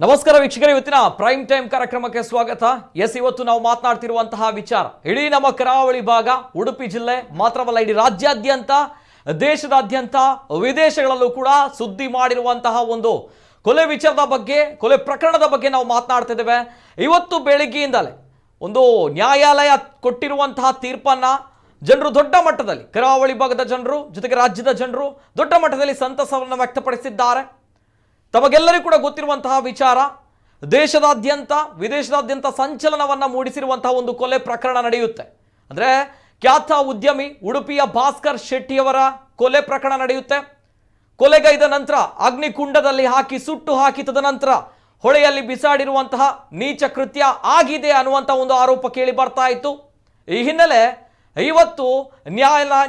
ನಮಸ್ಕಾರ ವೀಕ್ಷಕರೇ, ಇವತ್ತಿನ ಪ್ರೈಮ್ ಟೈಮ್ ಕಾರ್ಯಕ್ರಮಕ್ಕೆ ಸ್ವಾಗತ. ಇವತ್ತು ನಾವು ಮಾತನಾಡ್ತಿರುವಂತಹ ವಿಚಾರ ಇಡೀ ನಮ್ಮ ಕರಾವಳಿ ಭಾಗ, ಉಡುಪಿ ಜಿಲ್ಲೆ ಮಾತ್ರವಲ್ಲ ಇಡೀ ರಾಜ್ಯಾದ್ಯಂತ, ದೇಶದಾದ್ಯಂತ, ವಿದೇಶಗಳಲ್ಲೂ ಕೂಡ ಸುದ್ದಿ ಮಾಡಿರುವಂತಹ ಒಂದು ಕೊಲೆ ವಿಚಾರದ ಬಗ್ಗೆ, ಕೊಲೆ ಪ್ರಕರಣದ ಬಗ್ಗೆ ನಾವು ಮಾತನಾಡ್ತಾ ಇದ್ದೇವೆ. ಇವತ್ತು ಬೆಳಗ್ಗೆಯಿಂದಲೇ ಒಂದು ನ್ಯಾಯಾಲಯ ಕೊಟ್ಟಿರುವಂತಹ ತೀರ್ಪನ್ನ ಜನರು ದೊಡ್ಡ ಮಟ್ಟದಲ್ಲಿ, ಕರಾವಳಿ ಭಾಗದ ಜನರು ಜೊತೆಗೆ ರಾಜ್ಯದ ಜನರು ದೊಡ್ಡ ಮಟ್ಟದಲ್ಲಿ ಸಂತಸವನ್ನು ವ್ಯಕ್ತಪಡಿಸಿದ್ದಾರೆ. ತಮಗೆಲ್ಲರಿಗೂ ಕೂಡ ಗೊತ್ತಿರುವಂತಹ ವಿಚಾರ, ದೇಶದಾದ್ಯಂತ ವಿದೇಶದಾದ್ಯಂತ ಸಂಚಲನವನ್ನು ಮೂಡಿಸಿರುವಂತಹ ಒಂದು ಕೊಲೆ ಪ್ರಕರಣ ನಡೆಯುತ್ತೆ. ಅಂದರೆ ಖ್ಯಾತ ಉದ್ಯಮಿ ಉಡುಪಿಯ ಭಾಸ್ಕರ್ ಶೆಟ್ಟಿಯವರ ಕೊಲೆ ಪ್ರಕರಣ ನಡೆಯುತ್ತೆ. ಕೊಲೆಗೈದ ನಂತರ ಅಗ್ನಿಕುಂಡದಲ್ಲಿ ಹಾಕಿ ಸುಟ್ಟು ಹಾಕಿ ತದನಂತರ ಹೊಳೆಯಲ್ಲಿ ಬಿಸಾಡಿರುವಂತಹ ನೀಚ ಕೃತ್ಯ ಆಗಿದೆ ಅನ್ನುವಂಥ ಒಂದು ಆರೋಪ ಕೇಳಿ ಬರ್ತಾ ಇತ್ತು. ಈ ಹಿನ್ನೆಲೆ ಇವತ್ತು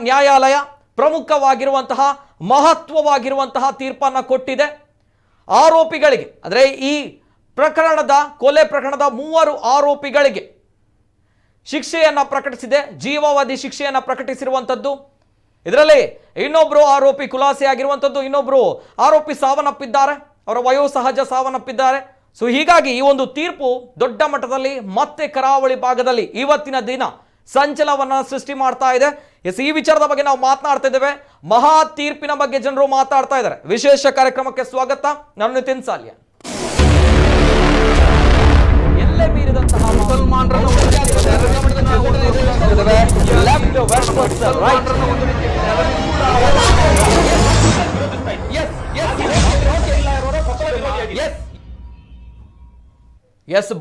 ನ್ಯಾಯಾಲಯ ಪ್ರಮುಖವಾಗಿರುವಂತಹ ಮಹತ್ವವಾಗಿರುವಂತಹ ತೀರ್ಪನ್ನು ಕೊಟ್ಟಿದೆ. ಆರೋಪಿಗಳಿಗೆ, ಅಂದರೆ ಈ ಪ್ರಕರಣದ ಕೊಲೆ ಪ್ರಕರಣದ 3 ಆರೋಪಿಗಳಿಗೆ ಶಿಕ್ಷೆಯನ್ನು ಪ್ರಕಟಿಸಿದೆ. ಜೀವಾವಧಿ ಶಿಕ್ಷೆಯನ್ನು ಪ್ರಕಟಿಸಿರುವಂಥದ್ದು. ಇದರಲ್ಲಿ ಇನ್ನೊಬ್ಬರು ಆರೋಪಿ ಖುಲಾಸೆ ಆಗಿರುವಂಥದ್ದು, ಇನ್ನೊಬ್ಬರು ಆರೋಪಿ ಸಾವನ್ನಪ್ಪಿದ್ದಾರೆ, ಅವರ ವಯೋಸಹಜ ಸಾವನ್ನಪ್ಪಿದ್ದಾರೆ. ಸೊ ಹೀಗಾಗಿ ಈ ಒಂದು ತೀರ್ಪು ದೊಡ್ಡ ಮಟ್ಟದಲ್ಲಿ ಮತ್ತೆ ಕರಾವಳಿ ಭಾಗದಲ್ಲಿ ಇವತ್ತಿನ ದಿನ ಸಂಚಲನವನ್ನು ಸೃಷ್ಟಿ ಮಾಡ್ತಾ ಇದೆ. ಈ ವಿಚಾರದ ಬಗ್ಗೆ ನಾವು ಮಾತನಾಡ್ತಾ ಇದ್ದೇವೆ. ಮಹಾ ತೀರ್ಪಿನ ಬಗ್ಗೆ ಜನರು ಮಾತಾಡ್ತಾ ಇದ್ದಾರೆ. ವಿಶೇಷ ಕಾರ್ಯಕ್ರಮಕ್ಕೆ ಸ್ವಾಗತ. ನಾನು ನಿತಿನ್ ಸಾಲ್ಯ. ಎಲ್ಲೇ ಮೀರಿದಂತಹ ಮುಸಲ್ಮಾನರನ್ನು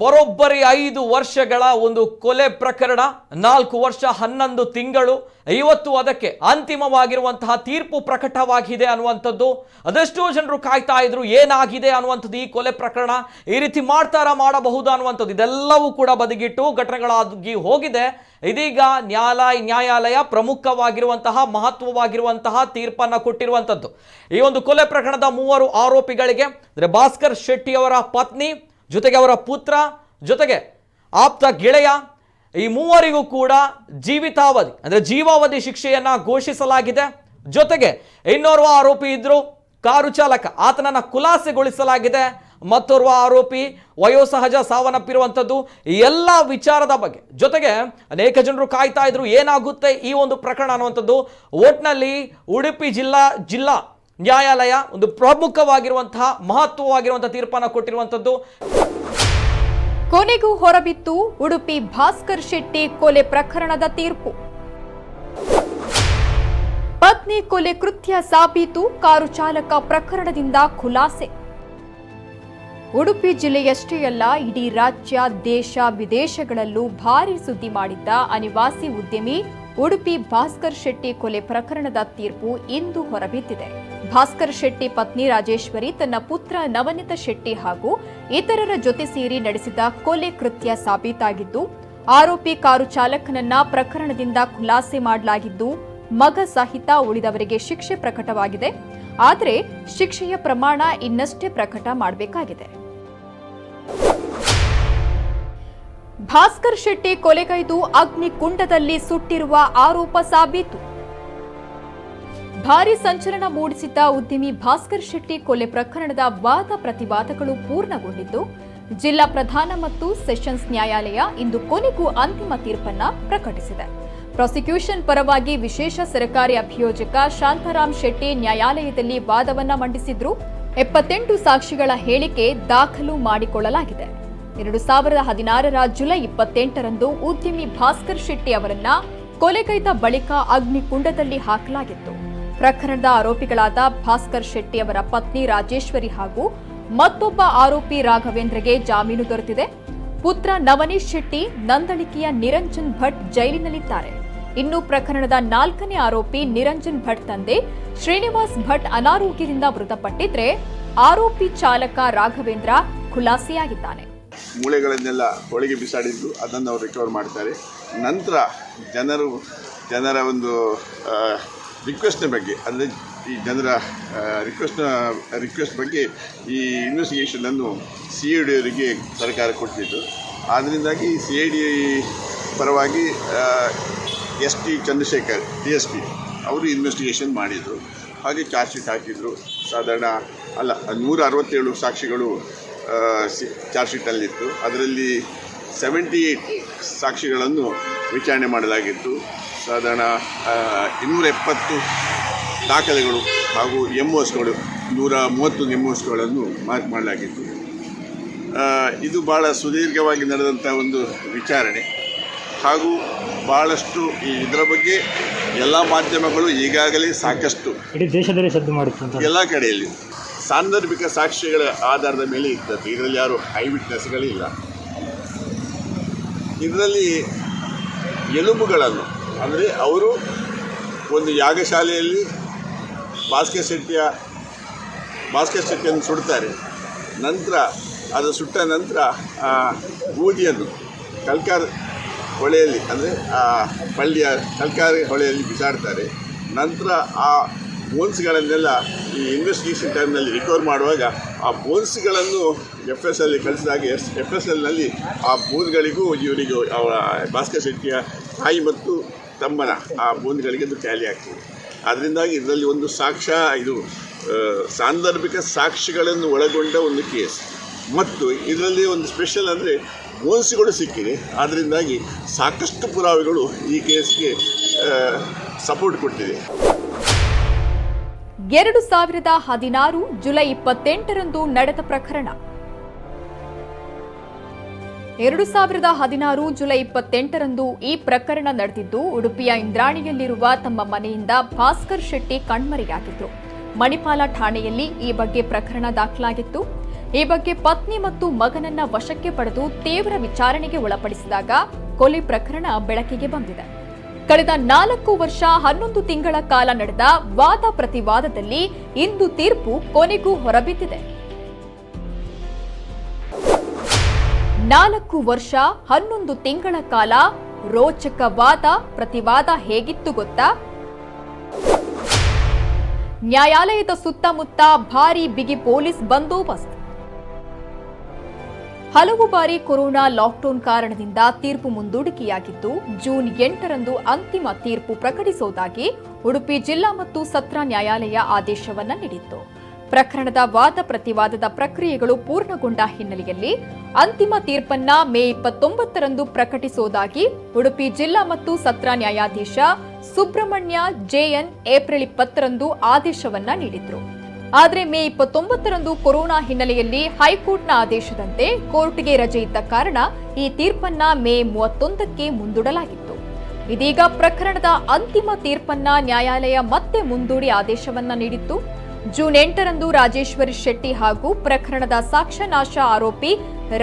ಬರೋಬ್ಬರಿ 5 ವರ್ಷಗಳ ಒಂದು ಕೊಲೆ ಪ್ರಕರಣ, 4 ವರ್ಷ 11 ತಿಂಗಳು. ಇವತ್ತು ಅದಕ್ಕೆ ಅಂತಿಮವಾಗಿರುವಂತಹ ತೀರ್ಪು ಪ್ರಕಟವಾಗಿದೆ ಅನ್ನುವಂಥದ್ದು. ಅದೆಷ್ಟೋ ಜನರು ಕಾಯ್ತಾ ಇದ್ರು, ಏನಾಗಿದೆ ಅನ್ನುವಂಥದ್ದು ಈ ಕೊಲೆ ಪ್ರಕರಣ, ಈ ರೀತಿ ಮಾಡಬಹುದಾ ಅನ್ನುವಂಥದ್ದು. ಇದೆಲ್ಲವೂ ಕೂಡ ಬದಿಗಿಟ್ಟು ಘಟನೆಗಳಾಗಿ ಹೋಗಿದೆ. ಇದೀಗ ನ್ಯಾಯಾಲಯ ಪ್ರಮುಖವಾಗಿರುವಂತಹ ಮಹತ್ವವಾಗಿರುವಂತಹ ತೀರ್ಪನ್ನು ಕೊಟ್ಟಿರುವಂಥದ್ದು. ಈ ಒಂದು ಕೊಲೆ ಪ್ರಕರಣದ 3 ಆರೋಪಿಗಳಿಗೆ, ಅಂದರೆ ಭಾಸ್ಕರ್ ಶೆಟ್ಟಿಯವರ ಪತ್ನಿ ಜೊತೆಗೆ ಅವರ ಪುತ್ರ ಜೊತೆಗೆ ಆಪ್ತ ಗೆಳೆಯ, ಈ 3 ಕೂಡ ಜೀವಿತಾವಧಿ ಅಂದರೆ ಜೀವಾವಧಿ ಶಿಕ್ಷೆಯನ್ನು ಘೋಷಿಸಲಾಗಿದೆ. ಜೊತೆಗೆ ಇನ್ನೋರ್ವ ಆರೋಪಿ ಇದ್ರು, ಕಾರು ಚಾಲಕ, ಆತನನ್ನು ಖುಲಾಸೆಗೊಳಿಸಲಾಗಿದೆ. ಮತ್ತೋರ್ವ ಆರೋಪಿ ವಯೋಸಹಜ ಸಾವನ್ನಪ್ಪಿರುವಂಥದ್ದು. ಈ ಎಲ್ಲ ವಿಚಾರದ ಬಗ್ಗೆ ಜೊತೆಗೆ ಅನೇಕ ಜನರು ಕಾಯ್ತಾ ಇದ್ರು, ಏನಾಗುತ್ತೆ ಈ ಒಂದು ಪ್ರಕರಣ ಅನ್ನುವಂಥದ್ದು. ಒಟ್ನಲ್ಲಿ ಉಡುಪಿ ಜಿಲ್ಲಾ ನ್ಯಾಯಾಲಯ ಒಂದು ಪ್ರಮುಖವಾಗಿರುವಂತಹ ಮಹತ್ವವಾಗಿರುವಂತಹ ತೀರ್ಪನ್ನು ಕೊಟ್ಟಿರುವಂಥದ್ದು. ಕೊನೆಗೂ ಹೊರಬಿತ್ತು ಉಡುಪಿ ಭಾಸ್ಕರ್ ಶೆಟ್ಟಿ ಕೊಲೆ ಪ್ರಕರಣದ ತೀರ್ಪು. ಪತ್ನಿ ಕೊಲೆ ಕೃತ್ಯ ಸಾಬೀತು, ಕಾರು ಚಾಲಕ ಪ್ರಕರಣದಿಂದ ಖುಲಾಸೆ. ಉಡುಪಿ ಜಿಲ್ಲೆಯಷ್ಟೇ ಅಲ್ಲ, ಇಡೀ ರಾಜ್ಯ, ದೇಶ, ವಿದೇಶಗಳಲ್ಲೂ ಭಾರಿ ಸುದ್ದಿ ಮಾಡಿದ್ದ ಅನಿವಾಸಿ ಉದ್ಯಮಿ ಉಡುಪಿ ಭಾಸ್ಕರ್ ಶೆಟ್ಟಿ ಕೊಲೆ ಪ್ರಕರಣದ ತೀರ್ಪು ಇಂದು ಹೊರಬಿದ್ದಿದೆ. ಭಾಸ್ಕರ್ ಶೆಟ್ಟಿ ಪತ್ನಿ ರಾಜೇಶ್ವರಿ ತನ್ನ ಪುತ್ರ ನವನಿತ ಶೆಟ್ಟಿ ಹಾಗೂ ಇತರರ ಜೊತೆ ಸೇರಿ ನಡೆಸಿದ ಕೊಲೆ ಕೃತ್ಯ ಸಾಬೀತಾಗಿದ್ದು, ಆರೋಪಿ ಕಾರು ಚಾಲಕನನ್ನ ಪ್ರಕರಣದಿಂದ ಖುಲಾಸೆ ಮಾಡಲಾಗಿದ್ದು, ಮಗ ಸಹಿತ ಉಳಿದವರಿಗೆ ಶಿಕ್ಷೆ ಪ್ರಕಟವಾಗಿದೆ. ಆದರೆ ಶಿಕ್ಷೆಯ ಪ್ರಮಾಣ ಇನ್ನಷ್ಟೇ ಪ್ರಕಟ ಮಾಡಬೇಕಾಗಿದೆ. ಭಾಸ್ಕರ್ ಶೆಟ್ಟಿ ಕೊಲೆಗೈದು ಅಗ್ನಿಕುಂಡದಲ್ಲಿ ಸುಟ್ಟಿರುವ ಆರೋಪ ಸಾಬೀತು. ಭಾರಿ ಸಂಚಲನ ಮೂಡಿಸಿದ್ದ ಉದ್ಯಮಿ ಭಾಸ್ಕರ್ ಶೆಟ್ಟಿ ಕೊಲೆ ಪ್ರಕರಣದ ವಾದ ಪ್ರತಿವಾದಗಳು ಪೂರ್ಣಗೊಂಡಿದ್ದು, ಜಿಲ್ಲಾ ಪ್ರಧಾನ ಮತ್ತು ಸೆಷನ್ಸ್ ನ್ಯಾಯಾಲಯ ಇಂದು ಕೊನೆಗೂ ಅಂತಿಮ ತೀರ್ಪನ್ನ ಪ್ರಕಟಿಸಿದೆ. ಪ್ರಾಸಿಕ್ಯೂಷನ್ ಪರವಾಗಿ ವಿಶೇಷ ಸರ್ಕಾರಿ ಅಭಿಯೋಜಕ ಶಾಂತಾರಾಮ್ ಶೆಟ್ಟಿ ನ್ಯಾಯಾಲಯದಲ್ಲಿ ವಾದವನ್ನ ಮಂಡಿಸಿದ್ರು. 78 ಸಾಕ್ಷಿಗಳ ಹೇಳಿಕೆ ದಾಖಲು ಮಾಡಿಕೊಳ್ಳಲಾಗಿದೆ. 2016ರ ಜುಲೈ 28ರಂದು ಉದ್ಯಮಿ ಭಾಸ್ಕರ್ ಶೆಟ್ಟಿ ಅವರನ್ನ ಕೊಲೆಗೈದ ಬಳಿಕ ಅಗ್ನಿಕುಂಡದಲ್ಲಿ ಹಾಕಲಾಗಿತ್ತು. ಪ್ರಕರಣದ ಆರೋಪಿಗಳಾದ ಭಾಸ್ಕರ್ ಶೆಟ್ಟಿ ಅವರ ಪತ್ನಿ ರಾಜೇಶ್ವರಿ ಹಾಗೂ ಮತ್ತೊಬ್ಬ ಆರೋಪಿ ರಾಘವೇಂದ್ರಗೆ ಜಾಮೀನು ದೊರೆತಿದೆ. ಪುತ್ರ ನವನೀಶ್ ಶೆಟ್ಟಿ, ನಂದಳಿಕೆಯ ನಿರಂಜನ್ ಭಟ್ ಜೈಲಿನಲ್ಲಿದ್ದಾರೆ. ಇನ್ನು ಪ್ರಕರಣದ 4ನೇ ಆರೋಪಿ ನಿರಂಜನ್ ಭಟ್ ತಂದೆ ಶ್ರೀನಿವಾಸ್ ಭಟ್ ಅನಾರೋಗ್ಯದಿಂದ ಮೃತಪಟ್ಟಿದ್ರೆ, ಆರೋಪಿ ಚಾಲಕ ರಾಘವೇಂದ್ರ ಖುಲಾಸೆಯಾಗಿದ್ದಾನೆ. ಮೂಳೆಗಳನ್ನೆಲ್ಲ ಹೊಳೆಗೆ ಬಿಸಾಡಿದ್ದು ಅದನ್ನು ಅವರು ರಿಕವರ್ ಮಾಡ್ತಾರೆ. ನಂತರ ಜನರ ಒಂದು ರಿಕ್ವೆಸ್ಟ್ನ ಬಗ್ಗೆ, ಅಂದರೆ ಈ ಜನರ ರಿಕ್ವೆಸ್ಟ್ ಬಗ್ಗೆ ಈ ಇನ್ವೆಸ್ಟಿಗೇಷನನ್ನು CID ಅವರಿಗೆ ಸರ್ಕಾರ ಕೊಟ್ಟಿದ್ದು. ಆದ್ದರಿಂದಾಗಿ CID ಪರವಾಗಿ ST ಚಂದ್ರಶೇಖರ್ DSP ಅವರು ಇನ್ವೆಸ್ಟಿಗೇಷನ್ ಮಾಡಿದರು. ಹಾಗೆ ಚಾರ್ಜ್ ಶೀಟ್ ಹಾಕಿದರು. ಸಾಧಾರಣ 167 ಸಾಕ್ಷಿಗಳು ಚಾರ್ಜ್ ಶೀಟಲ್ಲಿತ್ತು. ಅದರಲ್ಲಿ 78 ಸಾಕ್ಷಿಗಳನ್ನು ವಿಚಾರಣೆ ಮಾಡಲಾಗಿತ್ತು. ಸಾಧಾರಣ 270 ದಾಖಲೆಗಳು ಹಾಗೂ MOSಗಳು 130 MOSಗಳನ್ನು ಮಾರ್ಕ್ ಮಾಡಲಾಗಿತ್ತು. ಇದು ಭಾಳ ಸುದೀರ್ಘವಾಗಿ ನಡೆದಂಥ ಒಂದು ವಿಚಾರಣೆ ಹಾಗೂ ಭಾಳಷ್ಟು ಇದರ ಬಗ್ಗೆ ಎಲ್ಲ ಮಾಧ್ಯಮಗಳು ಈಗಾಗಲೇ ಸಾಕಷ್ಟು ಇಡೀ ದೇಶದಲ್ಲಿ ಸದ್ದು ಮಾಡುತ್ತೆ ಎಲ್ಲ ಕಡೆಯಲ್ಲಿ ಸಾಂದರ್ಭಿಕ ಸಾಕ್ಷ್ಯಗಳ ಆಧಾರದ ಮೇಲೆ ಇರ್ತದೆ. ಇದರಲ್ಲಿ ಯಾರು ಐ ವಿಟ್ನೆಸ್ಗಳಿಲ್ಲ. ಇದರಲ್ಲಿ ಎಲುಬುಗಳನ್ನು ಅಂದರೆ ಅವರು ಒಂದು ಯಾಗಶಾಲೆಯಲ್ಲಿ ಭಾಸ್ಕರ್ ಶೆಟ್ಟಿಯನ್ನು ಸುಡ್ತಾರೆ. ನಂತರ ಅದು ಸುಟ್ಟ ನಂತರ ಬೂದಿಯನ್ನು ಕಲ್ಕಾರ್ ಹೊಳೆಯಲ್ಲಿ ಅಂದರೆ ಆ ಪಳ್ಳಿಯ ಕಲ್ಕಾರ್ ಹೊಳೆಯಲ್ಲಿ ಬಿಸಾಡ್ತಾರೆ. ನಂತರ ಆ ಬೋನ್ಸ್ಗಳನ್ನೆಲ್ಲ ಈ ಇನ್ವೆಸ್ಟಿಗೇಷನ್ ಟೈಮ್ನಲ್ಲಿ ರಿಕವರ್ ಮಾಡುವಾಗ ಆ ಬೋನ್ಸ್ಗಳನ್ನು FSL ಕಳಿಸಿದಾಗ FSLನಲ್ಲಿ ಆ ಬೋನ್ಗಳಿಗೂ ಇವರಿಗೂ ಅವರ ಭಾಸ್ಕರ್ ಶೆಟ್ಟಿಯ ತಾಯಿ ಮತ್ತು ತಮ್ಮನ ಆ ಬೋನ್ಗಳಿಗೆ ಅದು ಟ್ಯಾಲಿ ಆಗ್ತದೆ. ಅದರಿಂದಾಗಿ ಇದರಲ್ಲಿ ಒಂದು ಸಾಂದರ್ಭಿಕ ಸಾಕ್ಷಿಗಳನ್ನು ಒಳಗೊಂಡ ಒಂದು ಕೇಸ್ ಮತ್ತು ಇದರಲ್ಲಿ ಒಂದು ಸ್ಪೆಷಲ್ ಅಂದರೆ ಬೋನ್ಸ್ಗಳು ಸಿಕ್ಕಿದೆ. ಅದರಿಂದಾಗಿ ಸಾಕಷ್ಟು ಪುರಾವೆಗಳು ಈ ಕೇಸ್ಗೆ ಸಪೋರ್ಟ್ ಕೊಟ್ಟಿದೆ. 2016 ಜುಲೈ 28ರಂದು ನಡೆದ ಪ್ರಕರಣ. 2016 ಜುಲೈ 28ರಂದು ಈ ಪ್ರಕರಣ ನಡೆದಿದ್ದು, ಉಡುಪಿಯ ಇಂದ್ರಾಣಿಯಲ್ಲಿರುವ ತಮ್ಮ ಮನೆಯಿಂದ ಭಾಸ್ಕರ್ ಶೆಟ್ಟಿ ಕಣ್ಮರೆಯಾಗಿದ್ರು. ಮಣಿಪಾಲ ಠಾಣೆಯಲ್ಲಿ ಈ ಬಗ್ಗೆ ಪ್ರಕರಣ ದಾಖಲಾಗಿತ್ತು. ಈ ಬಗ್ಗೆ ಪತ್ನಿ ಮತ್ತು ಮಗನನ್ನ ವಶಕ್ಕೆ ಪಡೆದು ತೀವ್ರ ವಿಚಾರಣೆಗೆ ಒಳಪಡಿಸಿದಾಗ ಕೊಲೆ ಪ್ರಕರಣ ಬೆಳಕಿಗೆ ಬಂದಿದೆ. ಕಳೆದ 4 ವರ್ಷ 11 ತಿಂಗಳ ಕಾಲ ನಡೆದ ವಾದ ಪ್ರತಿವಾದದಲ್ಲಿ ಇಂದು ತೀರ್ಪು ಕೊನೆಗೂ ಹೊರಬಿದ್ದಿದೆ. 4 ವರ್ಷ 11 ತಿಂಗಳ ಕಾಲ ರೋಚಕ ವಾದ ಪ್ರತಿವಾದ ಹೇಗಿತ್ತು ಗೊತ್ತಾ? ನ್ಯಾಯಾಲಯದ ಸುತ್ತಮುತ್ತ ಭಾರೀ ಬಿಗಿ ಪೊಲೀಸ್ ಬಂದೋಬಸ್ತ್. ಹಲವು ಬಾರಿ ಕೊರೋನಾ ಲಾಕ್ಡೌನ್ ಕಾರಣದಿಂದ ತೀರ್ಪು ಮುಂದೂಡಿಕೆಯಾಗಿದ್ದು, ಜೂನ್ 8ರಂದು ಅಂತಿಮ ತೀರ್ಪು ಪ್ರಕಟಿಸುವುದಾಗಿ ಉಡುಪಿ ಜಿಲ್ಲಾ ಮತ್ತು ಸತ್ರ ನ್ಯಾಯಾಲಯ ಆದೇಶವನ್ನ ನೀಡಿತ್ತು. ಪ್ರಕರಣದ ವಾದ ಪ್ರತಿವಾದದ ಪ್ರಕ್ರಿಯೆಗಳು ಪೂರ್ಣಗೊಂಡ ಹಿನ್ನೆಲೆಯಲ್ಲಿ ಅಂತಿಮ ತೀರ್ಪನ್ನ ಮೇ 29ರಂದು ಪ್ರಕಟಿಸುವುದಾಗಿ ಉಡುಪಿ ಜಿಲ್ಲಾ ಮತ್ತು ಸತ್ರ ನ್ಯಾಯಾಧೀಶ ಸುಬ್ರಹ್ಮಣ್ಯ JN ಏಪ್ರಿಲ್ 20ರಂದು ಆದೇಶವನ್ನ ನೀಡಿದ್ರು. ಆದರೆ ಮೇ 29ರಂದು ಕೊರೋನಾ ಹಿನ್ನೆಲೆಯಲ್ಲಿ ಹೈಕೋರ್ಟ್ನ ಆದೇಶದಂತೆ ಕೋರ್ಟ್ಗೆ ರಜೆ ಇದ್ದ ಕಾರಣ ಈ ತೀರ್ಪನ್ನ ಮೇ 31ಕ್ಕೆ ಮುಂದೂಡಲಾಗಿತ್ತು. ಇದೀಗ ಪ್ರಕರಣದ ಅಂತಿಮ ತೀರ್ಪನ್ನ ನ್ಯಾಯಾಲಯ ಮತ್ತೆ ಮುಂದೂಡಿ ಆದೇಶವನ್ನ ನೀಡಿತ್ತು. ಜೂನ್ 8ರಂದು ರಾಜೇಶ್ವರಿ ಶೆಟ್ಟಿ ಹಾಗೂ ಪ್ರಕರಣದ ಸಾಕ್ಷ್ಯನಾಶ ಆರೋಪಿ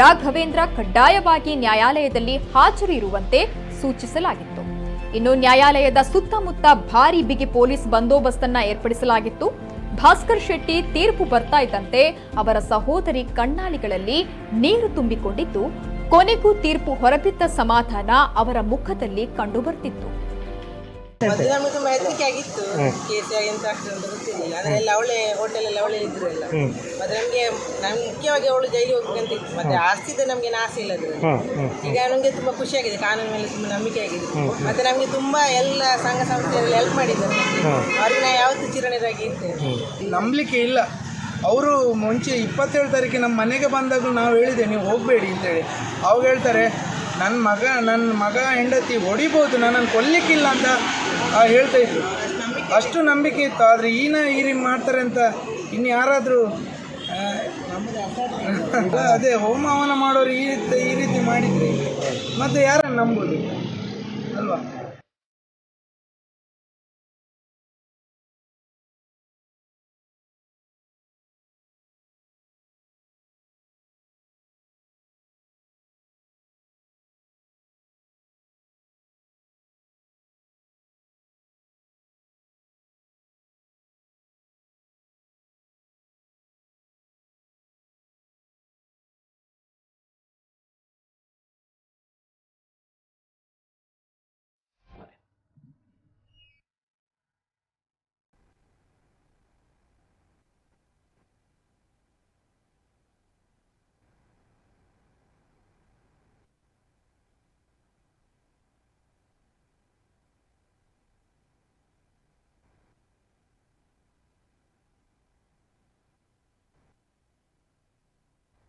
ರಾಘವೇಂದ್ರ ಕಡ್ಡಾಯವಾಗಿ ನ್ಯಾಯಾಲಯದಲ್ಲಿ ಹಾಜರು ಇರುವಂತೆ ಸೂಚಿಸಲಾಗಿತ್ತು. ಇನ್ನು ನ್ಯಾಯಾಲಯದ ಸುತ್ತಮುತ್ತ ಭಾರೀ ಬಿಗಿ ಪೊಲೀಸ್ ಬಂದೋಬಸ್ತನ್ನ ಏರ್ಪಡಿಸಲಾಗಿತ್ತು. ಭಾಸ್ಕರ್ ಶೆಟ್ಟಿ ತೀರ್ಪು ಬರ್ತಾ ಇದ್ದಂತೆ ಅವರ ಸಹೋದರಿ ಕಣ್ಣಾಲಿಗಳಲ್ಲಿ ನೀರು ತುಂಬಿಕೊಂಡಿದ್ದು, ಕೊನೆಗೂ ತೀರ್ಪು ಹೊರಬಿದ್ದ ಸಮಾಧಾನ ಅವರ ಮುಖದಲ್ಲಿ ಕಂಡುಬರ್ತಿತ್ತು. ಮೊದಲು ನಮಗೆ ತುಂಬಾ ಹೆದರಿಕೆ ಆಗಿತ್ತು. ಕೇಸ್ ಎಂತ ಆಗ್ತದೆ ಅಂತ ಗೊತ್ತಿರಲಿಲ್ಲ. ಅದನ್ನೆಲ್ಲ ಅವಳೇ ಹೋಟೆಲಲ್ಲಿ ಅವಳೇ ಇದ್ರಲ್ಲ. ಮತ್ತೆ ನಮ್ಗೆ ಮುಖ್ಯವಾಗಿ ಅವಳು ಜೈಲಿಗೆ ಹೋಗ್ಬೇಕಂತ ಇತ್ತು. ಮತ್ತೆ ಆಸ್ತಿದೆ ನಮ್ಗೆ ಆಸೆ ಇಲ್ಲ ಅದ್ರಲ್ಲಿ. ಈಗ ನಮ್ಗೆ ತುಂಬಾ ಖುಷಿಯಾಗಿದೆ, ಕಾನೂನು ಮೇಲೆ ತುಂಬಾ ನಂಬಿಕೆ ಆಗಿದೆ. ಮತ್ತೆ ನಮ್ಗೆ ತುಂಬಾ ಎಲ್ಲ ಸಂಘ ಸಂಸ್ಥೆಯಲ್ಲಿ ಹೆಲ್ಪ್ ಮಾಡಿದ್ದಾರೆ. ಅವ್ರಿಗೆ ನಾವು ಯಾವತ್ತೂ ಚಿರಣಿರಾಗಿ ಇರ್ತೇವೆ. ನಂಬಲಿಕ್ಕೆ ಇಲ್ಲ. ಅವರು ಮುಂಚೆ 27 ತಾರೀಕಿಗೆ ನಮ್ಮ ಮನೆಗೆ ಬಂದಾಗಲೂ ನಾವು ಹೇಳಿದೆ ನೀವು ಹೋಗಬೇಡಿ ಅಂತೇಳಿ. ಅವಾಗ ಹೇಳ್ತಾರೆ ನನ್ನ ಮಗ ಹೆಂಡತಿ ಹೊಡಿಬೋದು, ನನ್ನನ್ನು ಕೊಲ್ಲಿಕ್ಕಿಲ್ಲ ಅಂತ ಹೇಳ್ತಾ ಇದ್ರು. ಅಷ್ಟು ನಂಬಿಕೆ ಇತ್ತು. ಆದರೆ ಈ ರೀತಿ ಮಾಡ್ತಾರೆ ಅಂತ ಇನ್ನು ಯಾರಾದರೂ ಅದೇ ಹೋಮ ಹವನ ಮಾಡೋರು ಈ ರೀತಿ ಮಾಡಿದರೆ ಮತ್ತೆ ಯಾರನ್ನು ನಂಬೋದು ಅಲ್ವಾ?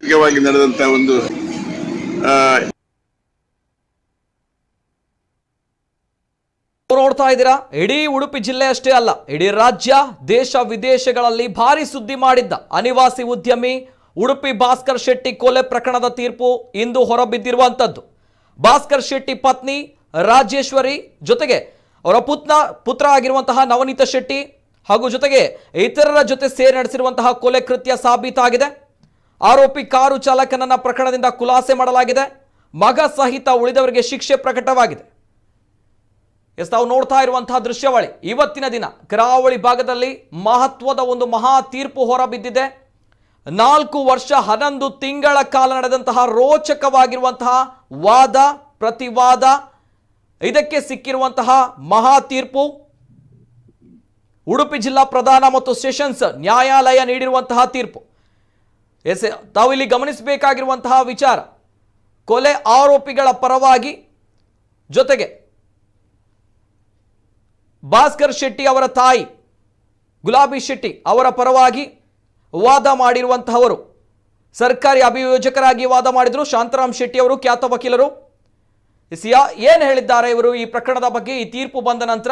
ಮುಖ್ಯವಾಗಿ ನಡೆದಂಥ ಒಂದು ನೋಡ್ತಾ ಇದ್ದೀರಾ, ಇಡೀ ಉಡುಪಿ ಜಿಲ್ಲೆ ಅಷ್ಟೇ ಅಲ್ಲ, ಇಡೀ ರಾಜ್ಯ ದೇಶ ವಿದೇಶಗಳಲ್ಲಿ ಭಾರಿ ಸುದ್ದಿ ಮಾಡಿದ್ದ ಅನಿವಾಸಿ ಉದ್ಯಮಿ ಉಡುಪಿ ಭಾಸ್ಕರ್ ಶೆಟ್ಟಿ ಕೊಲೆ ಪ್ರಕರಣದ ತೀರ್ಪು ಇಂದು ಹೊರಬಿದ್ದಿರುವಂತದ್ದು. ಭಾಸ್ಕರ್ ಶೆಟ್ಟಿ ಪತ್ನಿ ರಾಜೇಶ್ವರಿ ಜೊತೆಗೆ ಅವರ ಪುತ್ರ ಆಗಿರುವಂತಹ ನವನೀತ ಶೆಟ್ಟಿ ಹಾಗೂ ಜೊತೆಗೆ ಇತರರ ಜೊತೆ ಸೇರಿ ನಡೆಸಿರುವಂತಹ ಕೊಲೆ ಕೃತ್ಯ ಸಾಬೀತಾಗಿದೆ. ಆರೋಪಿ ಕಾರು ಚಾಲಕನನ್ನ ಪ್ರಕರಣದಿಂದ ಖುಲಾಸೆ ಮಾಡಲಾಗಿದೆ. ಮಗ ಸಹಿತ ಉಳಿದವರಿಗೆ ಶಿಕ್ಷೆ ಪ್ರಕಟವಾಗಿದೆ. ತಾವು ನೋಡ್ತಾ ಇರುವಂತಹ ದೃಶ್ಯಾವಳಿ ಇವತ್ತಿನ ದಿನ ಕರಾವಳಿ ಭಾಗದಲ್ಲಿ ಮಹತ್ವದ ಒಂದು ಮಹಾ ತೀರ್ಪು ಹೊರಬಿದ್ದಿದೆ. 4 ವರ್ಷ 11 ತಿಂಗಳ ಕಾಲ ನಡೆದಂತಹ ರೋಚಕವಾಗಿರುವಂತಹ ವಾದ ಪ್ರತಿವಾದ, ಇದಕ್ಕೆ ಸಿಕ್ಕಿರುವಂತಹ ಮಹಾ ತೀರ್ಪು. ಉಡುಪಿ ಜಿಲ್ಲಾ ಪ್ರಧಾನ ಮತ್ತು ಸೆಷನ್ಸ್ ನ್ಯಾಯಾಲಯ ನೀಡಿರುವಂತಹ ತೀರ್ಪು. ತಾವು ಇಲ್ಲಿ ಗಮನಿಸಬೇಕಾಗಿರುವಂತಹ ವಿಚಾರ, ಕೊಲೆ ಆರೋಪಿಗಳ ಪರವಾಗಿ ಜೊತೆಗೆ ಭಾಸ್ಕರ್ ಶೆಟ್ಟಿ ಅವರ ತಾಯಿ ಗುಲಾಬಿ ಶೆಟ್ಟಿ ಅವರ ಪರವಾಗಿ ವಾದ ಮಾಡಿರುವಂತಹವರು ಸರ್ಕಾರಿ ಅಭಿಯೋಜಕರಾಗಿ ವಾದ ಮಾಡಿದ್ರು ಶಾಂತರಾಮ್ ಶೆಟ್ಟಿ ಅವರು, ಖ್ಯಾತ ವಕೀಲರು. ಏನು ಹೇಳಿದ್ದಾರೆ ಇವರು ಈ ಪ್ರಕರಣದ ಬಗ್ಗೆ, ಈ ತೀರ್ಪು ಬಂದ ನಂತರ?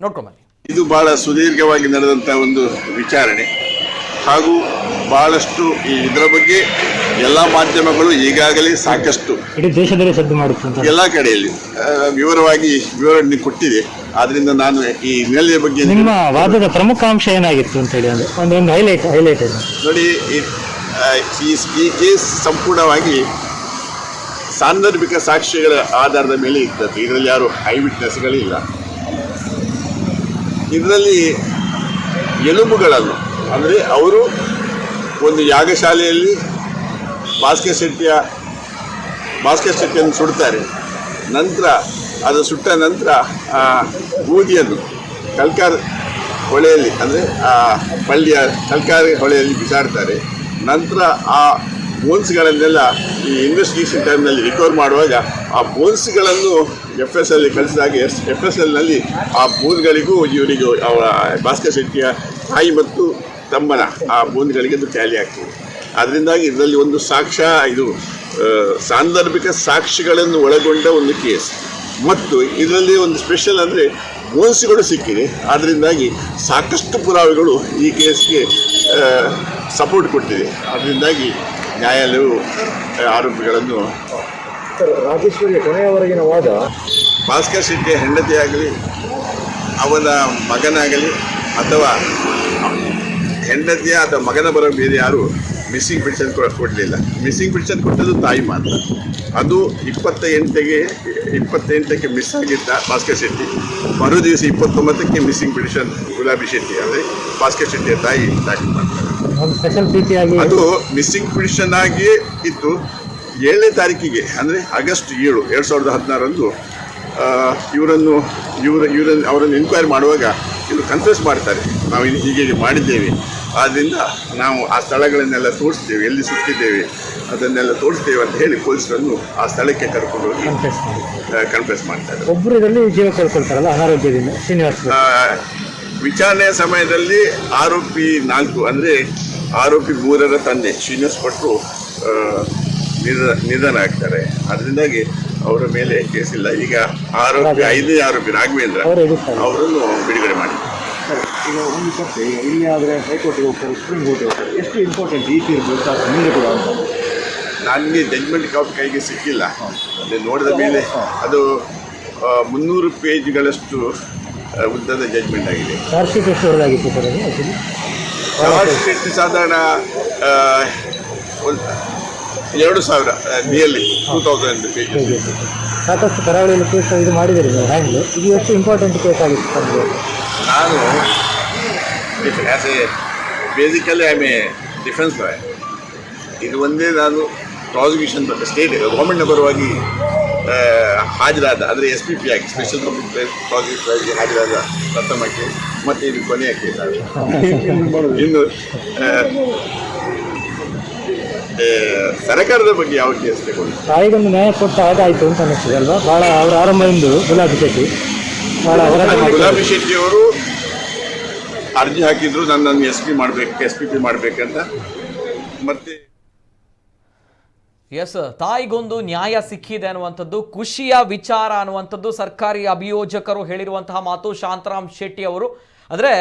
ನೋಡ್ಕೊಂಬನ್ನಿ. ಇದು ಬಹಳ ಸುದೀರ್ಘವಾಗಿ ನಡೆದಂಥ ಒಂದು ವಿಚಾರಣೆ ಹಾಗೂ ಬಹಳಷ್ಟು ಇದರ ಬಗ್ಗೆ ಎಲ್ಲ ಮಾಧ್ಯಮಗಳು ಈಗಾಗಲೇ ಸಾಕಷ್ಟು ಇಡೀ ದೇಶದಲ್ಲಿ ಸದ್ದು ಮಾಡುತ್ತೆ ಎಲ್ಲ ಕಡೆಯಲ್ಲಿ ವಿವರಣೆ ಕೊಟ್ಟಿದೆ. ಆದ್ರಿಂದ ನಾನು ಈ ಹಿನ್ನೆಲೆಯ ಬಗ್ಗೆ ನಿಮ್ಮ ವಾದದ ಪ್ರಮುಖ ಅಂಶ ಏನಾಗಿತ್ತು ಅಂತ ಹೇಳಿ ಒಂದು ಹೈಲೈಟ್ ನೋಡಿ. ಈ ಕೇಸ್ ಸಂಪೂರ್ಣವಾಗಿ ಸಾಂದರ್ಭಿಕ ಸಾಕ್ಷ್ಯಗಳ ಆಧಾರದ ಮೇಲೆ ಇದ್ದದ್ದು. ಇದರಲ್ಲಿ ಯಾರು ಐ ವಿಟ್ನೆಸ್ಗಳಿಲ್ಲ. ಇದರಲ್ಲಿ ಎಲುಬುಗಳನ್ನು ಅಂದರೆ ಅವರು ಒಂದು ಯಾಗಶಾಲೆಯಲ್ಲಿ ಭಾಸ್ಕರ್ ಶೆಟ್ಟಿಯನ್ನು ಸುಡ್ತಾರೆ. ನಂತರ ಅದು ಸುಟ್ಟ ನಂತರ ಬೂದಿಯನ್ನು ಕಲ್ಕಾರ್ ಹೊಳೆಯಲ್ಲಿ ಅಂದರೆ ಪಳ್ಳಿಯ ಕಲ್ಕಾರ್ ಹೊಳೆಯಲ್ಲಿ ಬಿಸಾಡ್ತಾರೆ. ನಂತರ ಆ ಬೋನ್ಸ್ಗಳನ್ನೆಲ್ಲ ಈ ಇನ್ವೆಸ್ಟಿಗೇಷನ್ ಟೈಮ್ನಲ್ಲಿ ರಿಕವರ್ ಮಾಡುವಾಗ ಆ ಬೋನ್ಸ್ಗಳನ್ನು FSL ಕಳಿಸಿದಾಗ FSLನಲ್ಲಿ ಆ ಬೋನ್ಗಳಿಗೂ ಇವರಿಗೂ ಅವರ ಭಾಸ್ಕರ್ ಶೆಟ್ಟಿಯ ತಾಯಿ ಮತ್ತು ತಮ್ಮನ ಆ ಬೋನ್ಗಳಿಗೆ ಅದು ಟ್ಯಾಲಿ ಆಗ್ತದೆ. ಅದರಿಂದಾಗಿ ಇದರಲ್ಲಿ ಒಂದು ಇದು ಸಾಂದರ್ಭಿಕ ಸಾಕ್ಷಿಗಳನ್ನು ಒಳಗೊಂಡ ಒಂದು ಕೇಸ್. ಮತ್ತು ಇದರಲ್ಲಿ ಒಂದು ಸ್ಪೆಷಲ್ ಅಂದರೆ ಬೋನ್ಸ್ಗಳು ಸಿಕ್ಕಿದೆ. ಅದರಿಂದಾಗಿ ಸಾಕಷ್ಟು ಪುರಾವೆಗಳು ಈ ಕೇಸ್ಗೆ ಸಪೋರ್ಟ್ ಕೊಟ್ಟಿದೆ. ಅದರಿಂದಾಗಿ ನ್ಯಾಯಾಲಯವು ಆರೋಪಿಗಳನ್ನು ರಾಜೇಶ್ವರಿಯ ಕೊನೆಯವರೆಗಿನ ವಾದ ಭಾಸ್ಕರ್ ಶೆಟ್ಟಿಯ ಹೆಂಡತಿಯಾಗಲಿ ಅವನ ಮಗನಾಗಲಿ ಅಥವಾ ಹೆಂಡತಿಯ ಅಥವಾ ಮಗನ ಬರೋ ಬೇರೆ ಯಾರು ಮಿಸ್ಸಿಂಗ್ ಪಿಟಿಷನ್ ಕೊಡಲಿಲ್ಲ. ಮಿಸ್ಸಿಂಗ್ ಪಿಟಿಷನ್ ಕೊಟ್ಟದ್ದು ತಾಯಿ ಮಾತ್ರ. ಅದು 28ಕ್ಕೆ ಮಿಸ್ ಆಗಿದ್ದ ಭಾಸ್ಕರ್ ಶೆಟ್ಟಿ. ಮರು ದಿವಸ 29ಕ್ಕೆ ಮಿಸ್ಸಿಂಗ್ ಪಿಟಿಷನ್ ಗುಲಾಬಿ ಶೆಟ್ಟಿ ಅಂದರೆ ಭಾಸ್ಕರ್ ಶೆಟ್ಟಿಯ ತಾಯಿ ದಾಖಲು ಮಾಡ್ತಾರೆ. ಅದು ಮಿಸ್ಸಿಂಗ್ ಪಿಟಿಷನ್ ಆಗಿಯೇ ಇತ್ತು. 7ನೇ ತಾರೀಕಿಗೆ ಅಂದರೆ ಆಗಸ್ಟ್ 7, 2016 ಅವರನ್ನು ಎನ್ಕ್ವೈರಿ ಮಾಡುವಾಗ ಇವರು ಕನ್ಫ್ಯೂಸ್ ಮಾಡ್ತಾರೆ. ನಾವು ಹೀಗೆ ಮಾಡಿದ್ದೇವೆ, ಆದ್ದರಿಂದ ನಾವು ಆ ಸ್ಥಳಗಳನ್ನೆಲ್ಲ ತೋರಿಸ್ತೇವೆ, ಎಲ್ಲಿ ಸುತ್ತಿದ್ದೇವೆ ಅದನ್ನೆಲ್ಲ ತೋರಿಸ್ತೇವೆ ಅಂತ ಹೇಳಿ ಪೊಲೀಸರನ್ನು ಆ ಸ್ಥಳಕ್ಕೆ ಕರ್ಕೊಂಡು ಹೋಗಿ ಕನ್ಫ್ಯೂಸ್ ಮಾಡ್ತಾರೆ. ಒಬ್ಬರು ಇದರಲ್ಲಿ ಜೀವ ಕಳ್ಕೊಳ್ತಾರಲ್ಲ ಅನಾರೋಗ್ಯದಿಂದ. ವಿಚಾರಣೆಯ ಸಮಯದಲ್ಲಿ ಆರೋಪಿ 4 ಅಂದರೆ ಆರೋಪಿ 3ರ ತಂದೆ ಶ್ರೀನಿವಾಸ್ ಭಟ್ರು ನಿಧನ ಆಗ್ತಾರೆ. ಅದರಿಂದಾಗಿ ಅವರ ಮೇಲೆ ಕೇಸಿಲ್ಲ. ಈಗ 5ನೇ ಆರೋಪಿ ರಾಘವೇಂದ್ರ ಅವರನ್ನು ಬಿಡುಗಡೆ ಮಾಡಿದ್ದಾರೆ. ಈಗ ಒಂದು ಕತೆ ಇಲ್ಲಿ ಆದರೆ ಹೈಕೋರ್ಟ್ಗೆ ಹೋಗ್ತಾರೆ, ಸುಪ್ರೀಂ ಕೋರ್ಟ್ಗೆ ಹೋಗ್ತಾರೆ. ಎಷ್ಟು ಇಂಪಾರ್ಟೆಂಟ್ ಈ ತೀರ್ಪು ಮುಂದೆ ಕೂಡ ಅಂತ? ನನಗೆ ಜಡ್ಜ್ಮೆಂಟ್ ಕಾಪಿ ಕೈಗೆ ಸಿಕ್ಕಿಲ್ಲ. ಅದೇ ನೋಡಿದ ಮೇಲೆ ಅದು 300 ಪೇಜ್ಗಳಷ್ಟು ಉದ್ದದ ಜಡ್ಜ್ಮೆಂಟ್ ಆಗಿದೆ. ಚಾರ್ಜ್ ಶೀಟ್ ಎಷ್ಟು ಹೊರದಾಗಿತ್ತು ಸರ್ ಅದು? ಚಾರ್ಜ್ ಶೀಟ್ ಸಾಧಾರಣ 2000 ನಿಯರ್ಲಿ 2000 ಪೇಜಸ್. ಸಾಕಷ್ಟು ಕರಾವಳಿಯಲ್ಲಿ ಕೇಸ್ ಇದು ಮಾಡಿದ್ದೀರಿ ನೀವು ಹ್ಯಾಂಡ್ಲು. ಇದು ಎಷ್ಟು ಇಂಪಾರ್ಟೆಂಟ್ ಕೇಸ್ ಆಗಿತ್ತು ನಮಗೆ? ನಾನು basically I A defence lawyer. ಇದು ಒಂದೇ ನಾನು ಪ್ರಾಸಿಕ್ಯೂಷನ್ ಸ್ಟೇಟ್ ಗೌರ್ಮೆಂಟ್ನ ಪರವಾಗಿ ಹಾಜರಾದ ಅಂದರೆ SPP ಆಗಿ ಸ್ಪೆಷಲ್ ಪಬ್ಲಿಕ್ ಪ್ರಾಸಿಕ್ಯೂಟರ್ ಆಗಿ ಹಾಜರಾದ ಪ್ರಥಮ ಕೇಸ್ ಮತ್ತು ಇದು ಕೊನೆಯ ಕೇಸ್ ಆಗಿದೆ. ಇನ್ನು ಸರ್ಕಾರದ ಬಗ್ಗೆ ಯಾವ ಕೇಸ್ ತಗೊಂಡು ತಾಯಿಗೊಂದು ನ್ಯಾಯ ಕೊಟ್ಟು ಆಗಾಯಿತು ಅಂತ ಅನ್ನಿಸ್ತದೆ ಅಲ್ವಾ? ಭಾಳ ಅವರ ಆರಂಭದಿಂದ ಗುಲಾಬಿ ಶೆಟ್ಟಿ ಗುಲಾಬಿ ಶೆಟ್ಟಿಯವರು ಅರ್ಜಿ ಹಾಕಿದ್ರು ನನ್ನನ್ನು SPP ಮಾಡಬೇಕಂತ. ಮತ್ತೆ ಎಸ್, ತಾಯಿಗೊಂದು ನ್ಯಾಯ ಸಿಕ್ಕಿದೆ ಅನ್ನುವಂಥದ್ದು ಖುಷಿಯ ವಿಚಾರ ಅನ್ನುವಂಥದ್ದು ಸರ್ಕಾರಿ ಅಭಿಯೋಜಕರು ಹೇಳಿರುವಂತಹ ಮಾತು. ಶಾಂತರಾಮ್ ಶೆಟ್ಟಿ ಅವರು ಅಂದರೆ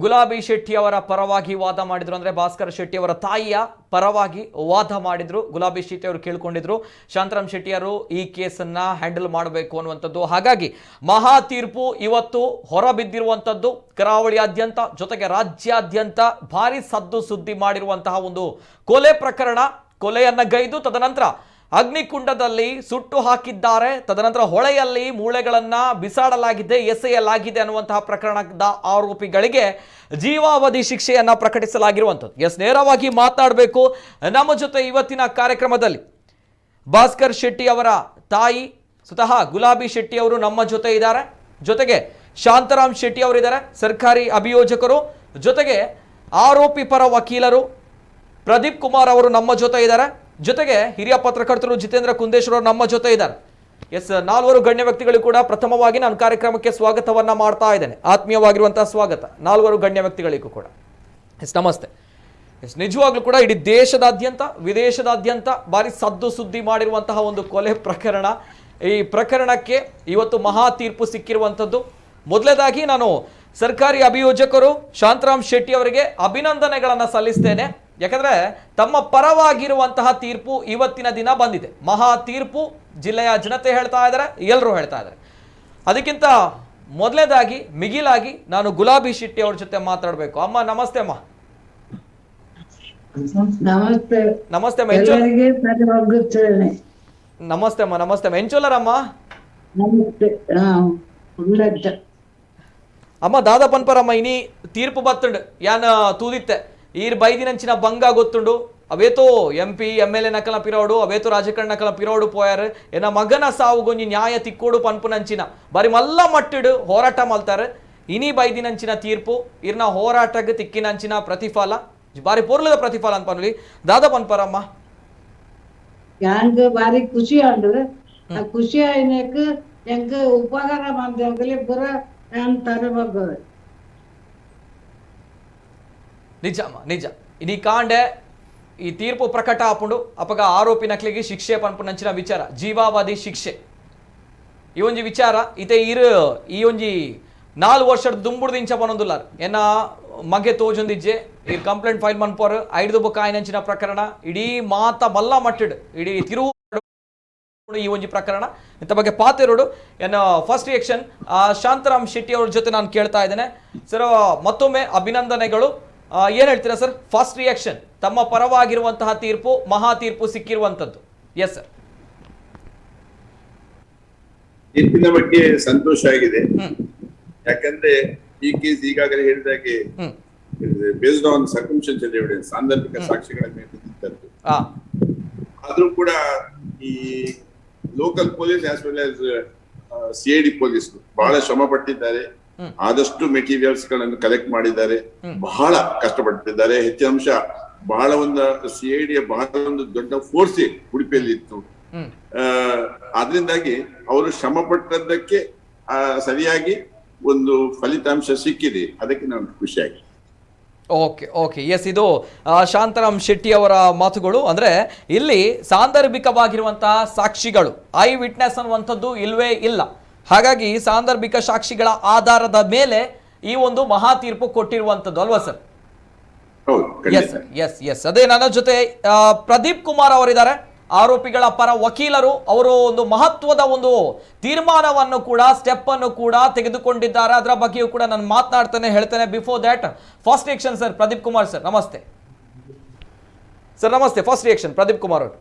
ಗುಲಾಬಿ ಶೆಟ್ಟಿ ಅವರ ಪರವಾಗಿ ವಾದ ಮಾಡಿದ್ರು, ಅಂದರೆ ಭಾಸ್ಕರ್ ಶೆಟ್ಟಿ ಅವರ ತಾಯಿಯ ಪರವಾಗಿ ವಾದ ಮಾಡಿದ್ರು. ಗುಲಾಬಿ ಶೆಟ್ಟಿ ಅವರು ಕೇಳ್ಕೊಂಡಿದ್ರು ಶಾಂತರಾಮ್ ಶೆಟ್ಟಿ ಅವರು ಈ ಕೇಸನ್ನ ಹ್ಯಾಂಡಲ್ ಮಾಡಬೇಕು ಅನ್ನುವಂಥದ್ದು. ಹಾಗಾಗಿ ಮಹಾ ತೀರ್ಪು ಇವತ್ತು ಹೊರಬಿದ್ದಿರುವಂಥದ್ದು ಕರಾವಳಿಯಾದ್ಯಂತ, ಜೊತೆಗೆ ರಾಜ್ಯಾದ್ಯಂತ ಭಾರಿ ಸದ್ದು ಸುದ್ದಿ ಮಾಡಿರುವಂತಹ ಒಂದು ಕೊಲೆ ಪ್ರಕರಣ. ಕೊಲೆಯನ್ನ ಗೈದು ತದನಂತರ ಅಗ್ನಿಕುಂಡದಲ್ಲಿ ಸುಟ್ಟು ಹಾಕಿದ್ದಾರೆ, ತದನಂತರ ಹೊಳೆಯಲ್ಲಿ ಮೂಳೆಗಳನ್ನ ಬಿಸಾಡಲಾಗಿದೆ, ಎಸೆಯಲಾಗಿದೆ ಅನ್ನುವಂತಹ ಪ್ರಕರಣದ ಆರೋಪಿಗಳಿಗೆ ಜೀವಾವಧಿ ಶಿಕ್ಷೆಯನ್ನ ಪ್ರಕಟಿಸಲಾಗಿರುವಂಥದ್ದು. ಎಸ್, ನೇರವಾಗಿ ಮಾತನಾಡಬೇಕು ನಮ್ಮ ಜೊತೆ ಇವತ್ತಿನ ಕಾರ್ಯಕ್ರಮದಲ್ಲಿ ಭಾಸ್ಕರ್ ಶೆಟ್ಟಿ ಅವರ ತಾಯಿ ಸ್ವತಃ ಗುಲಾಬಿ ಶೆಟ್ಟಿ ಅವರು ನಮ್ಮ ಜೊತೆ ಇದ್ದಾರೆ, ಜೊತೆಗೆ ಶಾಂತರಾಮ್ ಶೆಟ್ಟಿ ಅವರಿದ್ದಾರೆ, ಸರ್ಕಾರಿ ಅಭಿಯೋಜಕರು, ಜೊತೆಗೆ ಆರೋಪಿ ಪರ ವಕೀಲರು ಪ್ರದೀಪ್ ಕುಮಾರ್ ಅವರು ನಮ್ಮ ಜೊತೆ ಇದ್ದಾರೆ, ಜೊತೆಗೆ ಹಿರಿಯ ಪತ್ರಕರ್ತರು ಜಿತೇಂದ್ರ ಕುಂದೇಶ್ವರ್ ಅವರು ನಮ್ಮ ಜೊತೆ ಇದ್ದಾರೆ. ಎಸ್, 4 ಗಣ್ಯ ವ್ಯಕ್ತಿಗಳು ಕೂಡ ಪ್ರಥಮವಾಗಿ ನಾನು ಕಾರ್ಯಕ್ರಮಕ್ಕೆ ಸ್ವಾಗತವನ್ನ ಮಾಡ್ತಾ ಇದ್ದೇನೆ. ಆತ್ಮೀಯವಾಗಿರುವಂತಹ ಸ್ವಾಗತ 4 ಗಣ್ಯ ವ್ಯಕ್ತಿಗಳಿಗೂ ಕೂಡ. ಎಸ್, ನಮಸ್ತೆ. ಎಸ್, ನಿಜವಾಗ್ಲೂ ಕೂಡ ಇಡೀ ದೇಶದಾದ್ಯಂತ ವಿದೇಶದಾದ್ಯಂತ ಭಾರಿ ಸದ್ದು ಸುದ್ದಿ ಮಾಡಿರುವಂತಹ ಒಂದು ಕೊಲೆ ಪ್ರಕರಣ. ಈ ಪ್ರಕರಣಕ್ಕೆ ಇವತ್ತು ಮಹಾ ತೀರ್ಪು ಸಿಕ್ಕಿರುವಂಥದ್ದು. ಮೊದಲನೇದಾಗಿ ನಾನು ಸರ್ಕಾರಿ ಅಭಿಯೋಜಕರು ಶಾಂತರಾಮ್ ಶೆಟ್ಟಿ ಅವರಿಗೆ ಅಭಿನಂದನೆಗಳನ್ನು ಸಲ್ಲಿಸ್ತೇನೆ. ಯಾಕಂದ್ರೆ ತಮ್ಮ ಪರವಾಗಿರುವಂತಹ ತೀರ್ಪು ಇವತ್ತಿನ ದಿನ ಬಂದಿದೆ. ಮಹಾ ತೀರ್ಪು ಜಿಲ್ಲೆಯ ಜನತೆ ಹೇಳ್ತಾ ಇದ್ದಾರೆ, ಎಲ್ಲರೂ ಹೇಳ್ತಾ ಇದ್ದಾರೆ. ಅದಕ್ಕಿಂತ ಮೊದಲನೇದಾಗಿ ಮಿಗಿಲಾಗಿ ನಾನು ಗುಲಾಬಿ ಶೆಟ್ಟಿ ಅವ್ರ ಜೊತೆ ಮಾತಾಡಬೇಕು. ಅಮ್ಮ ನಮಸ್ತೆ. ಅಮ್ಮ ನಮಸ್ತೆ. ನಮಸ್ತೆ ಅಮ್ಮ. ನಮಸ್ತೆ ಅಮ್ಮ. ನಮಸ್ತೆ ಅಮ್ಮ. ಎಂಚೋಲರಮ್ಮ. ಅಮ್ಮ ದಾದಾ ಪನ್ಪರಮ್ಮ ಇನಿ ತೀರ್ಪು ಬತ್ತುಂಡು ಯಾನ್ ತೂದಿತ್ತೆ ಈರ್ ಬೈದಿನಂಚಿನ ಬಂಗ ಗೊತ್ತುಂಡು ಅವೇತೋ MP MLA ನಕಲ ಪಿರೋಡು ಅವೇತೋ ರಾಜಕಾರಣ ನಕಲ ಪಿರೋಡು ಪೋಯಾರು ಏನ ಮಗನ ಸಾವು ಗೊಂಜಿ ನ್ಯಾಯ ತಿಕ್ಕೋಡು ಪನ್ಪುನಂಚಿನ ಬಾರಿ ಮಲ್ಲ ಮಟ್ಟಿಡು ಹೋರಾಟ ಮಲ್ತಾರೆ. ಇನಿ ಬೈದಿನಂಚಿನ ತೀರ್ಪು ಇರ್ನ ಹೋರಾಟಕ್ಕೆ ತಿಕ್ಕಿನಂಚಿನ ಪ್ರತಿಫಲ ಬಾರಿ ಪೂರ್ಲದ ಪ್ರತಿಫಲ ಅಂತ ಪನ್ಲಿ ದಾದಾ ಪನ್ಪರಮ್ಮ. ಯಾಂಗ್ ಬಾರಿ ಖುಷಿ ಉಂಡು. ಆ ಖುಷಿ ಆಯ್ನಕ್ ಎಂಕ್ ಉಪಕಾರ ಮಾಡ್ದೆ ಪುರ ಅಂತಾರೆ ಬಗ್ಗೆ. ನಿಜ ಅಮ್ಮ, ನಿಜ. ಇಡೀ ಕಾಂಡೆ ಈ ತೀರ್ಪು ಪ್ರಕಟ ಆಪುಂಡು ಅಪಗ ಆರೋಪಿ ನಕ್ಲಿಗೆ ಶಿಕ್ಷೆ ಪನ್ಪುನಂಚಿನ ವಿಚಾರ ಜೀವಾವಧಿ ಶಿಕ್ಷೆ ಈ ಒಂಜಿ ವಿಚಾರ ಇತೆ ಈ ಒಂಜಿ 4 ವರ್ಷದ ದುಂಬುಡ್ದಿಂಚ ಪನೊಂದುಲ್ಲಾರ ಎನ್ನ ಮಗೆ ತೋಜೊಂದಿಜ್ಜೆ ಈ ಕಂಪ್ಲೇಂಟ್ ಫೈಲ್ ಮನ್ಪೋರ್ 5 ಬುಕ್ ಆಯ್ನಂಚಿನ ಪ್ರಕರಣ ಇಡೀ ಮಾತ ಮಲ್ಲ ಮಟ್ಟಿಡ್ ಇಡೀ ತಿರುವು ಈ ಒಂಜಿ ಪ್ರಕರಣ ಇಂಥ ಬಗ್ಗೆ ಪಾತೆರೋಡು ಎನ್ನ ಫಸ್ಟ್ ರಿಯಾಕ್ಷನ್ ಶಾಂತರಾಮ್ ಶೆಟ್ಟಿ ಅವ್ರ ಜೊತೆ ನಾನು ಕೇಳ್ತಾ ಇದ್ದೇನೆ. ಸರ್, ಮತ್ತೊಮ್ಮೆ ಅಭಿನಂದನೆಗಳು. ಏನ್ ಹೇಳ್ತೀರಾ ಸರ್, ಫಸ್ಟ್ ರಿಯಾಕ್ಷನ್ ತಮ್ಮ ಪರವಾಗಿರುವಂತಹ ತೀರ್ಪು ಮಹಾ ತೀರ್ಪು ಸಿಕ್ಕಿರುವಂತದ್ದು? Yes sir. ತೀರ್ಪಿನ ಬಗ್ಗೆ ಸಂತೋಷ ಆಗಿದೆ. ಯಾಕಂದ್ರೆ ಈ ಕೇಸ್ ಈಗಾಗಲೇ ಹೇಳಿದಾಗೆ ಬೇಸ್ಡ್ ಆನ್ ಸರ್ಕಮ್ಸ್ಟೆನ್ಷಿಯಲ್ ಎವಿಡೆನ್ಸ್ ಸಾಂದರ್ಭಿಕ ಸಾಕ್ಷಿಗಳ ಮೇಲೆ ಬಿದ್ದಿದ್ದದ್ದು. ಆದ್ರೂ ಕೂಡ ಈ local police as well as CID police ಬಹಳ ಶ್ರಮ ಪಟ್ಟಿದ್ದಾರೆ. ಆದಷ್ಟು ಮೆಟೀರಿಯಲ್ಸ್ ಗಳನ್ನು ಕಲೆಕ್ಟ್ ಮಾಡಿದ್ದಾರೆ, ಬಹಳ ಕಷ್ಟಪಟ್ಟಿದ್ದಾರೆ. ಹೆಚ್ಚಿನ ಅಂಶ ಬಹಳ ಒಂದು CID ಬಹಳ ಒಂದು ದೊಡ್ಡ ಫೋರ್ಸ್ ಉಡುಪಿಯಲ್ಲಿ ಇತ್ತು. ಆದ್ರಿಂದಾಗಿ ಅವರು ಶ್ರಮ ಪಟ್ಟದ್ದಕ್ಕೆ ಸರಿಯಾಗಿ ಒಂದು ಫಲಿತಾಂಶ ಸಿಕ್ಕಿದೆ. ಅದಕ್ಕೆ ನಾನು ಖುಷಿಯಾಗಿ. ಓಕೆ ಓಕೆ ಎಸ್, ಇದು ಶಾಂತರಾಮ್ ಶೆಟ್ಟಿ ಅವರ ಮಾತುಗಳು. ಅಂದ್ರೆ ಇಲ್ಲಿ ಸಾಂದರ್ಭಿಕವಾಗಿರುವಂತಹ ಸಾಕ್ಷಿಗಳು ಐ ವಿಟ್ನೆಸ್ ಅನ್ನುವಂಥದ್ದು ಇಲ್ವೇ ಇಲ್ಲ. ಹಾಗಾಗಿ ಸಾಂದರ್ಭಿಕ ಸಾಕ್ಷಿಗಳ ಆಧಾರದ ಮೇಲೆ ಈ ಒಂದು ಮಹಾ ತೀರ್ಪು ಕೊಟ್ಟಿರುವಂಥದ್ದು ಅಲ್ವಾ ಸರ್? S yes S. ಅದೇ ನನ್ನ ಜೊತೆ ಪ್ರದೀಪ್ ಕುಮಾರ್ ಅವರಿದ್ದಾರೆ, ಆರೋಪಿಗಳ ಪರ ವಕೀಲರು. ಅವರು ಒಂದು ಮಹತ್ವದ ಒಂದು ತೀರ್ಮಾನವನ್ನು ಕೂಡ ಸ್ಟೆಪ್ ಅನ್ನು ಕೂಡ ತೆಗೆದುಕೊಂಡಿದ್ದಾರೆ. ಅದರ ಬಗ್ಗೆಯೂ ಕೂಡ ನಾನು ಮಾತನಾಡ್ತೇನೆ, ಹೇಳ್ತೇನೆ. Before that first reaction sir Pradeep Kumar sir. ನಮಸ್ತೆ ಸರ್. ನಮಸ್ತೆ. ಫಸ್ಟ್ ರಿಯಾಕ್ಷನ್ ಪ್ರದೀಪ್ ಕುಮಾರ್ ಅವರು.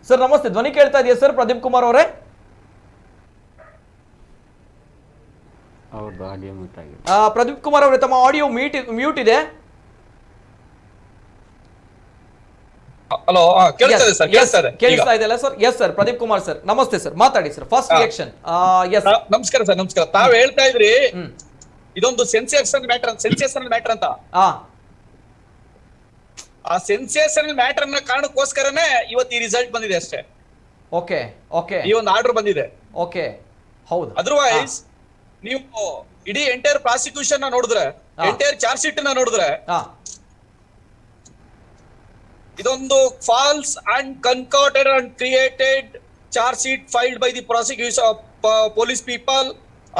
ಸರ್ ನಮಸ್ತೆ. ಧ್ವನಿ ಕೇಳ್ತಾ ಇದೆಯಾ ಸರ್ ಪ್ರದೀಪ್ ಕುಮಾರ್ ಅವರೇ? ಪ್ರದೀಪ್ ಕುಮಾರ್ ಅವರೇ, ತಮ್ಮ ಆಡಿಯೋ ಮ್ಯೂಟ್ ಇದೆ. ಹಲೋ, ಕೇಳಿಸ್ತಾ ಇದೆಯಲ್ಲ sir? Yes sir. Pradeep Kumar sir ನಮಸ್ತೆ ಸರ್, ಮಾತಾಡಿ ಸರ್. First reaction. ನಮಸ್ಕಾರ ಸರ್. ನಮಸ್ಕಾರ. ತಾವ್ ಹೇಳ್ತಾ ಇದ್ರಿ ಇದೊಂದು ಸೆನ್ಸೇಷನಲ್ ಮ್ಯಾಟರ್ ಅಂತ. ಆ ಸೆನ್ಸೇಷನಲ್ ಮ್ಯಾಟರ್ ನ ಕಾರಣಕ್ಕೋಸ್ಕರನೇ ಇವತ್ತು ಈ ರಿಸಲ್ಟ್ ಬಂದಿದೆ ಅಷ್ಟೇ. Okay okay. ಈ ಒಂದು ಆರ್ಡರ್ ಬಂದಿದೆ. ಓಕೆ, ಹೌದು. ಅದರ್ವೈಸ್ ನೀವು ಇಡೀ ಎಂಟೈರ್ ಪ್ರಾಸಿಕ್ಯೂಷನ್ ನೋಡಿದ್ರೆ ಎಂಟೈರ್ ಚಾರ್ಜ್ ಶೀಟ್ ನೋಡಿದ್ರೆ ಹಾ ಇದೊಂದು false and concocted and created charge sheet filed by the prosecution police people.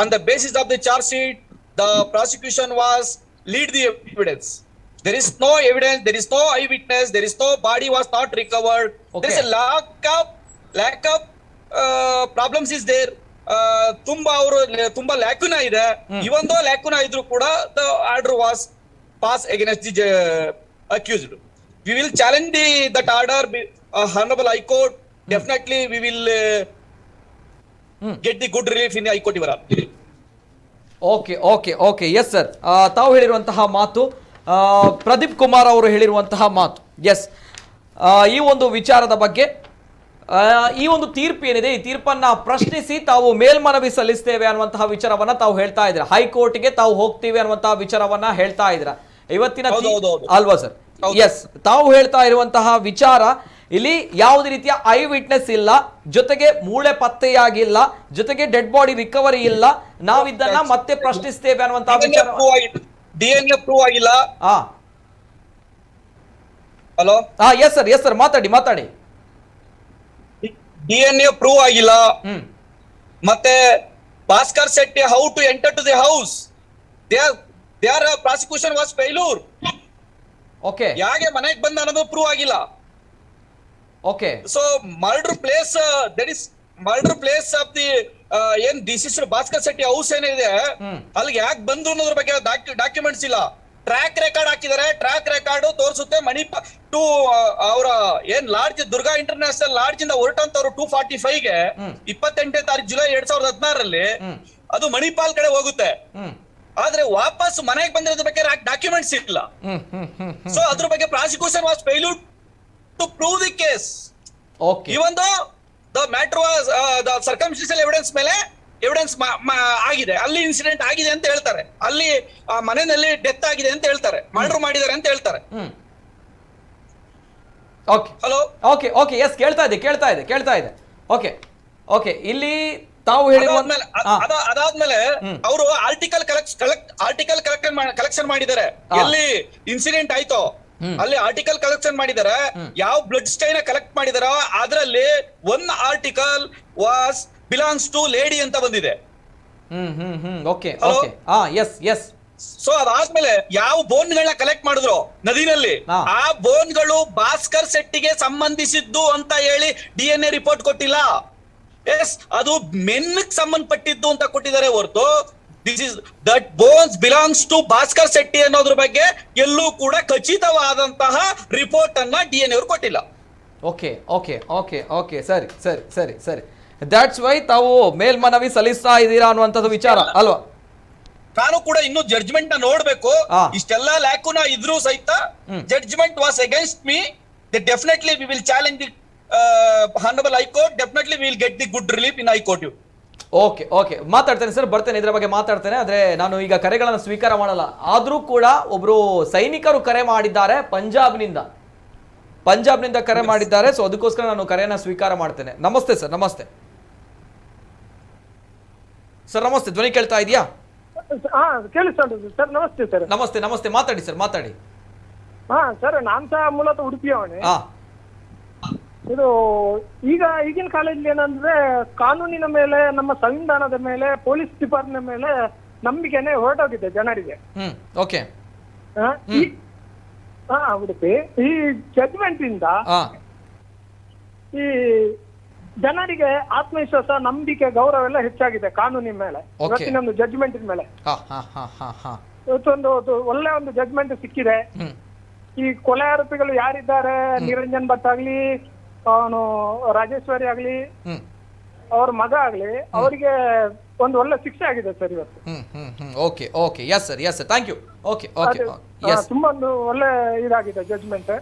On the basis of the charge sheet, the prosecution was lead the evidence. There is no evidence, there is no eyewitness, there is no body was not recovered. Okay. There is a lack of problems is there. ತುಂಬಾ ಲ್ಯಾಕುನಾ ಇದೆ. Even though ಲ್ಯಾಕುನಾ ಇದ್ರೂ ಕೂಡ the order was passed against the accused. We will challenge that order. Honorable High Court, definitely we will get the good relief in the High Court. Okay okay okay yes sir, ತಾವು ಹೇಳಿರುವಂತಹ ಮಾತು, ಪ್ರದೀಪ್ ಕುಮಾರ್ ಅವರು ಹೇಳಿರುವಂತಹ ಮಾತು. S, ಈ ಒಂದು ವಿಚಾರದ ಬಗ್ಗೆ ಈ ಒಂದು ತೀರ್ಪು ಏನಿದೆ, ಈ ತೀರ್ಪನ್ನ ಪ್ರಶ್ನಿಸಿ ತಾವು ಮೇಲ್ಮನವಿ ಸಲ್ಲಿಸ್ತೇವೆ ಅನ್ನುವಂತಹ ವಿಚಾರವನ್ನ ತಾವು ಹೇಳ್ತಾ ಇದ್ದೀರಾ. ಹೈಕೋರ್ಟ್ಗೆ ತಾವು ಹೋಗ್ತೀವಿ ಅನ್ನುವಂತಹ ವಿಚಾರವನ್ನ ಹೇಳ್ತಾ ಇದ್ದೀರಾ ಇವತ್ತಿನ ಅಲ್ವಾ ಸರ್? ಎಸ್, ತಾವು ಹೇಳ್ತಾ ಇರುವಂತಹ ವಿಚಾರ ಇಲ್ಲಿ ಯಾವುದೇ ರೀತಿಯ ಐ ವಿಟ್ನೆಸ್ ಇಲ್ಲ, ಜೊತೆಗೆ ಮೂಳೆ ಪತ್ತೆಯಾಗಿಲ್ಲ, ಜೊತೆಗೆ ಡೆಡ್ ಬಾಡಿ ರಿಕವರಿ ಇಲ್ಲ, ನಾವಿದ್ದನ್ನ ಮತ್ತೆ ಪ್ರಶ್ನಿಸ್ತೇವೆ ಅನ್ನುವಂತಹ ವಿಚಾರ. DNA ಪ್ರೂವ್ ಆಗಿಲ್ಲ. ಹಲೋ, ಎಸ್ ಸರ್, ಮಾತಾಡಿ. DNA ಪ್ರೂವ್ ಆಗಿಲ್ಲ. ಮತ್ತೆ Bhaskar Shetty how to enter to the house, there prosecution was failure. Okay, ಯಾಕೆ ಮನೆಗೆ ಬಂದ ಅನ್ನೋದು ಪ್ರೂವ್ ಆಗಿಲ್ಲ. Okay, so murder place, that is murder place of the ಏನ್ ಡಿಸಿಸ್ ಭಾಸ್ಕರ್ ಶೆಟ್ಟಿ ಹೌಸ್ ಏನಿದೆ ಅಲ್ಲಿಗೆ ಯಾಕೆ ಬಂದ್ರು ಅನ್ನೋದ್ರ ಬಗ್ಗೆ ಡಾಕ್ಯುಮೆಂಟ್ಸ್ ಇಲ್ಲ. ಟ್ರ್ಯಾಕ್ ರೆಕಾರ್ಡ್ ಹಾಕಿದ್ದಾರೆ, ಟ್ರ್ಯಾಕ್ ರೆಕಾರ್ಡ್ ತೋರಿಸುತ್ತೆ ಟು ಅವರ ಏನ್ ಲಾಡ್ಜ್ ದುರ್ಗಾ ಇಂಟರ್ನ್ಯಾಷನಲ್ ಲಾಡ್ಜ್ ಇಂದ ಹೊರಟಂತವ್ರು 245ಗೆ 28ನೇ ತಾರೀಕು ಜುಲೈ 2016ರಲ್ಲಿ ಅದು ಮಣಿಪಾಲ್ ಕಡೆ ಹೋಗುತ್ತೆ. ಆದ್ರೆ ವಾಪಸ್ ಮನೆಗೆ ಬಂದಿರೋದ್ರ ಬಗ್ಗೆ ಡಾಕ್ಯುಮೆಂಟ್ಸ್ ಇಲ್ಲ. ಸೊ ಅದ್ರ ಬಗ್ಗೆ prosecution was failure to prove the case. Okay. Even though the matter was the circumstantial evidence ಮೇಲೆ ಎವಿಡೆನ್ಸ್ ಆಗಿದೆ, ಅಲ್ಲಿ ಇನ್ಸಿಡೆಂಟ್ ಆಗಿದೆ ಅಂತ ಹೇಳ್ತಾರೆ, ಅಲ್ಲಿ ಮನೆಯಲ್ಲಿ ಡೆತ್ ಆಗಿದೆ ಅಂತ ಹೇಳ್ತಾರೆ, ಮರ್ಡರ್ ಮಾಡಿದ್ದಾರೆ ಅಂತ ಹೇಳ್ತಾರೆ. Okay, hello, okay okay S, ಕೇಳ್ತಾ ಇದೆ. ಓಕೆ ಓಕೆ, ಇಲ್ಲಿ ತಾವು ಅದಾದ್ಮೇಲೆ ಅವರು ಆರ್ಟಿಕಲ್ ಕಲೆಕ್ಷನ್ ಮಾಡಿದ್ದಾರೆ. ಎಲ್ಲಿ ಇನ್ಸಿಡೆಂಟ್ ಆಯ್ತೋ ಅಲ್ಲಿ ಆರ್ಟಿಕಲ್ ಕಲೆಕ್ಷನ್ ಮಾಡಿದಾರೆ. ಯಾವ ಬ್ಲಡ್ ಸ್ಟೈನ್ ಕಲೆಕ್ಟ್ ಮಾಡಿದಾರೋ ಅದರಲ್ಲಿ one article was belongs to lady ಅಂತ ಬಂದಿದೆ. Okay okay, S. ಸೊ ಅದಾದ್ಮೇಲೆ ಯಾವ ಬೋನ್ಗಳನ್ನ ಕಲೆಕ್ಟ್ ಮಾಡಿದ್ರು ನದಿನಲ್ಲಿ, ಆ ಬೋನ್ಗಳು ಭಾಸ್ಕರ್ ಶೆಟ್ಟಿಗೆ ಸಂಬಂಧಿಸಿದ್ದು ಅಂತ ಹೇಳಿ DNA ರಿಪೋರ್ಟ್ ಕೊಟ್ಟಿಲ್ಲ. ಎಸ್, ಅದು ಮೆನ್ಗೆ ಸಂಬಂಧಪಟ್ಟಿದ್ದು ಅಂತ ಕೊಟ್ಟಿದ್ದಾರೆ ಹೊರತು this is that bones belongs to Bhaskar Shetty ಅನ್ನೋದ್ರ ಬಗ್ಗೆ ಎಲ್ಲೂ ಕೂಡ ಖಚಿತವಾದಂತಹ ರಿಪೋರ್ಟ್ ಅನ್ನ DNA ಅವರು ಕೊಟ್ಟಿಲ್ಲ. ಓಕೆ ಓಕೆ ಓಕೆ ಓಕೆ, ಸರಿ. ದಟ್ಸ್ ವೈ ತಾವು ಮೇಲ್ಮನವಿ ಸಲ್ಲಿಸ್ತಾ ಇದ್ದೀರಾ ಅನ್ನುವಂಥದ್ದು ವಿಚಾರ ಅಲ್ವಾ? ನಾನು ಕೂಡ ಇನ್ನು ಜಡ್ಜ್ಮೆಂಟ್ ನ ನೋಡ್ಬೇಕು. ಇಷ್ಟೆಲ್ಲ ಲ್ಯಾಕುನಾ ಇದ್ರೂ ಸಹಿತ judgement was against me. Definitely we will challenge the honourable high court. Definitely we will get the good relief in high court. Okay okay, ಮಾತಾಡ್ತೇನೆ ಸರ್, ಬರ್ತೇನೆ, ಇದರ ಬಗ್ಗೆ ಮಾತಾಡ್ತೇನೆ. ಆದರೆ ನಾನು ಈಗ ಕರೆಗಳನ್ನು ಸ್ವೀಕಾರ ಮಾಡಲ್ಲ. ಆದರೂ ಕೂಡ ಒಬ್ರು ಸೈನಿಕರು ಕರೆ ಮಾಡಿದ್ದಾರೆ, ಪಂಜಾಬ್ನಿಂದ ಕರೆ ಮಾಡಿದ್ದಾರೆ. ಸೊ ಅದಕ್ಕೋಸ್ಕರ ನಾನು ಕರೆಯನ್ನು ಸ್ವೀಕಾರ ಮಾಡ್ತೇನೆ. ನಮಸ್ತೆ ಸರ್. ನಮಸ್ತೆ, ಧ್ವನಿ ಕೇಳ್ತಾ ಇದೆಯಾ? ಸರ್ ನಮಸ್ತೆ ಸರ್. ನಮಸ್ತೆ, ಮಾತಾಡಿ ಸರ್, ಮಾತಾಡಿ. ಸರ್, ನಾನ್ ಸಹ ಮೂಲತಃ ಉಡುಪಿಯವನೇ. ಇದು ಈಗಿನ ಕಾಲದಲ್ಲಿ ಏನಂದ್ರೆ ಕಾನೂನಿನ ಮೇಲೆ, ನಮ್ಮ ಸಂವಿಧಾನದ ಮೇಲೆ, ಪೊಲೀಸ್ ಡಿಪಾರ್ಟ್ಮೆಂಟ್ ಮೇಲೆ ನಂಬಿಕೆನೆ ಹೊರಟೋಗಿದೆ ಜನರಿಗೆ. ಓಕೆ, ಉಡುಪಿ ಈ ಜಡ್ಜ್ಮೆಂಟ್ ಇಂದ ಈ ಜನರಿಗೆ ಆತ್ಮವಿಶ್ವಾಸ, ನಂಬಿಕೆ, ಗೌರವ ಎಲ್ಲ ಹೆಚ್ಚಾಗಿದೆ ಕಾನೂನಿನ ಮೇಲೆ. ಇವತ್ತಿನ ಒಂದು ಜಡ್ಜ್ಮೆಂಟ್ ಮೇಲೆ ಇವತ್ತೊಂದು ಒಳ್ಳೆ ಒಂದು ಜಡ್ಜ್ಮೆಂಟ್ ಸಿಕ್ಕಿದೆ. ಈ ಕೊಲೆ ಆರೋಪಿಗಳು ಯಾರಿದ್ದಾರೆ, ನಿರಂಜನ್ ಭಟ್ ಆಗ್ಲಿ, ಅವನು ರಾಜೇಶ್ವರಿ ಆಗ್ಲಿ, ಅವ್ರ ಮಗ ಆಗ್ಲಿ, ಅವರಿಗೆ ಒಂದು ಒಳ್ಳೆ ಶಿಕ್ಷೆ ಆಗಿದೆ ಸರ್ ಇವತ್ತು. Okay okay, yes sir, thank you. Okay okay, ತುಂಬಾ ಒಂದು ಒಳ್ಳೆ ಇದಾಗಿದೆ ಜಡ್ಜ್ಮೆಂಟ್.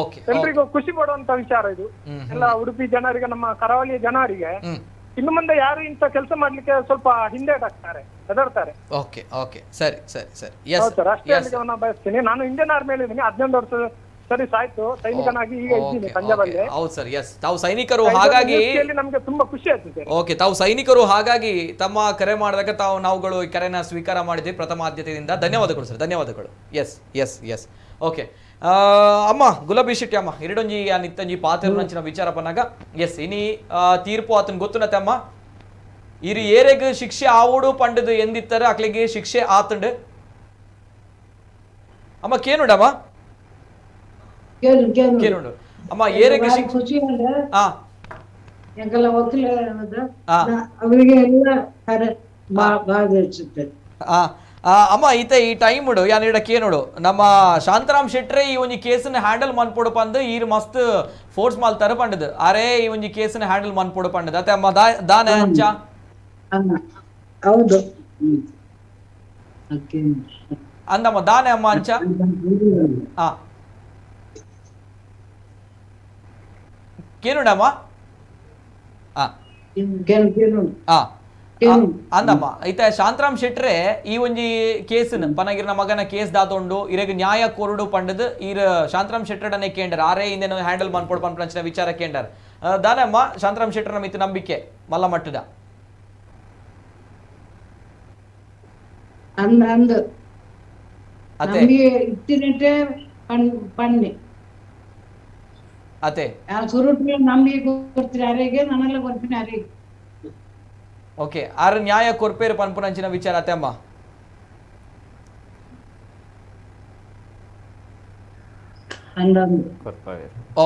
ಓಕೆ, ಎಲ್ರಿಗೂ ಖುಷಿ ಪಡುವಂತ ವಿಚಾರ ಇದು. ಎಲ್ಲ ಉಡುಪಿ ಜನರಿಗೆ, ನಮ್ಮ ಕರಾವಳಿಯ ಜನರಿಗೆ ಇನ್ನು ಮುಂದೆ ಯಾರು ಇಂಥ ಕೆಲಸ ಮಾಡ್ಲಿಕ್ಕೆ ಸ್ವಲ್ಪ ಹಿಂದೇಟಾಗ್ತಾರೆ, ಹೆದರ್ತಾರೆ. ಓಕೆ ಓಕೆ, ಸರಿ. ಅಷ್ಟೇ ನಾನು ಬಯಸ್ತೀನಿ. ನಾನು ಇಂಡಿಯನ್ ಆರ್ಮಿಯಲ್ಲಿ ಇದ್ದೀನಿ, 11 ವರ್ಷ ಸರಿ ಸಾಯ್ತು, ಸೈನಿಕನಾಗಿ ಈಗ ಇದ್ದೀನಿ ಪಂಜಾಬ್ ಅಲ್ಲಿ. ಹೌದು ಸರ್, ಎಸ್, ತಾವು ಸೈನಿಕರು, ಹಾಗಾಗಿ ನಮ್ಗೆ ತುಂಬಾ ಖುಷಿ ಆಯ್ತು ಸರ್. ಓಕೆ, ತಾವು ಸೈನಿಕರು, ಹಾಗಾಗಿ ತಮ್ಮ ಕರೆ ಮಾಡಿದಾಗ ನಾವುಗಳು ಈ ಕರೆನ ಸ್ವೀಕಾರ ಮಾಡಿದ್ವಿ ಪ್ರಥಮ ಆದ್ಯತೆಯಿಂದ. ಧನ್ಯವಾದಗಳು ಸರ್, ಧನ್ಯವಾದಗಳು. Yes yes yes okay. ಅಮ್ಮ ಗುಲಾಬಿ ಶೆಟ್ಟಿ ಅಮ್ಮ ಎರಡೊಂಜಿ ನಿತ್ತಂಜಿ ಪಾತ್ರ ನಂಚಿನ ವಿಚಾರ ಪನ್ನಾಗ ಎಸ್ ಇನಿ ತೀರ್ಪು ಆತನ ಗೊತ್ತುನತ್ತೆ ಅಮ್ಮ. ಇರು ಏರೆಗ್ ಶಿಕ್ಷೆ ಆವೋಡು ಪಂಡದು ಎಂದಿತ್ತರ ಅಕ್ಲಿಗೆ ಶಿಕ್ಷೆ ಆತಂಡು ಅಮ್ಮ ಕೇನುಡಮ್ಮ ಕೇನುಂಡು ಅಮ್ಮ ಏರೆಗ್ ಖುಷಿ ಅಂದ್ರೆ ಹಾ ಎಂಕಲ್ಲ ವಕೀಲ ಅವರಿಗೆ ಎಲ್ಲ ಭಾಗವಹಿಸುತ್ತೆ. ಅಮ್ಮ ಈತ ಈ ಟೈಮ್ ಉಡು ಯಾನಿಡ ಕೇನುಡು ನಮ್ಮ ಶಾಂತರಾಮ್ ಶೆಟ್ರೆ ಈ ಒಂಜಿ ಕೇಸನ್ನ ಹ್ಯಾಂಡಲ್ ಮನ್ಪೊಡು ಪಂದು ಈರ್ ಮಸ್ತ್ ಫೋರ್ಸ್ ಮಾಲ್ತಾರ ಪಂಡದು ಅರೆ ಈ ಒಂಜಿ ಕೇಸನ್ನ ಹ್ಯಾಂಡಲ್ ಮನ್ಪೊಡು ಪಂಡದು ಅತ್ತೆ ಅಮ್ಮ ದಾನ ಅಂಚ ಹೌದು ಅಂದಮ್ಮ ದಾನೆ ಅಮ್ಮ ಅಂಚ ಕೇನುಡಮ್ಮ ಅಂದಮ್ಮ ಐತ ಶಾಂತರಾಮ್ ಶೆಟ್ರೆ ಈ ಒಂಜಿ ಕೇಸನ್ ಪನಗಿರ್ನ ಮಗನ ಕೇಸ್ ದಾತೊಂಡು ಇರೆಗ್ ನ್ಯಾಯ ಕೋರುಡು ಪಂಡದು ಈರ್ ಶಾಂತರಾಮ್ ಶೆಟ್ರಡನೆ ಕೇಂಡರ್ ಆರೆ ಇಂದೇನು ಹ್ಯಾಂಡಲ್ ಮನ್ಪೊಡು ಪಂಪಂಚಿನ ವಿಚಾರ ಕೇಂಡರ್ ದಾನಮ್ಮ ಶಾಂತರಾಮ್ ಶೆಟ್ರನ ಮಿತ್ತು ನಂಬಿಕೆ ಮಲ್ಲ ಮಟ್ಟದ ಅಂದು ಇತ್ತಿನಟ್ಟೆ ಪಣ್ಣೆ ಅತೆ ಸುರುಟ್ಗೆ ನಂಬಿಕೆ ಕೊಡ್ತೀರಿ ಯಾರಿಗೆ ನಾನೆಲ್ಲ ಕೊಡ್ತೀನಿ ಯಾರಿಗೆ. ಓಕೆ, ಆರ್ ನ್ಯಾಯ ಕೊರ್ಪೇರು ಪನ್ಪುನಂಚಿನ ವಿಚಾರ ಅತ್ತೆ ಅಮ್ಮ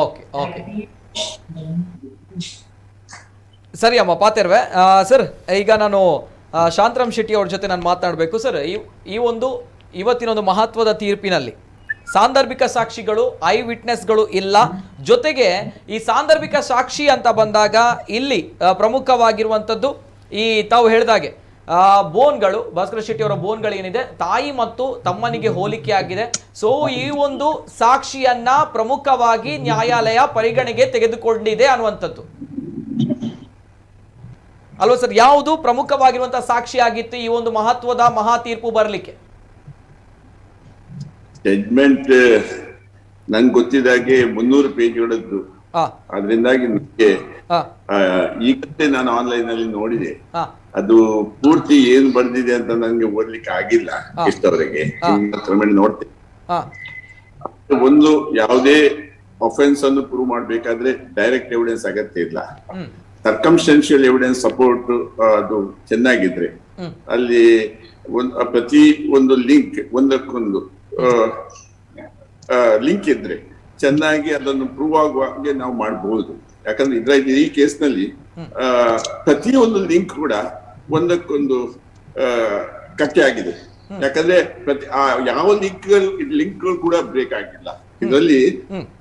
ಓಕೆ ಓಕೆ ಸರಿ ಅಮ್ಮ ಪಾತೆರ್ವೆ ಸರ್. ಈಗ ನಾನು ಶಾಂತರಾಮ್ ಶೆಟ್ಟಿ ಅವ್ರ ಜೊತೆ ನಾನು ಮಾತನಾಡಬೇಕು ಸರ್. ಈ ಒಂದು ಇವತ್ತಿನೊಂದು ಮಹತ್ವದ ತೀರ್ಪಿನಲ್ಲಿ ಸಾಂದರ್ಭಿಕ ಸಾಕ್ಷಿಗಳು, ಐ ವಿಟ್ನೆಸ್ಗಳು ಇಲ್ಲ. ಜೊತೆಗೆ ಈ ಸಾಂದರ್ಭಿಕ ಸಾಕ್ಷಿ ಅಂತ ಬಂದಾಗ ಇಲ್ಲಿ ಪ್ರಮುಖವಾಗಿರುವಂಥದ್ದು ಈ ತಾವು ಹೇಳಿದಾಗೆ ಬೋನ್ಗಳು, ಭಾಸ್ಕರ ಶೆಟ್ಟಿ ಅವರ ಬೋನ್ಗಳು ಏನಿದೆ ತಾಯಿ ಮತ್ತು ತಮ್ಮನಿಗೆ ಹೋಲಿಕೆ ಆಗಿದೆ. ಸೊ ಈ ಒಂದು ಸಾಕ್ಷಿಯನ್ನ ಪ್ರಮುಖವಾಗಿ ನ್ಯಾಯಾಲಯ ಪರಿಗಣೆಗೆ ತೆಗೆದುಕೊಂಡಿದೆ ಅನ್ನುವಂಥದ್ದು ಅಲ್ವಾ ಸರ್? ಯಾವುದು ಪ್ರಮುಖವಾಗಿರುವಂತಹ ಸಾಕ್ಷಿ ಆಗಿತ್ತು ಈ ಒಂದು ಮಹತ್ವದ ಮಹಾ ತೀರ್ಪು ಬರಲಿಕ್ಕೆ? ಜಡ್ಜ್ಮೆಂಟ್ ನಂಗೆ ಗೊತ್ತಿದ್ದಾಗೆ 300 ಪೇಜ್ಗಳದ್ದು. ಅದರಿಂದಾಗಿ ನನಗೆ ಈಗಷ್ಟೇ ನಾನು ಆನ್ಲೈನ್ ಅಲ್ಲಿ ನೋಡಿದೆ. ಅದು ಪೂರ್ತಿ ಏನ್ ಬರ್ದಿದೆ ಅಂತ ನಂಗೆ ಓದ್ಲಿಕ್ಕೆ ಆಗಿಲ್ಲ ಇಷ್ಟವರೆಗೆ. ನೋಡ್ತೇನೆ. ಒಂದು ಯಾವುದೇ ಅಫೆನ್ಸ್ ಅನ್ನು ಪ್ರೂವ್ ಮಾಡ್ಬೇಕಾದ್ರೆ ಡೈರೆಕ್ಟ್ ಎವಿಡೆನ್ಸ್ ಅಗತ್ಯ ಇಲ್ಲ. ಸರ್ಕಮ್ಸ್ಟೆನ್ಷಿಯಲ್ ಎವಿಡೆನ್ಸ್ ಸಪೋರ್ಟ್ ಅದು ಚೆನ್ನಾಗಿದ್ರೆ ಅಲ್ಲಿ ಪ್ರತಿ ಒಂದು ಲಿಂಕ್ ಒಂದಕ್ಕೊಂದು ಲಿಂಕ್ ಇದ್ರೆ ಚೆನ್ನಾಗಿ ಅದನ್ನು ಪ್ರೂವ್ ಆಗುವ ಹಾಗೆ ನಾವು ಮಾಡಬಹುದು. ಯಾಕಂದ್ರೆ ಈ ಕೇಸ್ ನಲ್ಲಿ ಪ್ರತಿಯೊಂದು ಲಿಂಕ್ ಕೂಡ ಒಂದಕ್ಕೊಂದು ಕಟ್ಟೆ ಆಗಿದೆ. ಯಾಕಂದ್ರೆ ಯಾವ ಲಿಂಕ್ಗಳು ಕೂಡ ಬ್ರೇಕ್ ಆಗಿಲ್ಲ. ಇದರಲ್ಲಿ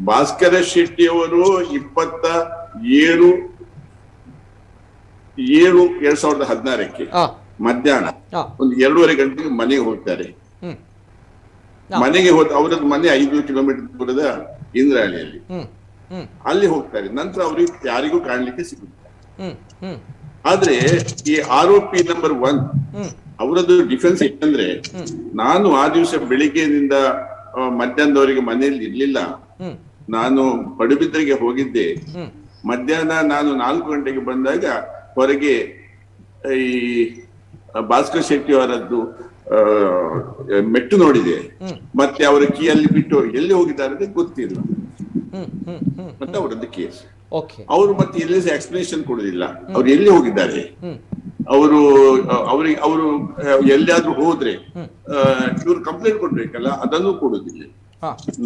ಭಾಸ್ಕರ ಶೆಟ್ಟಿ ಅವರು 27/7/2016 ಮಧ್ಯಾಹ್ನ ಒಂದು 2:30 ಗಂಟೆಗೆ ಮನೆಗೆ ಹೋಗ್ತಾರೆ. ಮನೆಗೆ ಅವರದ್ದು ಮನೆ 5 ಕಿಲೋಮೀಟರ್ ದೂರದ ಇಂದ್ರಾಳಿಯಲ್ಲಿ. ಅಲ್ಲಿ ಹೋಗ್ತಾರೆ. ನಂತರ ಅವ್ರಿಗೆ ಯಾರಿಗೂ ಕಾಣ್ಲಿಕ್ಕೆ ಸಿಗುತ್ತೆ. ಆದ್ರೆ ಈ ಆರೋಪಿ ನಂಬರ್ 1 ಅವರದ್ದು ಡಿಫೆನ್ಸ್ ಏನಂದ್ರೆ, ನಾನು ಆ ದಿವಸ ಬೆಳಿಗ್ಗೆಯಿಂದ ಮಧ್ಯಾಹ್ನದವರೆಗೆ ಮನೆಯಲ್ಲಿ ಇರ್ಲಿಲ್ಲ. ನಾನು ಪಡುಬಿದ್ರಿಗೆ ಹೋಗಿದ್ದೆ. ಮಧ್ಯಾಹ್ನ ನಾನು 4 ಗಂಟೆಗೆ ಬಂದಾಗ ಹೊರಗೆ ಈ ಭಾಸ್ಕರ್ ಶೆಟ್ಟಿ ಅವರದ್ದು ಮೆಟ್ಟು ನೋಡಿದೆ. ಮತ್ತೆ ಅವರ ಕೀಯಲ್ಲಿ ಬಿಟ್ಟು ಎಲ್ಲಿ ಹೋಗಿದ್ದಾರೆ ಅಂತ ಗೊತ್ತಿಲ್ಲ. ಮತ್ತೆ ಅವರದ್ದು ಕೇಸ್. ಅವರು ಮತ್ತೆ ಎಲ್ಲಿ ಎಕ್ಸ್ಪ್ಲನೇಷನ್ ಕೊಡುದಿಲ್ಲ. ಅವ್ರು ಎಲ್ಲಿ ಹೋಗಿದ್ದಾರೆ, ಅವರು ಎಲ್ಲಿಯಾದ್ರೂ ಹೋದ್ರೆ ಇವ್ರು ಕಂಪ್ಲೇಂಟ್ ಕೊಡ್ಬೇಕಲ್ಲ, ಅದನ್ನು ಕೊಡುದಿಲ್ಲ.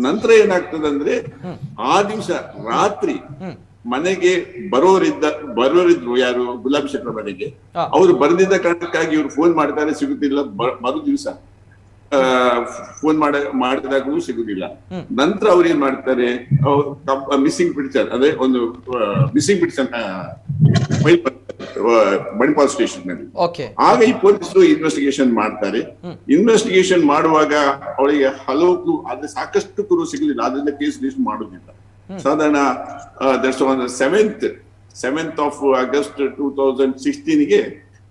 ನಂತರ ಏನಾಗ್ತದಂದ್ರೆ ಆ ದಿವಸ ರಾತ್ರಿ ಮನೆಗೆ ಬರೋರಿದ್ರು ಯಾರು ಗುಲಾಬಿ ಶೆಟ್ಟಿ ಮನೆಗೆ. ಅವರು ಬರೆದಿದ್ದ ಕಾರಣಕ್ಕಾಗಿ ಇವ್ರು ಫೋನ್ ಮಾಡ್ತಾರೆ, ಸಿಗುದಿಲ್ಲ. ಮರು ದಿವಸ ಫೋನ್ ಮಾಡಿದಾಗಲೂ ಸಿಗುದಿಲ್ಲ. ನಂತರ ಅವ್ರು ಏನ್ ಮಾಡ್ತಾರೆ, ಮಿಸ್ಸಿಂಗ್ ಪಿಕ್ಚರ್ ಅದೇ ಒಂದು ಮಿಸ್ಸಿಂಗ್ ಪಿಕ್ಚರ್ ಮಣಿಪಾಲ್ ಸ್ಟೇಷನ್ ನಲ್ಲಿ. ಆಗ ಈ ಪೊಲೀಸರು ಇನ್ವೆಸ್ಟಿಗೇಷನ್ ಮಾಡ್ತಾರೆ. ಇನ್ವೆಸ್ಟಿಗೇಷನ್ ಮಾಡುವಾಗ ಅವಳಿಗೆ ಹಲವು ಕ್ಲೂ, ಆದ್ರೆ ಸಾಕಷ್ಟು ಕ್ಲೂ ಸಿಗುದಿಲ್ಲ. ಅದರಿಂದ ಕೇಸ್ ರಿಜಿಸ್ಟರ್ ಮಾಡುದಿಲ್ಲ. ಸಾಧಾರಣ 7th of August 2016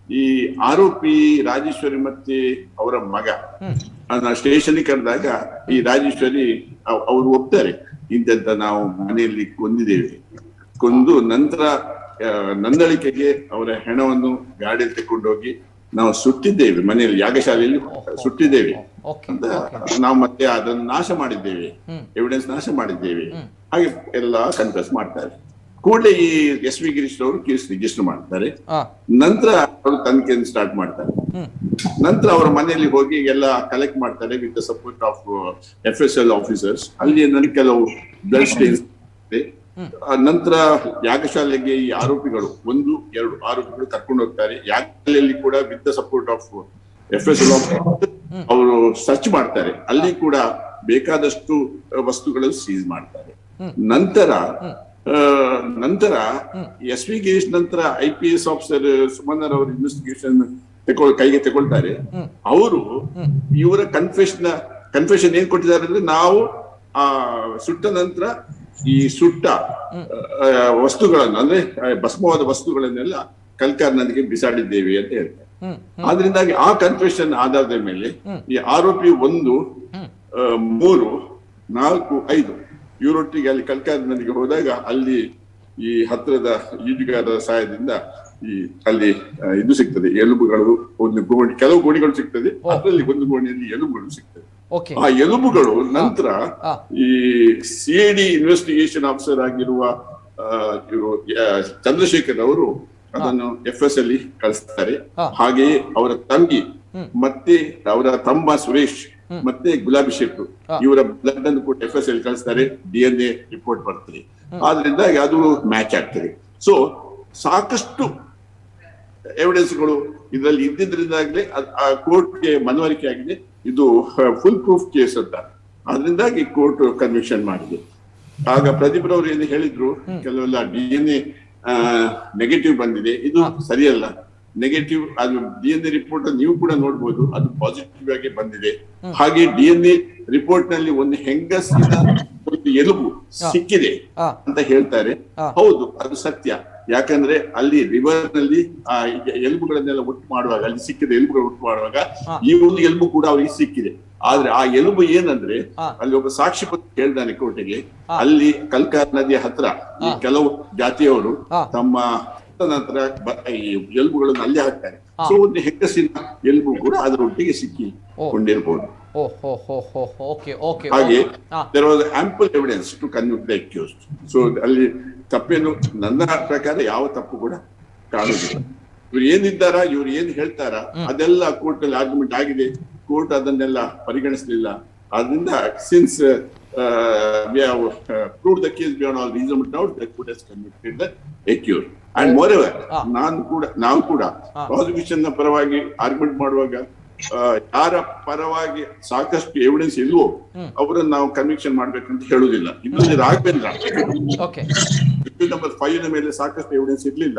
ಈ ಆರೋಪಿ ರಾಜೇಶ್ವರಿ ಮತ್ತೆ ಅವರ ಮಗ ಸ್ಟೇಷನ್ ಕರೆದಾಗ ಈ ರಾಜೇಶ್ವರಿ ಅವ್ರು ಒಪ್ತಾರೆ, ಇಂತೆಂತ ನಾವು ಮನೆಯಲ್ಲಿ ಕೊಂದಿದ್ದೇವೆ, ಕೊಂದು ನಂತರ ನಂದಳಿಕೆಗೆ ಅವರ ಹೆಣವನ್ನು ಗಾಡಿಯಲ್ಲಿ ತಗೊಂಡೋಗಿ ನಾವು ಸುಟ್ಟಿದ್ದೇವೆ, ಮನೆಯಲ್ಲಿ ಯಾಗಶಾಲೆಯಲ್ಲಿ ಸುಟ್ಟಿದ್ದೇವೆ ಅಂತ ನಾವು ಮತ್ತೆ ಅದನ್ನು ನಾಶ ಮಾಡಿದ್ದೇವೆ, ಎವಿಡೆನ್ಸ್ ನಾಶ ಮಾಡಿದ್ದೇವೆ, ಹಾಗೆ ಎಲ್ಲ ಕನ್ಫ್ಯೂಸ್ ಮಾಡ್ತಾರೆ. ಕೂಡಲೇ ಈ ಎಸ್ ವಿ ಗಿರೀಶ್ ಅವರು ಕೇಸ್ ರಿಜಿಸ್ಟರ್ ಮಾಡ್ತಾರೆ. ನಂತರ ಅವರು ತನಿಖೆಯನ್ನು ಸ್ಟಾರ್ಟ್ ಮಾಡ್ತಾರೆ. ನಂತರ ಅವರ ಮನೆಯಲ್ಲಿ ಹೋಗಿ ಎಲ್ಲ ಕಲೆಕ್ಟ್ ಮಾಡ್ತಾರೆ with the support of FSL officers. ಅಲ್ಲಿ ನನಗೆ ಕೆಲವು ಬ್ಲಡ್ ಸ್ಟೇನ್ಸ್. ನಂತರ ಯಾಗಶಾಲೆಗೆ ಈ ಆರೋಪಿಗಳು 1-2 ಆರೋಪಿಗಳು ಕರ್ಕೊಂಡು ಹೋಗ್ತಾರೆ. ಯಾಗಶಾಲೆಯಲ್ಲಿ ಕೂಡ with the support of FSL ಅವರು ಸರ್ಚ್ ಮಾಡ್ತಾರೆ. ಅಲ್ಲಿ ಕೂಡ ಬೇಕಾದಷ್ಟು ವಸ್ತುಗಳು ಸೀಸ್ ಮಾಡ್ತಾರೆ. ನಂತರ ಎಸ್ ವಿ ಗಿರೀಶ್ ನಂತರ IPS ಆಫೀಸರ್ ಸುಮನ್ನರ್ ಅವರು ಇನ್ವೆಸ್ಟಿಗೇಷನ್ ಕೈಗೆ ತಗೊಳ್ತಾರೆ. ಅವರು ಇವರ ಕನ್ಫೆಷನ್ ಏನ್ ಕೊಟ್ಟಿದ್ದಾರೆ ಅಂದ್ರೆ, ನಾವು ಸುಟ್ಟ ನಂತರ ಈ ಸುಟ್ಟ ವಸ್ತುಗಳನ್ನು ಅಂದ್ರೆ ಭಸ್ಮವಾದ ವಸ್ತುಗಳನ್ನೆಲ್ಲ ಕಲ್ಕಾರ್ ನದಿಗೆ ಬಿಸಾಡಿದ್ದೇವೆ ಅಂತ ಹೇಳ್ತಾರೆ. ಆದ್ರಿಂದಾಗಿ ಆ ಕನ್ಫೆಷನ್ ಆಧಾರದ ಮೇಲೆ ಈ ಆರೋಪಿ 1, 3, 4, 5 ಇವರೊಟ್ಟಿಗೆ ಅಲ್ಲಿ ಕಲ್ಕಾರ್ ನದಿಗೆ ಹೋದಾಗ ಅಲ್ಲಿ ಈ ಹತ್ತಿರದ ಈಜುಗಾರರ ಸಹಾಯದಿಂದ ಅಲ್ಲಿ ಇದು ಸಿಗ್ತದೆ, ಎಲುಬುಗಳು, ಒಂದು ಗೋಣಿ, ಕೆಲವು ಗೋಣಿಗಳು ಸಿಗ್ತದೆ, ಅದರಲ್ಲಿ ಒಂದು ಗೋಣಿಯಲ್ಲಿ ಎಲುಬುಗಳು ಸಿಗ್ತದೆ. ಆ ಎಲುಬುಗಳು ನಂತರ ಈ CID ಇನ್ವೆಸ್ಟಿಗೇಷನ್ ಆಫೀಸರ್ ಆಗಿರುವ ಇವರು ಚಂದ್ರಶೇಖರ್ ಅವರು ಅದನ್ನು FSL ಕಳಿಸ್ತಾರೆ. ಹಾಗೆಯೇ ಅವರ ತಂಗಿ ಮತ್ತೆ ಅವರ ತಮ್ಮ ಸುರೇಶ್ ಮತ್ತೆ ಗುಲಾಬಿ ಶೆಟ್ರು ಇವರ ಬ್ಲಡ್ ಅನ್ನು ಕೂಡ FSL ಕಳಿಸ್ತಾರೆ. DNA ರಿಪೋರ್ಟ್ ಬರ್ತದೆ. ಆದ್ರಿಂದ ಅದು ಮ್ಯಾಚ್ ಆಗ್ತದೆ. ಸೊ ಸಾಕಷ್ಟು ಎವಿಡೆನ್ಸ್ಗಳು ಇದರಲ್ಲಿ ಇದ್ದಿದ್ರಿಂದಾಗಲೇ ಕೋರ್ಟ್ಗೆ ಮನವರಿಕೆ ಆಗಿದೆ ಇದು ಫುಲ್ ಪ್ರೂಫ್ ಕೇಸ್ ಅಂತ. ಅದರಿಂದಾಗಿ ಕೋರ್ಟ್ ಕನ್ವಿಕ್ಷನ್ ಮಾಡಿದೆ. ಆಗ ಪ್ರದೀಪ್ ರವರು ಏನು ಹೇಳಿದ್ರು, ಕೆಲವೆಲ್ಲ DNA ನೆಗೆಟಿವ್ ಬಂದಿದೆ, ಇದು ಸರಿಯಲ್ಲ. ನೆಗೆಟಿವ್ ಅದು DNA ರಿಪೋರ್ಟ್ ನೀವು ಕೂಡ ನೋಡ್ಬೋದು, ಅದು ಪಾಸಿಟಿವ್ ಆಗಿ ಬಂದಿದೆ. ಹಾಗೆ DNA ರಿಪೋರ್ಟ್ ನಲ್ಲಿ ಒಂದು ಹೆಂಗಸಿನ ಒಂದು ಎಲುಬು ಸಿಕ್ಕಿದೆ ಅಂತ ಹೇಳ್ತಾರೆ. ಹೌದು, ಅದು ಸತ್ಯ. ಯಾಕಂದ್ರೆ ಅಲ್ಲಿ ರಿವರ್ ನಲ್ಲಿ ಆ ಎಲುಬುಗಳನ್ನೆಲ್ಲ ಒಟ್ಟು ಮಾಡುವಾಗ, ಅಲ್ಲಿ ಸಿಕ್ಕಿದ ಎಲುಬುಗಳು ಒಟ್ಟು ಮಾಡುವಾಗ ಈ ಒಂದು ಎಲುಬು ಕೂಡ ಅವರಿಗೆ ಸಿಕ್ಕಿದೆ. ಆದ್ರೆ ಆ ಎಲುಬು ಏನಂದ್ರೆ, ಅಲ್ಲಿ ಒಬ್ಬ ಸಾಕ್ಷಿ ಹೇಳ್ದಾನೆ ಕೋರ್ಟಿಗೆ, ಅಲ್ಲಿ ಕಲ್ಕಾರ್ ನದಿಯ ಹತ್ರ ಈ ಕೆಲವು ಜಾತಿಯವರು ತಮ್ಮ ನಂತರ ಈ ಎಲುಬುಗಳನ್ನು ಅಲ್ಲಿ ಹಾಕ್ತಾರೆ. ಸೊ ಒಂದು ಹೆಂಗಸಿನ ಎಲುಬು ಕೂಡ ಅದರೊಟ್ಟಿಗೆ ಸಿಕ್ಕಿಕೊಂಡಿರ್ಬೋದು. ಹಾಗೆ there was ample evidence to convict the accused. So ಅಲ್ಲಿ ತಪ್ಪೇನು ನನ್ನ ಪ್ರಕಾರ ಯಾವ ತಪ್ಪು ಕೂಡ ಕಾಣುವುದಿಲ್ಲ. ಇವ್ರು ಏನಿದ್ದಾರ, ಇವ್ರು ಏನ್ ಹೇಳ್ತಾರ, ಅದೆಲ್ಲ ಕೋರ್ಟ್ ಅಲ್ಲಿ ಆರ್ಗ್ಯುಮೆಂಟ್ ಆಗಿದೆ. ಕೋರ್ಟ್ ಅದನ್ನೆಲ್ಲ ಪರಿಗಣಿಸಲಿಲ್ಲ. ಆದ್ರಿಂದ since we have proved the case beyond all reasonable doubt, the court has convicted the accused. And moreover, ನಾವು ಕೂಡ ಪ್ರಾಸಿಕ್ಯೂಷನ್ ನ ಪರವಾಗಿ ಆರ್ಗ್ಯುಮೆಂಟ್ ಮಾಡುವಾಗ ಯಾರ ಪರವಾಗಿ ಸಾಕಷ್ಟು ಎವಿಡೆನ್ಸ್ ಇಲ್ವೋ ಅವರನ್ನು ನಾವು ಕನ್ವಿಕ್ಷನ್ ಮಾಡ್ಬೇಕಂತ ಹೇಳುದಿಲ್ಲ. ಇನ್ನೊಂದು ರಾಘವೇಂದ್ರ ನಂಬರ್ 5 ನ ಮೇಲೆ ಸಾಕಷ್ಟು ಎವಿಡೆನ್ಸ್ ಇರ್ಲಿಲ್ಲ,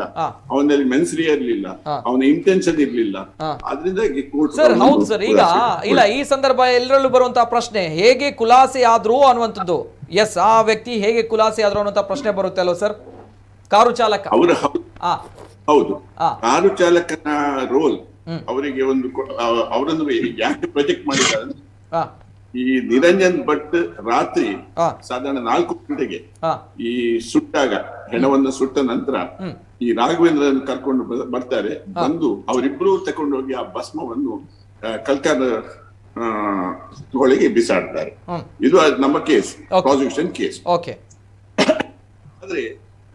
ಅವನಲ್ಲಿ ಮೆನ್ಸ್ರಿಯ ಇರ್ಲಿಲ್ಲ, ಅವನ ಇಂಟೆನ್ಷನ್ ಇರ್ಲಿಲ್ಲ. ಅದರಿಂದಾಗಿ ಕೋರ್ಟ್ ಹೌದು ಸರ್. ಈಗ ಇಲ್ಲ, ಈ ಸಂದರ್ಭ ಎಲ್ಲರಲ್ಲೂ ಬರುವಂತಹ ಪ್ರಶ್ನೆ, ಹೇಗೆ ಖುಲಾಸೆ ಆದ್ರು ಅನ್ನುವಂಥದ್ದು. ಎಸ್, ಆ ವ್ಯಕ್ತಿ ಹೇಗೆ ಖುಲಾಸೆ ಆದ್ರು ಅನ್ನುವಂತ ಪ್ರಶ್ನೆ ಬರುತ್ತೆ ಅಲ್ವಾ ಸರ್? ಕಾರು ಚಾಲಕ ಹೌದು, ಕಾರು ಚಾಲಕನ ರೋಲ್ ಅವರಿಗೆ ಒಂದು ಅವರನ್ನು ಯಾಕೆ ಪ್ರೊಜೆಕ್ಟ್ ಮಾಡಿದ್ದಾರೆ, ಈ ನಿರಂಜನ್ ಭಟ್ ರಾತ್ರಿ ಸಾಧಾರಣ 4 ಗಂಟೆಗೆ ಈ ಸುಟ್ಟಾಗ, ಹೆಣವನ್ನು ಸುಟ್ಟ ನಂತರ ಈ ರಾಘವೇಂದ್ರನ್ನು ಕರ್ಕೊಂಡು ಬರ್ತಾರೆ. ಬಂದು ಅವರಿಬ್ರು ತಕೊಂಡೋಗಿ ಆ ಭಸ್ಮವನ್ನು ಕಲ್ಕಾರ್ ಹೊಳೆಗೆ ಬಿಸಾಡ್ತಾರೆ. ಇದು ನಮ್ಮ ಕೇಸ್, ಪ್ರಾಸಿಕ್ಯೂಷನ್ ಕೇಸ್. ಆದ್ರೆ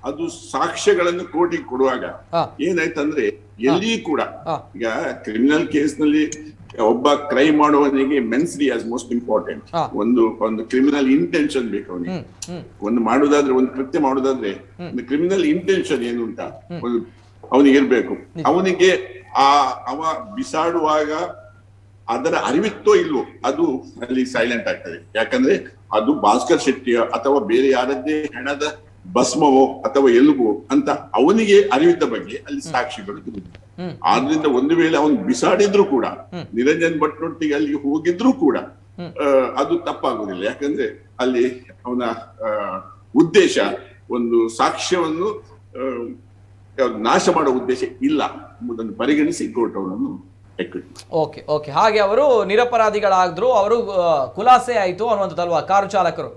ಅದು ಸಾಕ್ಷ್ಯಗಳನ್ನು ಕೋರ್ಟಿಗೆ ಕೊಡುವಾಗ ಏನಾಯ್ತಂದ್ರೆ, ಎಲ್ಲಿ ಕೂಡ ಈಗ ಕ್ರಿಮಿನಲ್ ಕೇಸ್ ನಲ್ಲಿ ಒಬ್ಬ ಕ್ರೈಮ್ ಮಾಡುವವನಿಗೆ ಮೆನ್ಸ್ರಿ ಆಸ್ ಮೋಸ್ಟ್ ಇಂಪಾರ್ಟೆಂಟ್. ಒಂದು ಕ್ರಿಮಿನಲ್ ಇಂಟೆನ್ಷನ್ ಬೇಕು ಅವನಿಗೆ. ಒಂದು ಮಾಡುದಾದ್ರೆ, ಒಂದು ಕೃತ್ಯ ಮಾಡುದಾದ್ರೆ ಒಂದು ಕ್ರಿಮಿನಲ್ ಇಂಟೆನ್ಷನ್ ಏನು ಅಂತ ಅವನಿಗೆ ಇರ್ಬೇಕು. ಅವನಿಗೆ ಅವ ಬಿಸಾಡುವಾಗ ಅದರ ಅರಿವಿತ್ತೋ ಇಲ್ವೋ ಅದು ಅಲ್ಲಿ ಸೈಲೆಂಟ್ ಆಗ್ತದೆ. ಯಾಕಂದ್ರೆ ಅದು ಭಾಸ್ಕರ್ ಶೆಟ್ಟಿಯ ಅಥವಾ ಬೇರೆ ಯಾರದ್ದೇ ಹೆಣದ ಭಸ್ಮವೋ ಅಥವಾ ಎಲುಬು ಅಂತ ಅವನಿಗೆ ಅರಿವಿದ್ದ ಬಗ್ಗೆ ಅಲ್ಲಿ ಸಾಕ್ಷಿಗಳು ತಿಳಿದಿದೆ. ಆದ್ರಿಂದ ಒಂದು ವೇಳೆ ಅವನು ಬಿಸಾಡಿದ್ರು ಕೂಡ, ನಿರಂಜನ್ ಭಟ್ನೊಟ್ಟಿಗೆ ಅಲ್ಲಿಗೆ ಹೋಗಿದ್ರು ಕೂಡ ಅದು ತಪ್ಪಾಗುದಿಲ್ಲ. ಯಾಕಂದ್ರೆ ಅಲ್ಲಿ ಅವನ ಉದ್ದೇಶ ಒಂದು ಸಾಕ್ಷ್ಯವನ್ನು ನಾಶ ಮಾಡುವ ಉದ್ದೇಶ ಇಲ್ಲ ಎಂಬುದನ್ನು ಪರಿಗಣಿಸಿ ಕೋರ್ಟ್ ಅವನನ್ನು ಓಕೆ ಹಾಗೆ ಅವರು ನಿರಪರಾಧಿಗಳಾದ್ರು, ಅವರು ಖುಲಾಸೆ ಆಯ್ತು ಅನ್ನುವಂಥದ್ದಲ್ವಾ ಕಾರು ಚಾಲಕರು?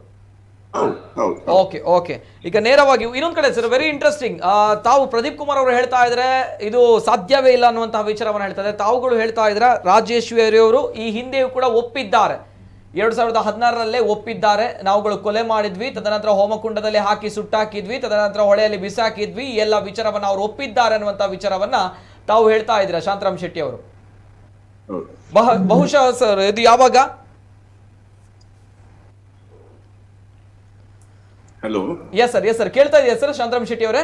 Okay okay. ಈಗ ನೇರವಾಗಿ ಇನ್ನೊಂದು ಕಡೆ ಸರ್, ವೆರಿ ಇಂಟ್ರೆಸ್ಟಿಂಗ್, ತಾವು ಪ್ರದೀಪ್ ಕುಮಾರ್ ಅವರು ಹೇಳ್ತಾ ಇದ್ರೆ ಇದು ಸಾಧ್ಯವೇ ಇಲ್ಲ ಅನ್ನುವಂತಹ ವಿಚಾರವನ್ನು ಹೇಳ್ತಾ ಇದ್ದಾರೆ. ತಾವುಗಳು ಹೇಳ್ತಾ ಇದ್ರೆ ರಾಜೇಶ್ವರಿ ಅವರು ಈ ಹಿಂದೆಯೂ ಕೂಡ ಒಪ್ಪಿದ್ದಾರೆ, 2016ರಲ್ಲೇ ಒಪ್ಪಿದ್ದಾರೆ, ನಾವುಗಳು ಕೊಲೆ ಮಾಡಿದ್ವಿ, ತದನಂತರ ಹೋಮಕುಂಡದಲ್ಲಿ ಹಾಕಿ ಸುಟ್ಟಾಕಿದ್ವಿ, ತದನಂತರ ಹೊಳೆಯಲ್ಲಿ ಬಿಸಾಕಿದ್ವಿ, ಎಲ್ಲ ವಿಚಾರವನ್ನ ಅವರು ಒಪ್ಪಿದ್ದಾರೆ ಅನ್ನುವಂತಹ ವಿಚಾರವನ್ನ ತಾವು ಹೇಳ್ತಾ ಇದ್ದೀರಾ ಶಾಂತರಾಮ್ ಶೆಟ್ಟಿ ಅವರು. ಬಹುಶಃ ಸರ್ ಇದು ಯಾವಾಗ? ಹಲೋ, ಎಸ್ ಸರ್ ಕೇಳ್ತಾ ಇದೆಯಾ ಸರ್ ಶಾಂತರಾಮ್ ಶೆಟ್ಟಿ ಅವರೇ?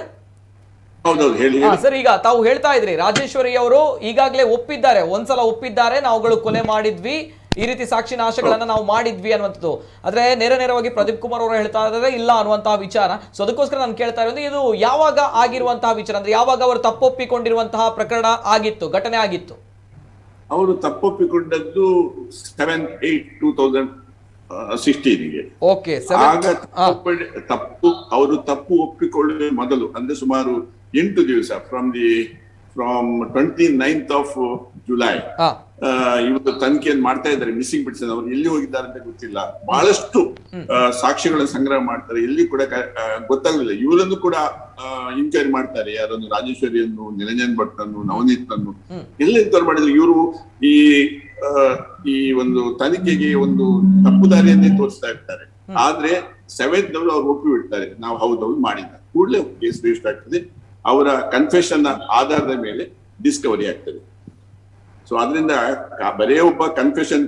ಹೌದೌದು ಹೇಳಿ. ಸರ್, ಈಗ ತಾವು ಹೇಳ್ತಾ ಇದ್ರಿ ರಾಜೇಶ್ವರಿ ಅವರು ಈಗಾಗಲೇ ಒಪ್ಪಿದ್ದಾರೆ, ಒಂದ್ಸಲ ಒಪ್ಪಿದ್ದಾರೆ, ನಾವುಗಳು ಕೊಲೆ ಮಾಡಿದ್ವಿ, ಈ ರೀತಿ ಸಾಕ್ಷಿ ನಾಶಗಳನ್ನ ನಾವು ಮಾಡಿದ್ವಿ ಅನ್ನುವಂಥದ್ದು. ಆದ್ರೆ ನೇರವಾಗಿ ಪ್ರದೀಪ್ ಕುಮಾರ್ ಅವರು ಹೇಳ್ತಾ ಇದ್ದಾರೆ ಇಲ್ಲ ಅನ್ನುವಂತಹ ವಿಚಾರ. ಸೊ ಅದಕ್ಕೋಸ್ಕರ ನಾನು ಕೇಳ್ತಾ ಇರೋದು, ಇದು ಯಾವಾಗ ಆಗಿರುವಂತಹ ವಿಚಾರ, ಅಂದ್ರೆ ಯಾವಾಗ ಅವರು ತಪ್ಪೊಪ್ಪಿಕೊಂಡಿರುವಂತಹ ಪ್ರಕರಣ ಆಗಿತ್ತು, ಘಟನೆ ಆಗಿತ್ತು? ಅವರು ತಪ್ಪೊಪ್ಪಿಕೊಂಡದ್ದು 7/8/2016ಗೆ. ಓಕೆ. ಆಗ ಅವರು ತಪ್ಪು ಒಪ್ಪಿಕೊಳ್ಳುವ ಮೊದಲು, ಅಂದ್ರೆ ಸುಮಾರು 8 ದಿವಸ ಫ್ರಮ್ 29th of July ಇವರು ತನಿಖೆಯನ್ನು ಮಾಡ್ತಾ ಇದ್ದಾರೆ. ಮಿಸ್ಸಿಂಗ್ ಪರ್ಸನ್ ಅವರು ಎಲ್ಲಿ ಹೋಗಿದ್ದಾರೆ ಅಂತ ಗೊತ್ತಿಲ್ಲ. ಬಹಳಷ್ಟು ಸಾಕ್ಷಿಗಳನ್ನು ಸಂಗ್ರಹ ಮಾಡ್ತಾರೆ, ಎಲ್ಲಿ ಕೂಡ ಗೊತ್ತಾಗಲಿಲ್ಲ. ಇವರನ್ನು ಕೂಡ ಇನ್ಕ್ವೈರಿ ಮಾಡ್ತಾರೆ, ಯಾರನ್ನು ರಾಜೇಶ್ವರಿಯನ್ನು, ನಿರಂಜನ್ ಭಟ್ ಅನ್ನು, ನವನೀತ್ ಅನ್ನು ಎಲ್ಲ ಇನ್ಕ್ವೈರಿ ಮಾಡಿದ್ರು. ಇವರು ಈ ಒಂದು ತನಿಖೆಗೆ ಒಂದು ತಪ್ಪುದಾರಿಯನ್ನೇ ತೋರಿಸ್ತಾ ಇರ್ತಾರೆ. ಆದ್ರೆ 7th ಅವ್ರು ಒಪ್ಪಿ ಬಿಡ್ತಾರೆ, ನಾವು ಹೌದೌದು ಮಾಡಿದ್ದ ಕೂಡಲೇ ಕೇಸ್ ರಿಜಿಸ್ಟರ್ ಆಗ್ತದೆ. ಅವರ ಕನ್ಫೆಷನ್ ಆಧಾರದ ಮೇಲೆ ಡಿಸ್ಕವರಿ ಆಗ್ತದೆ. ಸೊ ಅದರಿಂದ ಬರೇ ಒಬ್ಬ ಕನ್ಫೆಷನ್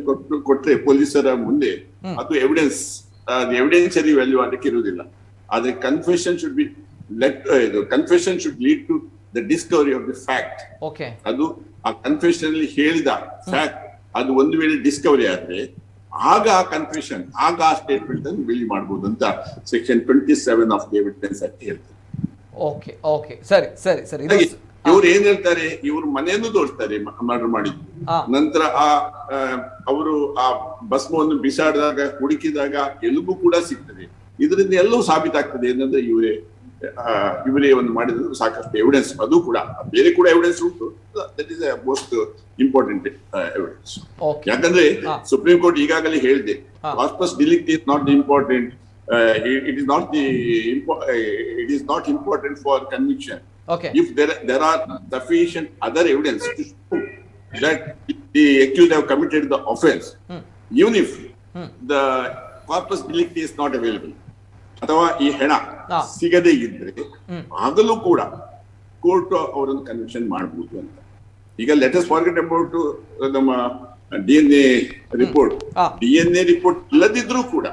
ಕೊಟ್ರೆ ಪೊಲೀಸರ ಮುಂದೆ ಅದು ಎವಿಡೆನ್ಷಿಯರಿ ವ್ಯಾಲ್ಯೂ ಅದಕ್ಕೆ ಇರುವುದಿಲ್ಲ. ಆದ್ರೆ confession should lead to the discovery of the fact. ಅದು ಆ ಕನ್ಫೆಷನ್ ಅಲ್ಲಿ ಹೇಳಿದ ಫ್ಯಾಕ್ಟ್ ಅದು ಒಂದು ವೇಳೆ ಡಿಸ್ಕವರಿ ಆದ್ರೆ ಆಗ ಆ ಕನ್ಫೆಷನ್, ಆಗ ಆ ಸ್ಟೇಟ್ಮೆಂಟ್ ಅನ್ನು ರಿಲೀವ್ ಮಾಡಬಹುದು ಅಂತ Section 27 of the evidence act ಹೇಳ್ತಾರೆ. ಓಕೆ ಓಕೆ, ಸರಿ ಸರಿ ಸರಿ. ಇವ್ರು ಏನ್ ಹೇಳ್ತಾರೆ, ಇವ್ರು ಮನೆಯನ್ನು ತೋರಿಸ್ತಾರೆ ಮರ್ಡರ್ ಮಾಡಿದ್ದು. ನಂತರ ಅವರು ಆ ಭಸ್ಮವನ್ನು ಬಿಸಾಡಿದಾಗ ಹುಡುಕಿದಾಗ ಎಲುಬು ಕೂಡ ಸಿಗ್ತದೆ. ಇದರಿಂದ ಎಲ್ಲವೂ ಸಾಬೀತಾಗ್ತದೆ ಏನಂದ್ರೆ ಇವರೇ ಒಂದು ಮಾಡಿದ್ರು ಸಾಕಷ್ಟು ಎವಿಡೆನ್ಸ್. ಅದು ಕೂಡ ಬೇರೆ ಕೂಡ ಎವಿಡೆನ್ಸ್ ಉಂಟು. That is most important evidence. ಯಾಕಂದ್ರೆ ಸುಪ್ರೀಂ ಕೋರ್ಟ್ ಈಗಾಗಲೇ ಹೇಳಿದೆ, corpus delicti is not important. It is not important for conviction. If there are sufficient other evidence to show that the accused have committed the offense, even if the corpus delicti is not available, ಅಥವಾ ಈ ಹೆಣ ಸಿಗದೇ ಇದ್ರೆ ಆಗಲೂ ಕೂಡ court ಅವರನ್ನು conviction ಮಾಡಬಹುದು ಅಂತ. ಈಗ ಲೆಟ್ ಅಸ್ ಫಾರ್ಗೆಟ್ ಅಬೌಟ್ ನಮ್ಮ DNA ರಿಪೋರ್ಟ್. DNA ರಿಪೋರ್ಟ್ ಇಲ್ಲದಿದ್ರೂ ಕೂಡ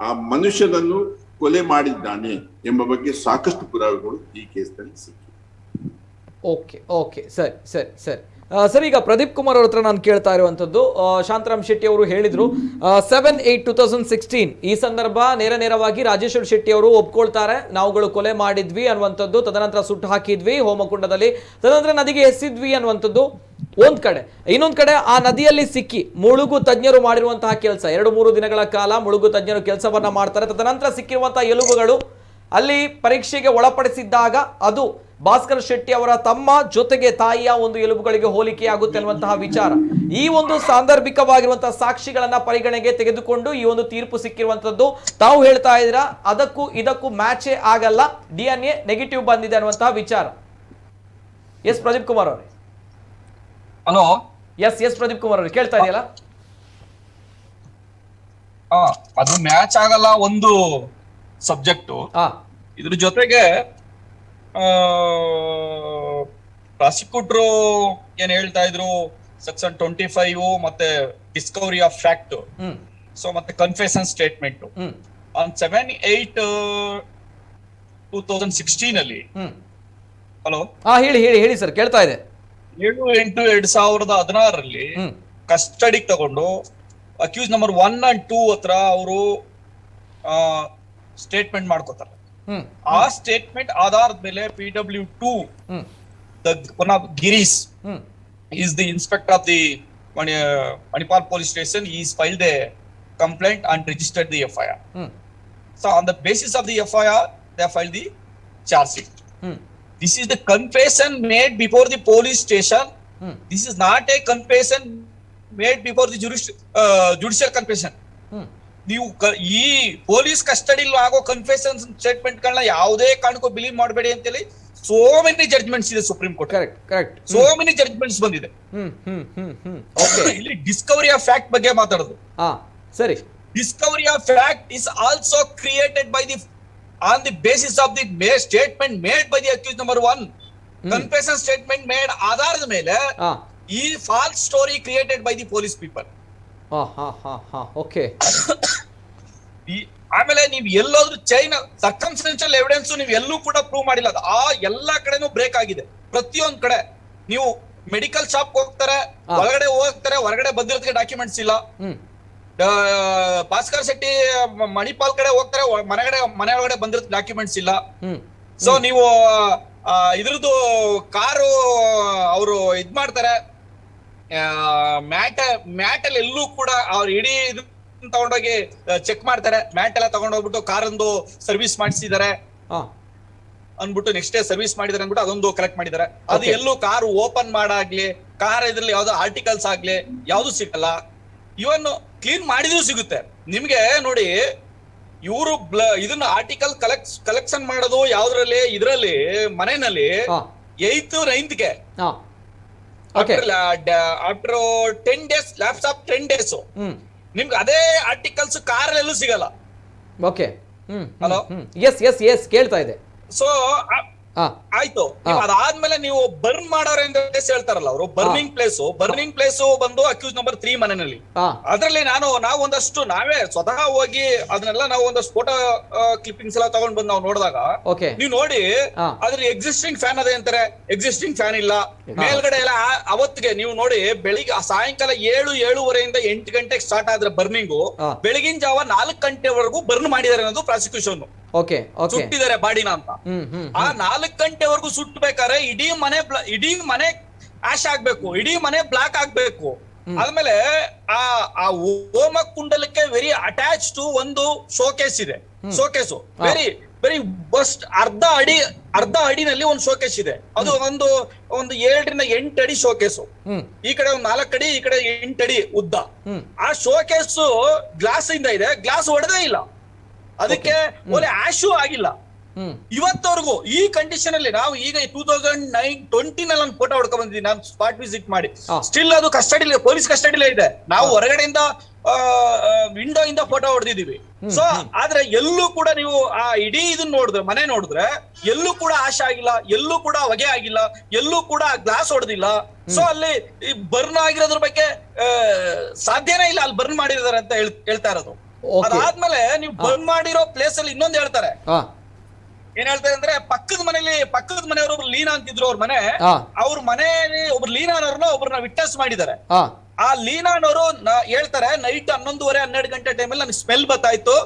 ಆ ಮನುಷ್ಯನನ್ನು ಕೊಲೆ ಮಾಡಿದ್ದಾನೆ ಎಂಬ ಬಗ್ಗೆ ಸಾಕಷ್ಟು ಪುರಾವೆಗಳು ಈ ಕೇಸ್ನಲ್ಲಿ ಸಿಕ್ಕಿವೆ. ಓಕೆ ಓಕೆ, ಸರಿ ಸರಿ ಸರಿ ಸರ್. ಈಗ ಪ್ರದೀಪ್ ಕುಮಾರ್ ಅವ್ರ ಹತ್ರ ನಾನು ಕೇಳ್ತಾ ಇರುವಂತದ್ದು, ಶಾಂತರಾಮ್ ಶೆಟ್ಟಿ ಅವರು ಹೇಳಿದ್ರು 7/8/2016 ಈ ಸಂದರ್ಭ ನೇರವಾಗಿ ರಾಜೇಶ್ವರ್ ಶೆಟ್ಟಿ ಅವರು ಒಪ್ಕೊಳ್ತಾರೆ, ನಾವುಗಳು ಕೊಲೆ ಮಾಡಿದ್ವಿ ಅನ್ನುವಂಥದ್ದು, ತದನಂತರ ಸುಟ್ಟು ಹಾಕಿದ್ವಿ ಹೋಮಕುಂಡದಲ್ಲಿ, ತದನಂತರ ನದಿಗೆ ಎಸೆದ್ವಿ ಅನ್ನುವಂಥದ್ದು ಒಂದ್ ಕಡೆ. ಇನ್ನೊಂದ್ ಕಡೆ ಆ ನದಿಯಲ್ಲಿ ಸಿಕ್ಕಿ ಮುಳುಗು ತಜ್ಞರು ಮಾಡಿರುವಂತಹ ಕೆಲಸ, 2-3 ದಿನಗಳ ಕಾಲ ಮುಳುಗು ತಜ್ಞರು ಕೆಲಸವನ್ನ ಮಾಡ್ತಾರೆ. ತದನಂತರ ಸಿಕ್ಕಿರುವಂತಹ ಎಲುಬುಗಳು ಅಲ್ಲಿ ಪರೀಕ್ಷೆಗೆ ಒಳಪಡಿಸಿದ್ದಾಗ ಅದು ಭಾಸ್ಕರ್ ಶೆಟ್ಟಿ ಅವರ ತಮ್ಮ ಜೊತೆಗೆ ತಾಯಿಯ ಒಂದು ಎಲುಬುಗಳಿಗೆ ಹೋಲಿಕೆ ಆಗುತ್ತೆ ಅನ್ನುವಂತಹ ವಿಚಾರ. ಈ ಒಂದು ಸಾಂದರ್ಭಿಕವಾಗಿರುವಂತಹ ಸಾಕ್ಷಿಗಳನ್ನ ಪರಿಗಣನೆಗೆ ತೆಗೆದುಕೊಂಡು ಈ ಒಂದು ತೀರ್ಪು ಸಿಕ್ಕಿರುವಂತದ್ದು. ತಾವು ಹೇಳ್ತಾ ಇದ್ದೀರಾ ಅದಕ್ಕೂ ಇದಕ್ಕೂ ಮ್ಯಾಚೇ ಆಗಲ್ಲ, DNA ನೆಗೆಟಿವ್ ಬಂದಿದೆ ಅನ್ನುವಂತಹ ವಿಚಾರ. ಎಸ್ ಪ್ರದೀಪ್ ಕುಮಾರ್ ಅವರೇ. ಹಲೋ, ಎಸ್ ಪ್ರದೀಪ್ ಕುಮಾರ್ ಅವ್ರಿಗೆ ಕೇಳ್ತಾ ಇದೆಯಲ್ಲ? ಅದು ಮ್ಯಾಚ್ ಆಗಲ್ಲ ಒಂದು ಸಬ್ಜೆಕ್ಟ್. ಇದ್ರ ಜೊತೆಗೆ ಪ್ರಾಸಿಕ್ಯೂಟರ್ ಏನ್ ಹೇಳ್ತಾ ಇದ್ರು, Section 25 ಮತ್ತೆ ಡಿಸ್ಕವರಿ ಆಫ್ ಫ್ಯಾಕ್ಟ್, ಸೊ ಮತ್ತೆ ಕನ್ಫೆಷನ್ ಸ್ಟೇಟ್ಮೆಂಟ್ ಆನ್ 7/8/2016 ಅಲ್ಲಿ. ಹಲೋ, ಹೇಳಿ ಸರ್, ಕೇಳ್ತಾ ಇದೆ. 7/8/2016 ಕಸ್ಟಡಿಗೆ ತಗೊಂಡು ಅಕ್ಯೂಸ್ ನಂಬರ್ 1 and 2 ಹತ್ರ ಅವರು ಸ್ಟೇಟ್ಮೆಂಟ್ ಮಾಡ್ಕೋತಾರೆ. ಆ ಸ್ಟೇಟ್ಮೆಂಟ್ ಆಧಾರದ ಮೇಲೆ PW2 one of Girish is the inspector of the Manipal police station. He is filed a complaint and registered the FIR. So on the basis of the FIR, they have filed the charge sheet. This is the confession made before the police station. This is not a confession made before the judicial confession. ನೀವು ಈ police custody ಆಗೋ confession statement ಗಳನ್ನ ಯಾವುದೇ ಕಾರಣಕ್ಕೂ believe ಮಾಡಬೇಡಿ ಅಂತೇಳಿ so many judgements ಇದೆ supreme court. Correct. So many judgements ಬಂದಿದೆ. ಇಲ್ಲಿ ಡಿಸ್ಕವರಿ ಆಫ್ ಫ್ಯಾಕ್ಟ್ ಬಗ್ಗೆ ಮಾತಾಡೋದು. ಸರಿ. Discovery of fact is also created by on the basis of the statement made by the accused number 1. Confession statement made ಆಧಾರದ ಮೇಲೆ ಈ false story created by the police people. Okay. ಆಮೇಲೆ ನೀವು ಎಲ್ಲಾದ್ರೂ chain circumstantial evidence ನೀವು ಎಲ್ಲೂ ಕೂಡ prove ಮಾಡಿಲ್ಲ. ಆ ಎಲ್ಲಾ ಕಡೆನೂ ಬ್ರೇಕ್ ಆಗಿದೆ. ಪ್ರತಿಯೊಂದ್ ಕಡೆ ನೀವು ಮೆಡಿಕಲ್ ಶಾಪ್ ಹೋಗ್ತಾರೆ, ಒಳಗಡೆ ಹೋಗ್ತಾರೆ, ಹೊರಗಡೆ ಬಂದಿರೋದಕ್ಕೆ ಡಾಕ್ಯುಮೆಂಟ್ಸ್ ಇಲ್ಲ. ಭಾಸ್ಕರ್ ಶೆಟ್ಟಿ ಮಣಿಪಾಲ್ ಕಡೆ ಹೋಗ್ತಾರೆ, ಮನೆ ಒಳಗಡೆ ಬಂದಿರೋ ಡಾಕ್ಯುಮೆಂಟ್ಸ್ ಇಲ್ಲ. ಸೊ ನೀವು ಇದ್ರದ್ದು ಕಾರು ಅವರು ಇದ್ ಮಾಡ್ತಾರೆ, ಮ್ಯಾಟ್ ಅಲ್ಲಿ ಎಲ್ಲೂ ಕೂಡ ಅವ್ರು ಇಡೀ ಇದು ತಗೊಂಡೋಗಿ ಚೆಕ್ ಮಾಡ್ತಾರೆ. ಮ್ಯಾಟ್ ಎಲ್ಲ ತಗೊಂಡೋಗ್ಬಿಟ್ಟು ಕಾರೊಂದು ಸರ್ವಿಸ್ ಮಾಡಿಸಿದ್ದಾರೆ ಅನ್ಬಿಟ್ಟು ನೆಕ್ಸ್ಟ್ ಡೇ ಸರ್ವಿಸ್ ಮಾಡಿದಾರೆ ಅನ್ಬಿಟ್ಟು ಅದೊಂದು ಕಲೆಕ್ಟ್ ಮಾಡಿದ್ದಾರೆ. ಅದು ಎಲ್ಲೂ ಕಾರು ಓಪನ್ ಮಾಡಾಗ್ಲಿ, ಕಾರ್ ಇದ್ರಲ್ಲಿ ಯಾವ್ದೋ ಆರ್ಟಿಕಲ್ಸ್ ಆಗ್ಲಿ ಯಾವ್ದು ಸಿಗಲ್ಲ. ಇವನ್ ಕ್ಲೀನ್ ಮಾಡಿದ್ರು ಸಿಗುತ್ತೆ ನಿಮ್ಗೆ. ನೋಡಿ, ಇವರು ಇದನ್ನ ಆರ್ಟಿಕಲ್ ಕಲೆಕ್ಷನ್ ಮಾಡೋದು ಯಾವ್ದ್ರಲ್ಲಿ, ಇದ್ರಲ್ಲಿ ಮನೆಯಲ್ಲಿ 8th 9th after 10 days lapse of 10 days ನಿಮ್ಗೆ ಅದೇ ಆರ್ಟಿಕಲ್ಸ್ ಕಾರ್ ಎಲ್ಲೂ ಸಿಗಲ್ಲ. ಓಕೆ. ಹಲೋ, ಎಸ್ ಕೇಳ್ತಾ ಇದೆ. ಸೊ ಆಯ್ತು, ಅದಾದ್ಮೇಲೆ ನೀವು ಬರ್ನ್ ಮಾಡೋರೆ ಅಂತ ಹೇಳ್ತಾರಲ್ಲ ಅವರು, ಬರ್ನಿಂಗ್ ಪ್ಲೇಸ್ ಬಂದು ಅಕ್ಯೂಸ್ ನಂಬರ್ 3 ಮನೆಯಲ್ಲಿ. ಅದ್ರಲ್ಲಿ ನಾವು ಒಂದಷ್ಟು ನಾವೇ ಸ್ವತಃ ಹೋಗಿ ಅದನ್ನೆಲ್ಲ ನಾವು ಒಂದಷ್ಟು ಫೋಟೋ ಕ್ಲಿಪ್ಪಿಂಗ್ಸ್ ಎಲ್ಲ ತಗೊಂಡ್ ಬಂದು ನಾವು ನೋಡಿದಾಗ ನೀವು ನೋಡಿ ಅದ್ರ ಎಕ್ಸಿಸ್ಟಿಂಗ್ ಫ್ಯಾನ್ ಅದೇ ಅಂತಾರೆ, ಎಕ್ಸಿಸ್ಟಿಂಗ್ ಫ್ಯಾನ್ ಇಲ್ಲ. ಮೇಲ್ಗಡೆ ಎಲ್ಲ ಅವತ್ತಿಗೆ ನೀವು ನೋಡಿ ಬೆಳಿಗ್ಗೆ ಸಾಯಂಕಾಲ 7-7:30 8 ಗಂಟೆಗೆ ಸ್ಟಾರ್ಟ್ ಆದ್ರೆ ಬರ್ನಿಂಗು, ಬೆಳಗಿನ ಜಾವ 4 ಗಂಟೆವರೆಗೂ ಬರ್ನ್ ಮಾಡಿದಾರೆ ಅನ್ನೋದು ಪ್ರಾಸಿಕ್ಯೂಷನ್. ಸುಟ್ಟಿದ್ದಾರೆ ಬಾಡಿನ ಅಂತ. ಆ 4 ಗಂಟೆವರೆಗೂ ಸುಟ್ಟಬೇಕಾದ್ರೆ ಇಡೀ ಮನೆ ಆಶ್ ಆಗ್ಬೇಕು, ಇಡೀ ಮನೆ ಬ್ಲಾಕ್ ಆಗ್ಬೇಕು. ಆದ್ಮೇಲೆ ಆ ಹೋಮ ಕುಂಡಲಕ್ಕೆ ವೆರಿ ಅಟ್ಯಾಚ್ ಟು ಒಂದು ಶೋಕೇಸ್ ಇದೆ. ಶೋಕೇಸು ವೆರಿ ಬಸ್ಟ್ ಅರ್ಧ ಅಡಿನಲ್ಲಿ ಒಂದು ಶೋಕೇಸ್ ಇದೆ. ಅದು ಒಂದು 7 ರಿಂದ 8 ಅಡಿ ಶೋಕೇಸು. ಈ ಕಡೆ ಒಂದು 4 ಅಡಿ, ಈ ಕಡೆ 8 ಅಡಿ ಉದ್ದ. ಆ ಶೋಕೇಸು ಗ್ಲಾಸ್ ಇಂದ ಇದೆ, ಗ್ಲಾಸ್ ಹೊಡೆದೇ ಇಲ್ಲ, ಅದಕ್ಕೆ ಒಳ್ಳೆ ಆಶು ಆಗಿಲ್ಲ ಇವತ್ತವರೆಗೂ. ಈ ಕಂಡೀಷನ್ ಅಲ್ಲಿ ನಾವು ಈಗ 2020 ನಲ್ಲಿ ಒಂದು ಫೋಟೋ ಹೊಡ್ಕೊಂಡ್ ಬಂದಿದ್ದೀನಿ ನಾನು ಸ್ಪಾಟ್ ವಿಸಿಟ್ ಮಾಡಿ. ಸ್ಟಿಲ್ ಅದು ಕಸ್ಟಡಿ, ಪೊಲೀಸ್ ಕಸ್ಟಡಿಲೇ ಇದೆ. ನಾವು ಹೊರಗಡೆಯಿಂದ ವಿಂಡೋ ಇಂದ ಫೋಟೋ ಹೊಡೆದಿದೀವಿ. ಸೊ ಆದ್ರೆ ಎಲ್ಲೂ ಕೂಡ ನೀವು ಆ ಇಡೀ ಇದನ್ನ ನೋಡಿದ್ರೆ, ಮನೆ ನೋಡಿದ್ರೆ ಎಲ್ಲೂ ಕೂಡ ಆಶೆ ಆಗಿಲ್ಲ, ಎಲ್ಲೂ ಕೂಡ ಹೊಗೆ ಆಗಿಲ್ಲ, ಎಲ್ಲೂ ಕೂಡ ಗ್ಲಾಸ್ ಹೊಡೆದಿಲ್ಲ. ಸೊ ಅಲ್ಲಿ ಬರ್ನ್ ಆಗಿರೋದ್ರ ಬಗ್ಗೆ ಸಾಧ್ಯನೇ ಇಲ್ಲ ಅಲ್ಲಿ ಬರ್ನ್ ಮಾಡಿದಾರೆ ಅಂತ ಹೇಳ್ತಾ ಇರೋದು. ಅದಾದ್ಮೇಲೆ ನೀವು ಬರ್ನ್ ಮಾಡಿರೋ ಪ್ಲೇಸ್ ಅಲ್ಲಿ ಇನ್ನೊಂದು ಹೇಳ್ತಾರೆ. ಏನ್ ಹೇಳ್ತಾರೆ ಅಂದ್ರೆ, ಪಕ್ಕದ ಮನೆಯವರು ಒಬ್ರು ಲೀನಾ ಅಂತಿದ್ರು. ಅವ್ರ ಮನೆಯಲ್ಲಿ ಒಬ್ರು ಲೀನಾ ಅನ್ನೋರ್ನ ಒಬ್ರನ್ನ ವಿಟ್ನೆಸ್ ಮಾಡಿದ್ದಾರೆ. ಆ ಲೀನಾನವರು ಹೇಳ್ತಾರೆ, ನೈಟ್ 11:30-12 ಗಂಟೆ ಟೈಮಲ್ಲಿ ನನಗೆ ಸ್ಮೆಲ್ ಬರ್ತಾಯ್ತು,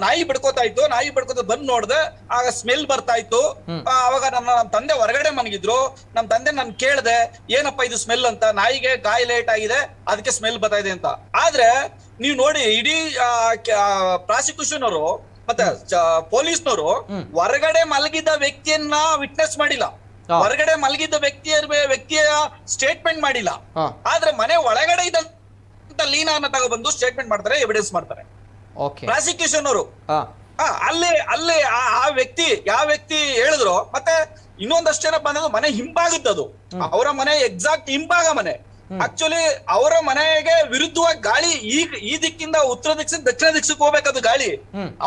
ನಾಯಿ ಬಿಡ್ಕೋತ ಬಂದ್ ನೋಡ್ದೆ, ಆಗ ಸ್ಮೆಲ್ ಬರ್ತಾಯ್ತು. ಅವಾಗ ನಮ್ಮ ತಂದೆ ಹೊರಗಡೆ ಮನಗಿದ್ರು. ನಮ್ ತಂದೆ ನಾನು ಕೇಳ್ದೆ, ಏನಪ್ಪಾ ಇದು ಸ್ಮೆಲ್ ಅಂತ. ನಾಯಿಗೆ ಗಾಯ ಲೇಟ್ ಆಗಿದೆ, ಅದಕ್ಕೆ ಸ್ಮೆಲ್ ಬರ್ತಾ ಇದೆ ಅಂತ. ಆದ್ರೆ ನೀವು ನೋಡಿ, ಇಡೀ ಪ್ರಾಸಿಕ್ಯೂಷನ್ ಅವರು ಮತ್ತೆ ಪೊಲೀಸ್ನವರು ಹೊರಗಡೆ ಮಲಗಿದ್ದ ವ್ಯಕ್ತಿಯನ್ನ ವಿಟ್ನೆಸ್ ಮಾಡಿಲ್ಲ, ಹೊರಗಡೆ ಮಲಗಿದ್ದ ವ್ಯಕ್ತಿಯ ಸ್ಟೇಟ್ಮೆಂಟ್ ಮಾಡಿಲ್ಲ. ಆದ್ರೆ ಮನೆ ಒಳಗಡೆ ಇದ್ದಂತ ಲೀನಾನ ತಗೊಬಂದು ಸ್ಟೇಟ್ಮೆಂಟ್ ಮಾಡ್ತಾರೆ, ಎವಿಡೆನ್ಸ್ ಮಾಡ್ತಾರೆ ಪ್ರಾಸಿಕ್ಯೂಷನ್ ಅವರು. ಅಲ್ಲಿ ಆ ವ್ಯಕ್ತಿ ಯಾವ ವ್ಯಕ್ತಿ ಹೇಳಿದ್ರು. ಮತ್ತೆ ಇನ್ನೊಂದಷ್ಟೇನಪ್ಪ ಅನ್ನೋದು, ಮನೆ ಹಿಂಭಾಗದ್ದು, ಅವರ ಮನೆ ಎಕ್ಸಾಕ್ಟ್ ಹಿಂಭಾಗ ಮನೆ. ಆಕ್ಚುಲಿ ಅವರ ಮನೆಗೆ ವಿರುದ್ಧವಾಗಿ ಗಾಳಿ ಈ ದಿಕ್ಕಿಂದ ಉತ್ತರ ದಿಕ್ಕಿಂದ ದಕ್ಷಿಣ ದಿಕ್ಕಿಗೆ ಹೋಗ್ಬೇಕದು ಗಾಳಿ,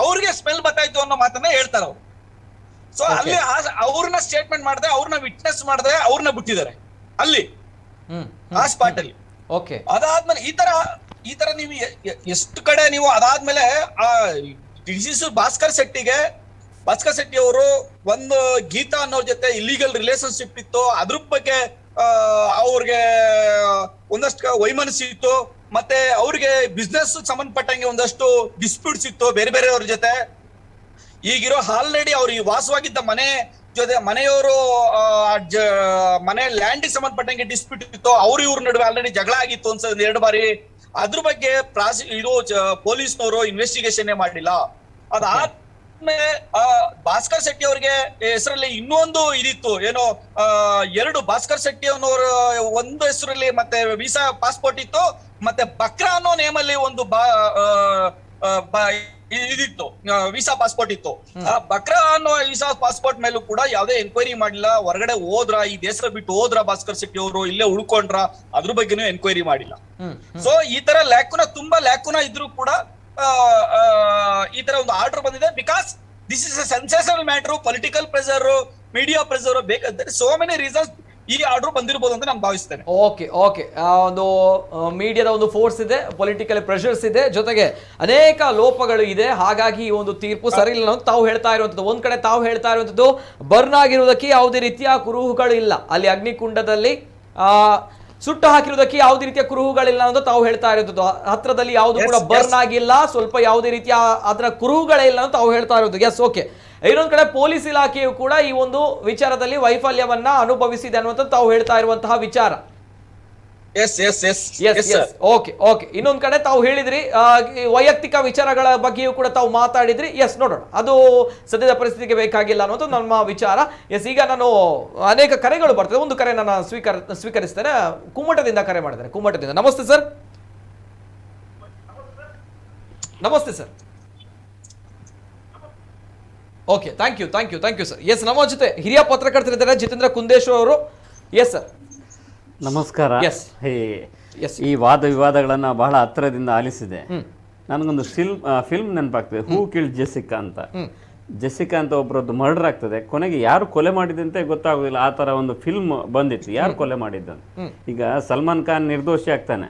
ಅವ್ರಿಗೆ ಸ್ಮೆಲ್ ಬರ್ತಾಯ್ತು ಅನ್ನೋ ಮಾತನ್ನ ಹೇಳ್ತಾರ ಅವ್ರು. ಸೊ ಅಲ್ಲಿ ಅವ್ರನ್ನ ಸ್ಟೇಟ್ಮೆಂಟ್ ಮಾಡಿದ್ರೆ, ಅವ್ರನ್ನ ವಿಟ್ನೆಸ್ ಮಾಡಿದ್ರೆ, ಅವ್ರನ್ನ ಬಿಟ್ಟಿದ್ದಾರೆ ಅಲ್ಲಿ ಆ ಸ್ಪಾಟ್ ಅಲ್ಲಿ. ಅದಾದ್ಮೇಲೆ ಈ ತರ ನೀವು ಎಷ್ಟು ಕಡೆ ನೀವು ಅದಾದ್ಮೇಲೆ ಭಾಸ್ಕರ್ ಶೆಟ್ಟಿ ಅವರು ಒಂದು ಗೀತಾ ಅನ್ನೋರ್ ಜೊತೆ ಇಲ್ಲಿಗಲ್ ರಿಲೇಶನ್ಶಿಪ್ ಇತ್ತು, ಅದ್ರ ಬಗ್ಗೆ ಅವ್ರಿಗೆ ಒಂದಷ್ಟು ವೈಮನಸ್ಸು ಇತ್ತು. ಮತ್ತೆ ಅವ್ರಿಗೆ ಬಿಸ್ನೆಸ್ ಸಂಬಂಧಪಟ್ಟಂಗೆ ಒಂದಷ್ಟು ಡಿಸ್ಪ್ಯೂಟ್ಸ್ ಇತ್ತು ಬೇರೆಯವ್ರ ಜೊತೆ. ಈಗಿರೋ ಆಲ್ರೆಡಿ ಅವ್ರು ವಾಸವಾಗಿದ್ದ ಮನೆ ಜೊತೆ ಮನೆಯವರು ಮನೆ ಲ್ಯಾಂಡ್ ಸಂಬಂಧಪಟ್ಟಂಗೆ ಡಿಸ್ಪ್ಯೂಟ್ ಇತ್ತು, ಇವ್ರ ನಡುವೆ ಆಲ್ರೆಡಿ ಜಗಳ ಆಗಿತ್ತು ಒಂದ್ಸಲ 2 ಬಾರಿ. ಅದ್ರ ಬಗ್ಗೆ ಪೊಲೀಸ್ನವರು ಇನ್ವೆಸ್ಟಿಗೇಷನ್ ಮಾಡಿಲ್ಲ. ಅದಾದ್ಮೇಲೆ ಭಾಸ್ಕರ್ ಶೆಟ್ಟಿ ಅವ್ರಿಗೆ ಹೆಸರಲ್ಲಿ ಇನ್ನೊಂದು ಇದಿತ್ತು, ಏನೋ 2 ಭಾಸ್ಕರ್ ಶೆಟ್ಟಿ ಅನ್ನೋರ ಒಂದು ಹೆಸರಲ್ಲಿ ಮತ್ತೆ ವೀಸಾ ಪಾಸ್ಪೋರ್ಟ್ ಇತ್ತು, ಮತ್ತೆ ಬಕ್ರಾ ಅನ್ನೋ ನೇಮಲ್ಲಿ ಒಂದು ಇದಿತ್ತು, ವೀಸಾ ಪಾಸ್ಪೋರ್ಟ್ ಇತ್ತು. ಬಕ್ರಾ ಅನ್ನೋ ವೀಸಾ ಪಾಸ್ಪೋರ್ಟ್ ಮೇಲೂ ಕೂಡ ಯಾವುದೇ ಎನ್ಕ್ವೈರಿ ಮಾಡಿಲ್ಲ. ಹೊರಗಡೆ ಹೋದ್ರ, ಈ ದೇಶ ಬಿಟ್ಟು ಹೋದ್ರ ಭಾಸ್ಕರ್ ಶೆಟ್ಟಿ ಅವರು, ಇಲ್ಲೇ ಉಳ್ಕೊಂಡ್ರ, ಅದ್ರ ಬಗ್ಗೆನೂ ಎನ್ಕ್ವೈರಿ ಮಾಡಿಲ್ಲ. ಸೊ ಈ ತರ ತುಂಬಾ ಲ್ಯಾಕುನ ಇದ್ರೂ ಕೂಡ ಈ ತರ ಒಂದು ಆರ್ಡರ್ ಬಂದಿದೆ. Because this is a sensational matter, political pressure, media pressure ಬೇಕಾದ್ರೆ ಸೋ ಮೆನಿ ರೀಸನ್ಸ್ ಈ ಆರ್ಡರ್ ಬಂದಿರಬಹುದು ಅಂತ ನಾನು ಭಾವಿಸ್ತೇನೆ. ಓಕೆ, ಒಂದು ಮೀಡಿಯಾದ ಒಂದು ಫೋರ್ಸ್ ಇದೆ, ಪೊಲಿಟಿಕಲ್ ಪ್ರೆಷರ್ಸ್ ಇದೆ, ಜೊತೆಗೆ ಅನೇಕ ಲೋಪಗಳು ಇದೆ. ಹಾಗಾಗಿ ಈ ಒಂದು ತೀರ್ಪು ಸರಿ ಇಲ್ಲ ಅಂತ ತಾವು ಹೇಳ್ತಾ ಇರುವಂತದ್ದು. ಒಂದ್ ಕಡೆ ತಾವು ಹೇಳ್ತಾ ಇರುವಂತದ್ದು ಬರ್ನ್ ಆಗಿರುವುದಕ್ಕೆ ಯಾವುದೇ ರೀತಿಯ ಕುರುಹುಗಳು ಇಲ್ಲ, ಅಲ್ಲಿ ಅಗ್ನಿಕುಂಡದಲ್ಲಿ ಸುಟ್ಟು ಹಾಕಿರುವುದಕ್ಕೆ ಯಾವುದೇ ರೀತಿಯ ಕುರುಹುಗಳಿಲ್ಲ ಅಂತ ತಾವು ಹೇಳ್ತಾ ಇರುವಂತದ್ದು. ಹತ್ರದಲ್ಲಿ ಯಾವುದು ಕೂಡ ಬರ್ನ್ ಆಗಿಲ್ಲ, ಸ್ವಲ್ಪ ಯಾವುದೇ ರೀತಿಯ ಅದರ ಕುರುಹುಗಳೇ ಇಲ್ಲ ಅಂತ ತಾವು ಹೇಳ್ತಾ ಇರೋದು. Yes, okay. ಇನ್ನೊಂದು ಕಡೆ ಪೊಲೀಸ್ ಇಲಾಖೆಯು ಕೂಡ ಈ ಒಂದು ವಿಚಾರದಲ್ಲಿ ವೈಫಲ್ಯವನ್ನ ಅನುಭವಿಸಿದೆ ಅನ್ನುವಂಥ ತಾವು ಹೇಳ್ತಾ ಇರುವಂತಹ ವಿಚಾರ. ಓಕೆ. ಇನ್ನೊಂದು ಕಡೆ ತಾವು ಹೇಳಿದ್ರಿ ವೈಯಕ್ತಿಕ ವಿಚಾರಗಳ ಬಗ್ಗೆಯೂ ಕೂಡ ತಾವು ಮಾತಾಡಿದ್ರಿ. ಎಸ್, ನೋಡೋಣ, ಅದು ಸದ್ಯದ ಪರಿಸ್ಥಿತಿಗೆ ಬೇಕಾಗಿಲ್ಲ ಅನ್ನೋದು ನಮ್ಮ ವಿಚಾರ. ಎಸ್, ಈಗ ನಾನು ಅನೇಕ ಕರೆಗಳು ಬರ್ತದೆ, ಒಂದು ಕರೆ ನಾನು ಸ್ವೀಕರಿಸ್ತೇನೆ. ಕುಮ್ಮಟದಿಂದ ಕರೆ ಮಾಡಿದ್ದಾರೆ, ಕುಮ್ಮಟದಿಂದ. ನಮಸ್ತೆ ಸರ್. ನಮಸ್ತೆ sir. Okay, thank you sir. Yes, ನಮ್ಮ ಜೊತೆ ಹಿರಿಯ ಪತ್ರಕರ್ತರಿದ್ದಾರೆ ಜಿತೇಂದ್ರ ಕುಂದೇಶ್ವರ್ ಅವರು. ಎಸ್ ಸರ್, ನಮಸ್ಕಾರ. ಈ ವಾದ ವಿವಾದಗಳನ್ನ ಬಹಳ ಹತ್ತಿರದಿಂದ ಆಲಿಸಿದೆ. ನನಗೊಂದು ಫಿಲ್ಮ್ ನೆನಪಾಗ್ತದೆ, ಹೂ ಕಿಲ್ಡ್ ಜೆಸಿಕಾ ಅಂತ. ಜೆಸಿಕಾ ಅಂತ ಒಬ್ಬರದ್ದು ಮರ್ಡರ್ ಆಗ್ತದೆ, ಕೊನೆಗೆ ಯಾರು ಕೊಲೆ ಮಾಡಿದಂತೆ ಗೊತ್ತಾಗೋದಿಲ್ಲ. ಆ ತರ ಒಂದು ಫಿಲ್ಮ್ ಬಂದಿತ್ತು, ಯಾರು ಕೊಲೆ ಮಾಡಿದ್ದಂತ. ಈಗ ಸಲ್ಮಾನ್ ಖಾನ್ ನಿರ್ದೋಷಿ ಆಗ್ತಾನೆ,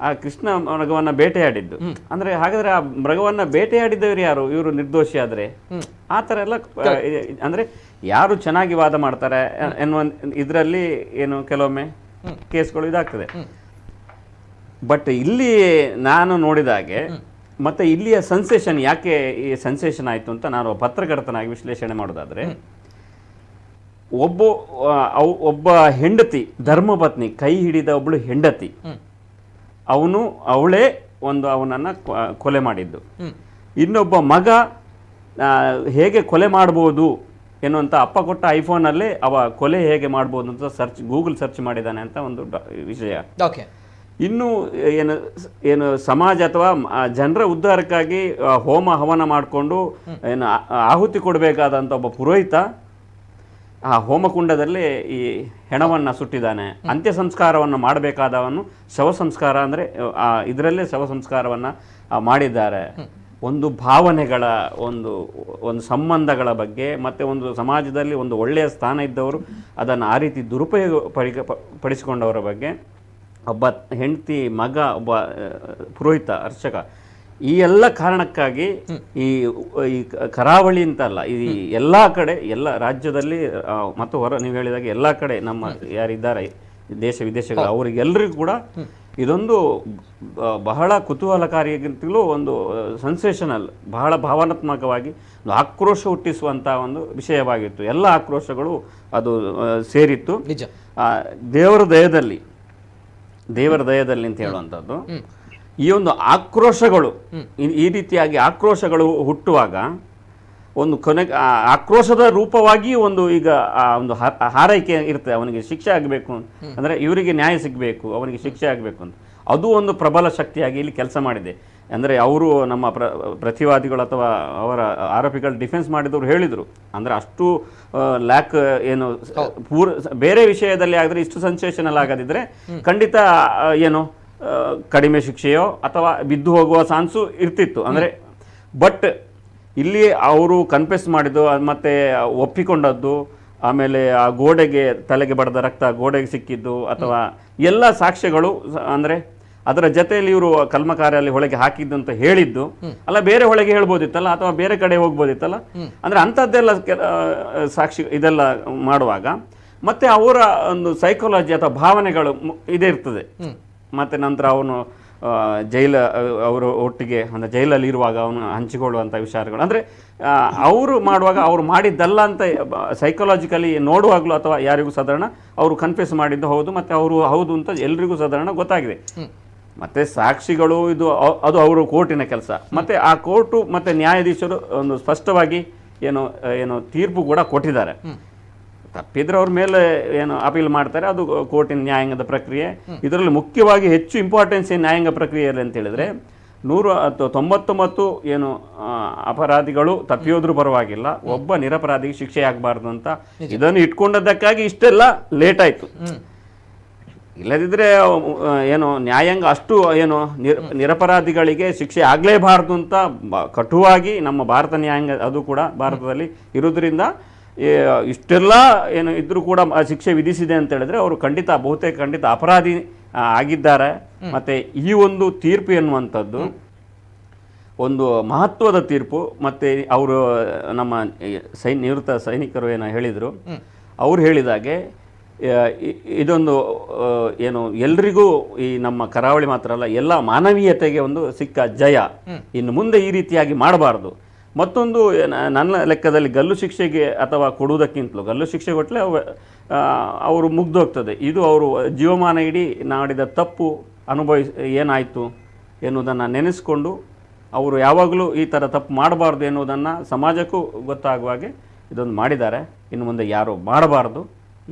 ಆ ಕೃಷ್ಣ ಮೃಗವನ್ನ ಬೇಟೆಯಾಡಿದ್ದು. ಅಂದ್ರೆ ಹಾಗಾದ್ರೆ ಆ ಮೃಗವನ್ನ ಬೇಟೆಯಾಡಿದವರು ಯಾರು? ಇವರು ನಿರ್ದೋಷಿ ಆದ್ರೆ ಆ ತರ ಎಲ್ಲ ಅಂದ್ರೆ ಯಾರು ಚೆನ್ನಾಗಿ ವಾದ ಮಾಡ್ತಾರೆ ಎನ್ನುವ ಇದರಲ್ಲಿ ಏನು ಕೆಲವೊಮ್ಮೆ ಕೇಸ್ಗಳು ಇದಾಗ್ತದೆ. ಬಟ್ ಇಲ್ಲಿ ನಾನು ನೋಡಿದಾಗೆ ಮತ್ತೆ ಇಲ್ಲಿಯ ಸೆನ್ಸೇಷನ್ ಯಾಕೆ ಈ ಸೆನ್ಸೇಷನ್ ಆಯ್ತು ಅಂತ ನಾನು ಪತ್ರಕರ್ತನಾಗಿ ವಿಶ್ಲೇಷಣೆ ಮಾಡೋದಾದ್ರೆ, ಒಬ್ಬ ಹೆಂಡತಿ, ಧರ್ಮಪತ್ನಿ, ಕೈ ಹಿಡಿದ ಒಬ್ಬಳು ಹೆಂಡತಿ, ಅವಳೇ ಅವನನ್ನ ಕೊಲೆ ಮಾಡಿದ್ದು. ಇನ್ನೊಬ್ಬ ಮಗ ಹೇಗೆ ಕೊಲೆ ಮಾಡ್ಬೋದು ಎನ್ನುವಂಥ ಅಪ್ಪ ಕೊಟ್ಟ ಐಫೋನಲ್ಲಿ ಅವ ಕೊಲೆ ಹೇಗೆ ಮಾಡ್ಬೋದು ಅಂತ ಗೂಗಲ್ ಸರ್ಚ್ ಮಾಡಿದ್ದಾನೆ ಅಂತ ಒಂದು ವಿಷಯ. ಇನ್ನು ಏನು ಸಮಾಜ ಅಥವಾ ಜನರ ಉದ್ಧಾರಕ್ಕಾಗಿ ಹೋಮ ಹವನ ಮಾಡಿಕೊಂಡು ಏನು ಆಹುತಿ ಕೊಡಬೇಕಾದಂಥ ಒಬ್ಬ ಪುರೋಹಿತ ಆ ಹೋಮಕುಂಡದಲ್ಲಿ ಈ ಹೆಣವನ್ನು ಸುಟ್ಟಿದ್ದಾನೆ. ಅಂತ್ಯ ಸಂಸ್ಕಾರವನ್ನು ಮಾಡಬೇಕಾದವನು ಶವ ಸಂಸ್ಕಾರ ಅಂದರೆ ಇದರಲ್ಲೇ ಶವ ಸಂಸ್ಕಾರವನ್ನು ಮಾಡಿದ್ದಾರೆ. ಒಂದು ಭಾವನೆಗಳ ಒಂದು ಸಂಬಂಧಗಳ ಬಗ್ಗೆ ಮತ್ತು ಒಂದು ಸಮಾಜದಲ್ಲಿ ಒಂದು ಒಳ್ಳೆಯ ಸ್ಥಾನ ಇದ್ದವರು ಅದನ್ನು ಆ ರೀತಿ ದುರುಪಯೋಗ ಪಡಿಸಿಕೊಂಡವರ ಬಗ್ಗೆ, ಒಬ್ಬ ಹೆಂಡತಿ, ಮಗ, ಒಬ್ಬ ಪುರೋಹಿತ, ಅರ್ಚಕ, ಈ ಎಲ್ಲ ಕಾರಣಕ್ಕಾಗಿ ಈ ಕರಾವಳಿ ಅಂತಲ್ಲ, ಈ ಎಲ್ಲ ಕಡೆ, ಎಲ್ಲ ರಾಜ್ಯದಲ್ಲಿ ಮತ್ತು ನೀವು ಹೇಳಿದಾಗ ಎಲ್ಲ ಕಡೆ ನಮ್ಮ ಯಾರಿದ್ದಾರೆ ದೇಶ ವಿದೇಶಗಳು ಅವರಿಗೆಲ್ಲರಿಗೂ ಕೂಡ ಇದೊಂದು ಬಹಳ ಕುತೂಹಲಕಾರಿಯಾಗಿಂತಲೂ ಒಂದು ಸೆನ್ಸೇಷನಲ್, ಬಹಳ ಭಾವನಾತ್ಮಕವಾಗಿ ಒಂದು ಆಕ್ರೋಶ ಹುಟ್ಟಿಸುವಂಥ ಒಂದು ವಿಷಯವಾಗಿತ್ತು. ಎಲ್ಲ ಆಕ್ರೋಶಗಳು ಅದು ಸೇರಿತ್ತು. ದೇವರ ದಯದಲ್ಲಿ ಅಂತ ಹೇಳುವಂಥದ್ದು. ಈ ಒಂದು ಆಕ್ರೋಶಗಳು, ಈ ರೀತಿಯಾಗಿ ಆಕ್ರೋಶಗಳು ಹುಟ್ಟುವಾಗ ಒಂದು ಕೊನೆಗೆ ಆಕ್ರೋಶದ ರೂಪವಾಗಿ ಈಗ ಒಂದು ಹಾರೈಕೆ ಇರ್ತದೆ, ಅವನಿಗೆ ಶಿಕ್ಷೆ ಆಗಬೇಕು ಅಂದರೆ ಇವರಿಗೆ ನ್ಯಾಯ ಸಿಗಬೇಕು, ಅವನಿಗೆ ಶಿಕ್ಷೆ ಆಗಬೇಕು ಅಂತ. ಅದು ಒಂದು ಪ್ರಬಲ ಶಕ್ತಿಯಾಗಿ ಇಲ್ಲಿ ಕೆಲಸ ಮಾಡಿದೆ. ಅಂದರೆ ಅವರು ನಮ್ಮ ಪ್ರತಿವಾದಿಗಳು ಅಥವಾ ಅವರ ಆರೋಪಿಗಳು ಡಿಫೆನ್ಸ್ ಮಾಡಿದವರು ಹೇಳಿದರು, ಅಂದರೆ ಅಷ್ಟು ಲ್ಯಾಕ್ ಏನು ಬೇರೆ ವಿಷಯದಲ್ಲಿ ಆಗಿದ್ರೆ ಇಷ್ಟು ಸೆನ್ಸೇಷನಲ್ ಆಗದಿದ್ರೆ ಖಂಡಿತ ಏನು ಕಡಿಮೆ ಶಿಕ್ಷೆಯೋ ಅಥವಾ ಬಿದ್ದು ಹೋಗುವ ಚಾನ್ಸು ಇರ್ತಿತ್ತು. ಅಂದರೆ ಬಟ್ ಇಲ್ಲಿ ಅವರು ಕನ್ಫೆಸ್ ಮಾಡಿದ್ದು ಮತ್ತು ಒಪ್ಪಿಕೊಂಡದ್ದು, ಆಮೇಲೆ ಆ ಗೋಡೆಗೆ ತಲೆಗೆ ಬಡದ ರಕ್ತ ಗೋಡೆಗೆ ಸಿಕ್ಕಿದ್ದು ಅಥವಾ ಎಲ್ಲ ಸಾಕ್ಷ್ಯಗಳು, ಅಂದರೆ ಅದರ ಜೊತೆಯಲ್ಲಿ ಇವರು ಕಲ್ಮಕಾರಲ್ಲಿ ಹೊಳೆಗೆ ಹಾಕಿದ್ದು ಅಂತ ಹೇಳಿದ್ದು ಅಲ್ಲ, ಬೇರೆ ಹೊಳೆಗೆ ಹೇಳ್ಬೋದಿತ್ತಲ್ಲ ಅಥವಾ ಬೇರೆ ಕಡೆ ಹೋಗ್ಬೋದಿತ್ತಲ್ಲ. ಅಂದರೆ ಅಂಥದ್ದೆಲ್ಲ ಸಾಕ್ಷಿ ಇದೆಲ್ಲ ಮಾಡುವಾಗ ಮತ್ತೆ ಅವರ ಒಂದು ಸೈಕಾಲಜಿ ಅಥವಾ ಭಾವನೆಗಳು ಇದೇ ಇರ್ತದೆ. ಮತ್ತು ನಂತರ ಅವನು ಅವರು ಒಟ್ಟಿಗೆ ಅಂದರೆ ಜೈಲಲ್ಲಿ ಇರುವಾಗ ಅವನು ಹಂಚಿಕೊಳ್ಳುವಂಥ ವಿಚಾರಗಳು, ಅಂದರೆ ಅವರು ಮಾಡುವಾಗ ಅವರು ಮಾಡಿದ್ದಲ್ಲ ಅಂತ ಸೈಕಾಲಜಿಕಲಿ ನೋಡುವಾಗಲೂ ಅಥವಾ ಯಾರಿಗೂ ಸಾಧಾರಣ ಅವರು ಕನ್ಫ್ಯೂಸ್ ಮಾಡಿದ್ದು ಹೌದು, ಮತ್ತು ಅವರು ಹೌದು ಅಂತ ಎಲ್ರಿಗೂ ಸಾಧಾರಣ ಗೊತ್ತಾಗಿದೆ. ಮತ್ತು ಸಾಕ್ಷಿಗಳು ಅದು ಅವರು ಕೋರ್ಟಿನ ಕೆಲಸ. ಮತ್ತು ಆ ಕೋರ್ಟು ಮತ್ತು ನ್ಯಾಯಾಧೀಶರು ಒಂದು ಸ್ಪಷ್ಟವಾಗಿ ಏನು ತೀರ್ಪು ಕೂಡ ಕೊಟ್ಟಿದ್ದಾರೆ. ತಪ್ಪಿದ್ರೆ ಅವ್ರ ಮೇಲೆ ಏನು ಅಪೀಲ್ ಮಾಡ್ತಾರೆ, ಅದು ಕೋರ್ಟಿನ ನ್ಯಾಯಾಂಗದ ಪ್ರಕ್ರಿಯೆ. ಇದರಲ್ಲಿ ಮುಖ್ಯವಾಗಿ ಹೆಚ್ಚು ಇಂಪಾರ್ಟೆನ್ಸ್ ನ್ಯಾಯಾಂಗ ಪ್ರಕ್ರಿಯೆಯಲ್ಲಿ ಅಂತ ಹೇಳಿದ್ರೆ 99 ಏನು ಅಪರಾಧಿಗಳು ತಪ್ಪಿಯೋದ್ರೂ ಪರವಾಗಿಲ್ಲ, ಒಬ್ಬ ನಿರಪರಾಧಿಗೆ ಶಿಕ್ಷೆ ಆಗಬಾರ್ದು ಅಂತ ಇದನ್ನು ಇಟ್ಕೊಂಡದ್ದಕ್ಕಾಗಿ ಇಷ್ಟೆಲ್ಲ ಲೇಟ್ ಆಯಿತು. ಇಲ್ಲದಿದ್ದರೆ ಏನು ನ್ಯಾಯಾಂಗ ಅಷ್ಟು ಏನು ನಿರಪರಾಧಿಗಳಿಗೆ ಶಿಕ್ಷೆ ಆಗಲೇಬಾರ್ದು ಅಂತ ಕಟುವಾಗಿ ನಮ್ಮ ಭಾರತ ನ್ಯಾಯಾಂಗ ಅದು ಕೂಡ ಭಾರತದಲ್ಲಿ ಇರೋದ್ರಿಂದ ಇಷ್ಟೆಲ್ಲ ಏನು ಇದ್ರೂ ಕೂಡ ಶಿಕ್ಷೆ ವಿಧಿಸಿದೆ ಅಂತ ಹೇಳಿದ್ರೆ ಅವರು ಬಹುತೇಕ ಖಂಡಿತ ಅಪರಾಧಿ ಆಗಿದ್ದಾರೆ. ಮತ್ತು ಈ ಒಂದು ತೀರ್ಪು ಎನ್ನುವಂಥದ್ದು ಒಂದು ಮಹತ್ವದ ತೀರ್ಪು. ಮತ್ತು ಅವರು ನಮ್ಮ ನಿವೃತ್ತ ಸೈನಿಕರು ಏನೋ ಹೇಳಿದರು, ಅವ್ರು ಹೇಳಿದಾಗೆ ಇದೊಂದು ಏನು ಎಲ್ರಿಗೂ ಈ ನಮ್ಮ ಕರಾವಳಿ ಮಾತ್ರ ಅಲ್ಲ, ಎಲ್ಲ ಮಾನವೀಯತೆಗೆ ಒಂದು ಸಿಕ್ಕ ಜಯ. ಇನ್ನು ಮುಂದೆ ಈ ರೀತಿಯಾಗಿ ಮಾಡಬಾರ್ದು. ಮತ್ತೊಂದು ನನ್ನ ಲೆಕ್ಕದಲ್ಲಿ ಗಲ್ಲು ಶಿಕ್ಷೆಗೆ ಅಥವಾ ಕೊಡುವುದಕ್ಕಿಂತಲೂ ಗಲ್ಲು ಶಿಕ್ಷೆ ಕೊಟ್ಟರೆ ಅವರು ಮುಗ್ದೋಗ್ತದೆ. ಇದು ಅವರು ಜೀವಮಾನ ಇಡೀ ಮಾಡಿದ ತಪ್ಪು ಏನಾಯಿತು ಎನ್ನುವುದನ್ನು ನೆನೆಸ್ಕೊಂಡು ಅವರು ಯಾವಾಗಲೂ ಈ ಥರ ತಪ್ಪು ಮಾಡಬಾರ್ದು ಎನ್ನುವುದನ್ನು ಸಮಾಜಕ್ಕೂ ಗೊತ್ತಾಗುವಾಗೆ ಇದೊಂದು ಮಾಡಿದ್ದಾರೆ. ಇನ್ನು ಮುಂದೆ ಯಾರು ಮಾಡಬಾರ್ದು